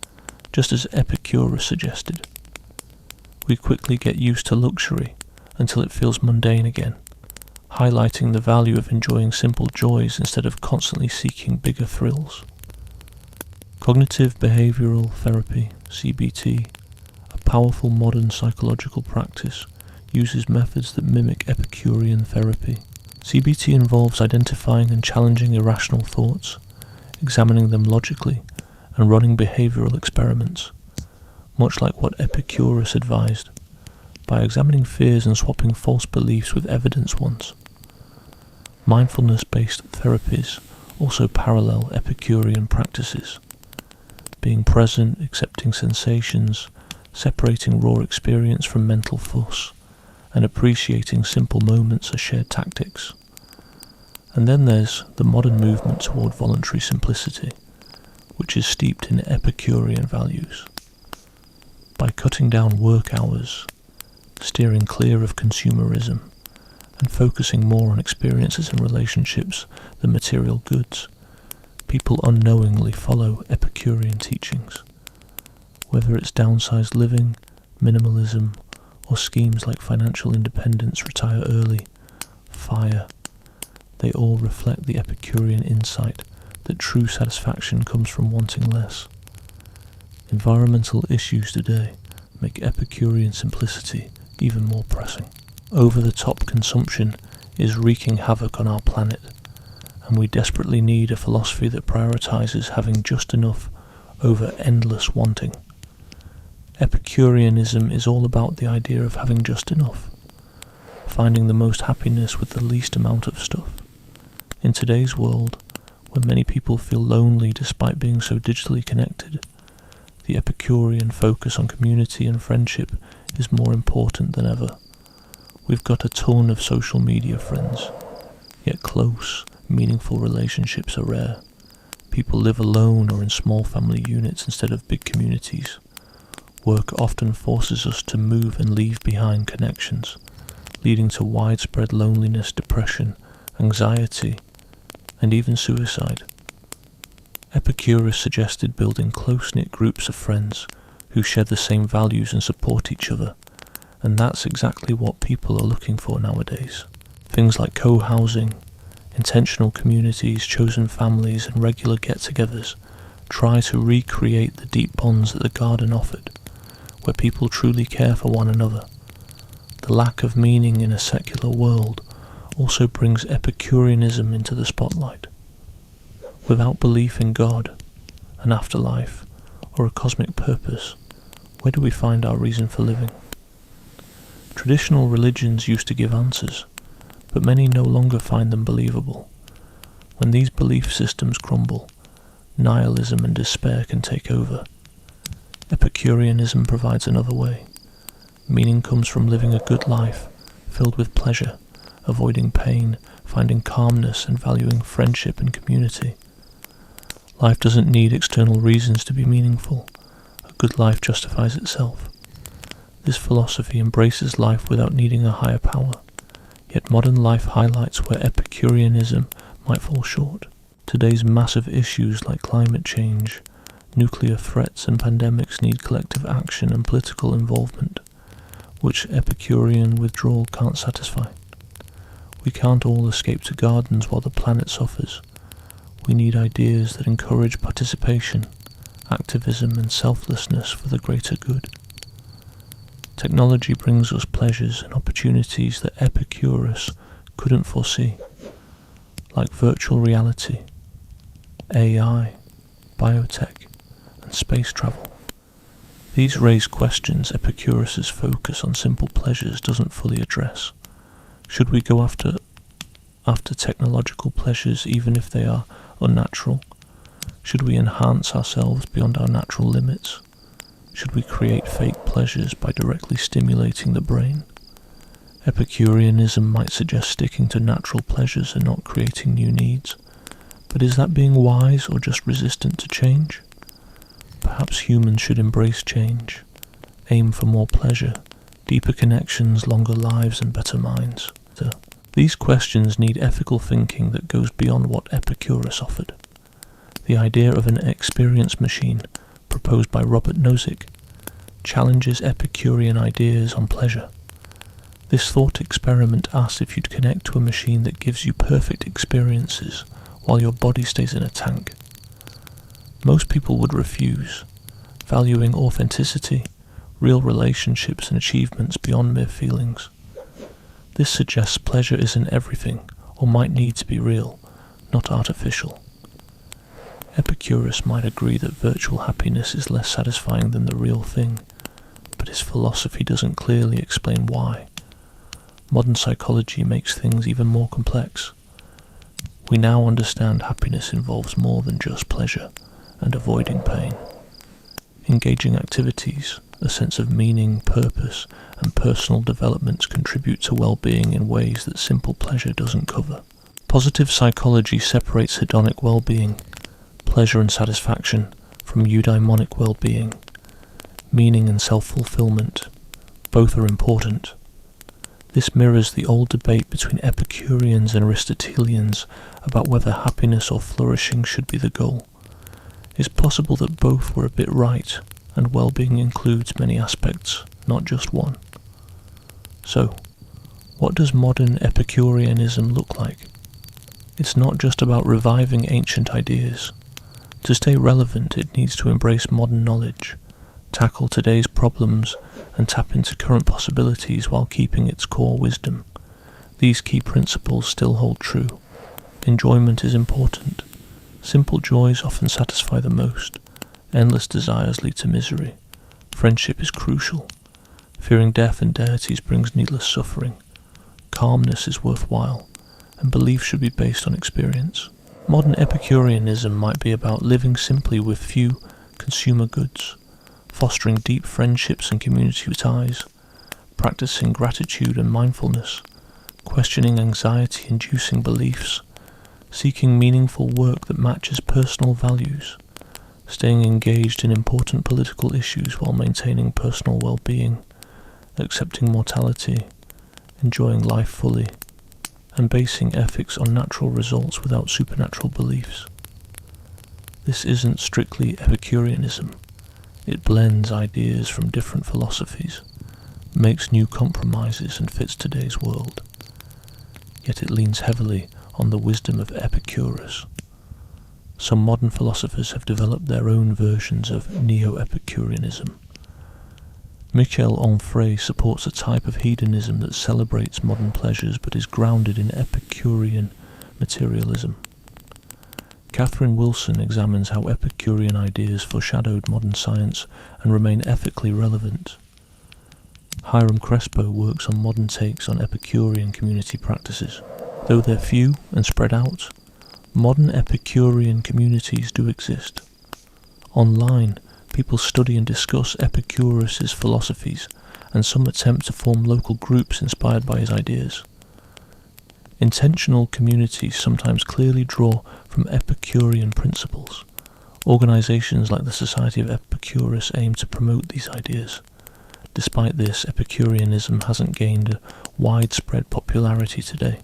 just as Epicurus suggested. We quickly get used to luxury until it feels mundane again, highlighting the value of enjoying simple joys instead of constantly seeking bigger thrills. Cognitive behavioral therapy, CBT, a powerful modern psychological practice, uses methods that mimic Epicurean therapy. CBT involves identifying and challenging irrational thoughts, examining them logically, and running behavioral experiments, much like what Epicurus advised, by examining fears and swapping false beliefs with evidence ones. Mindfulness-based therapies also parallel Epicurean practices. Being present, accepting sensations, separating raw experience from mental fuss, and appreciating simple moments are shared tactics. And then there's the modern movement toward voluntary simplicity, which is steeped in Epicurean values. By cutting down work hours, steering clear of consumerism, and focusing more on experiences and relationships than material goods, people unknowingly follow Epicurean teachings. Whether it's downsized living, minimalism, or schemes like financial independence, retire early, FIRE, they all reflect the Epicurean insight that true satisfaction comes from wanting less. Environmental issues today make Epicurean simplicity even more pressing. Over-the-top consumption is wreaking havoc on our planet, and we desperately need a philosophy that prioritizes having just enough over endless wanting. Epicureanism is all about the idea of having just enough, finding the most happiness with the least amount of stuff. In today's world, where many people feel lonely despite being so digitally connected, the Epicurean focus on community and friendship is more important than ever. We've got a ton of social media friends, yet close, meaningful relationships are rare. People live alone or in small family units instead of big communities. Work often forces us to move and leave behind connections, leading to widespread loneliness, depression, anxiety, and even suicide. Epicurus suggested building close-knit groups of friends who share the same values and support each other, and that's exactly what people are looking for nowadays. Things like co-housing, intentional communities, chosen families, and regular get-togethers try to recreate the deep bonds that the garden offered, where people truly care for one another. The lack of meaning in a secular world also brings Epicureanism into the spotlight. Without belief in God, an afterlife, or a cosmic purpose, where do we find our reason for living? Traditional religions used to give answers, but many no longer find them believable. When these belief systems crumble, nihilism and despair can take over. Epicureanism provides another way. Meaning comes from living a good life, filled with pleasure, avoiding pain, finding calmness, and valuing friendship and community. Life doesn't need external reasons to be meaningful. A good life justifies itself. This philosophy embraces life without needing a higher power, yet modern life highlights where Epicureanism might fall short. Today's massive issues like climate change, nuclear threats and pandemics need collective action and political involvement, which Epicurean withdrawal can't satisfy. We can't all escape to gardens while the planet suffers. We need ideas that encourage participation, activism and selflessness for the greater good. Technology brings us pleasures and opportunities that Epicurus couldn't foresee, like virtual reality, AI, biotech, and space travel. These raise questions Epicurus's focus on simple pleasures doesn't fully address. Should we go after technological pleasures even if they are unnatural? Should we enhance ourselves beyond our natural limits? Should we create fake pleasures by directly stimulating the brain? Epicureanism might suggest sticking to natural pleasures and not creating new needs. But is that being wise or just resistant to change? Perhaps humans should embrace change, aim for more pleasure, deeper connections, longer lives and better minds. These questions need ethical thinking that goes beyond what Epicurus offered. The idea of an experience machine, proposed by Robert Nozick, challenges Epicurean ideas on pleasure. This thought experiment asks if you'd connect to a machine that gives you perfect experiences while your body stays in a tank. Most people would refuse, valuing authenticity, real relationships and achievements beyond mere feelings. This suggests pleasure isn't everything, or might need to be real, not artificial. Epicurus might agree that virtual happiness is less satisfying than the real thing, but his philosophy doesn't clearly explain why. Modern psychology makes things even more complex. We now understand happiness involves more than just pleasure and avoiding pain. Engaging activities, a sense of meaning, purpose, and personal development contribute to well-being in ways that simple pleasure doesn't cover. Positive psychology separates hedonic well-being, pleasure and satisfaction, from eudaimonic well-being, meaning and self-fulfillment. Both are important. This mirrors the old debate between Epicureans and Aristotelians about whether happiness or flourishing should be the goal. It's possible that both were a bit right, and well-being includes many aspects, not just one. So, what does modern Epicureanism look like? It's not just about reviving ancient ideas. To stay relevant, it needs to embrace modern knowledge, tackle today's problems, and tap into current possibilities while keeping its core wisdom. These key principles still hold true. Enjoyment is important. Simple joys often satisfy the most. Endless desires lead to misery. Friendship is crucial. Fearing death and deities brings needless suffering. Calmness is worthwhile, and belief should be based on experience. Modern Epicureanism might be about living simply with few consumer goods, fostering deep friendships and community ties, practicing gratitude and mindfulness, questioning anxiety-inducing beliefs, seeking meaningful work that matches personal values, staying engaged in important political issues while maintaining personal well-being, accepting mortality, enjoying life fully, and basing ethics on natural results without supernatural beliefs. This isn't strictly Epicureanism. It blends ideas from different philosophies, makes new compromises and fits today's world. Yet it leans heavily on the wisdom of Epicurus. Some modern philosophers have developed their own versions of neo-Epicureanism. Michel Onfray supports a type of hedonism that celebrates modern pleasures but is grounded in Epicurean materialism. Catherine Wilson examines how Epicurean ideas foreshadowed modern science and remain ethically relevant. Hiram Crespo works on modern takes on Epicurean community practices. Though they're few and spread out, modern Epicurean communities do exist. Online, people study and discuss Epicurus's philosophies, and some attempt to form local groups inspired by his ideas. Intentional communities sometimes clearly draw from Epicurean principles. Organizations like the Society of Epicurus aim to promote these ideas. Despite this, Epicureanism hasn't gained a widespread popularity today.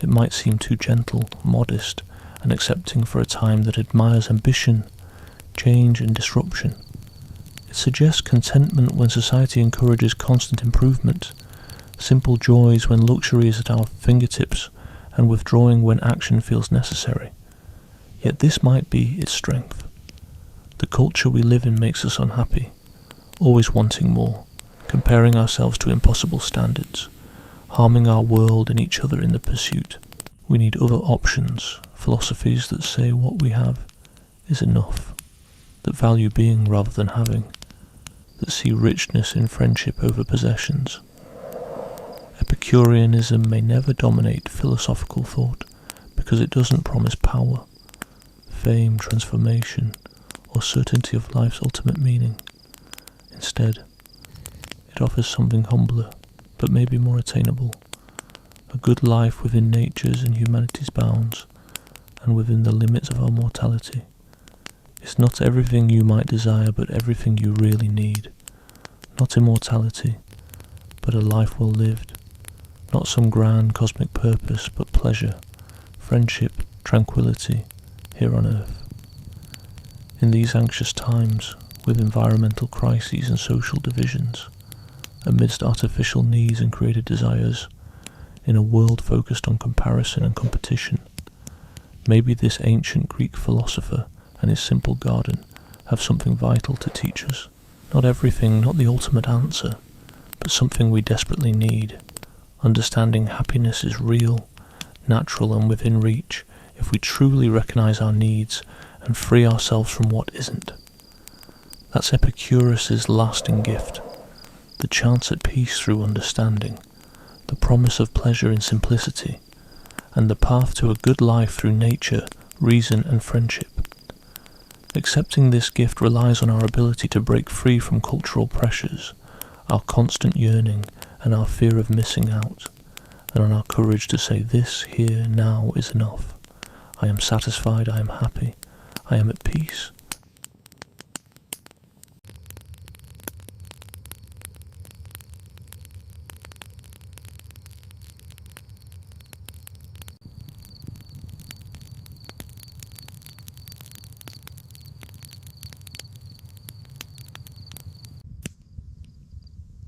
It might seem too gentle, modest, and accepting for a time that admires ambition, change, and disruption. It suggests contentment when society encourages constant improvement, simple joys when luxury is at our fingertips, and withdrawing when action feels necessary. Yet this might be its strength. The culture we live in makes us unhappy, always wanting more, comparing ourselves to impossible standards, harming our world and each other in the pursuit. We need other options, philosophies that say what we have is enough, that value being rather than having, that see richness in friendship over possessions. Epicureanism may never dominate philosophical thought because it doesn't promise power, fame, transformation, or certainty of life's ultimate meaning. Instead, it offers something humbler, but maybe more attainable, a good life within nature's and humanity's bounds, and within the limits of our mortality. It's not everything you might desire, but everything you really need. Not immortality, but a life well lived. Not some grand cosmic purpose, but pleasure, friendship, tranquility, here on earth. In these anxious times, with environmental crises and social divisions, amidst artificial needs and created desires, in a world focused on comparison and competition, maybe this ancient Greek philosopher and his simple garden have something vital to teach us. Not everything, not the ultimate answer, but something we desperately need. Understanding happiness is real, natural, and within reach if we truly recognize our needs and free ourselves from what isn't. That's Epicurus's lasting gift, the chance at peace through understanding, the promise of pleasure in simplicity, and the path to a good life through nature, reason, and friendship. Accepting this gift relies on our ability to break free from cultural pressures, our constant yearning, and our fear of missing out, and on our courage to say this, here, now is enough. I am satisfied, I am happy, I am at peace,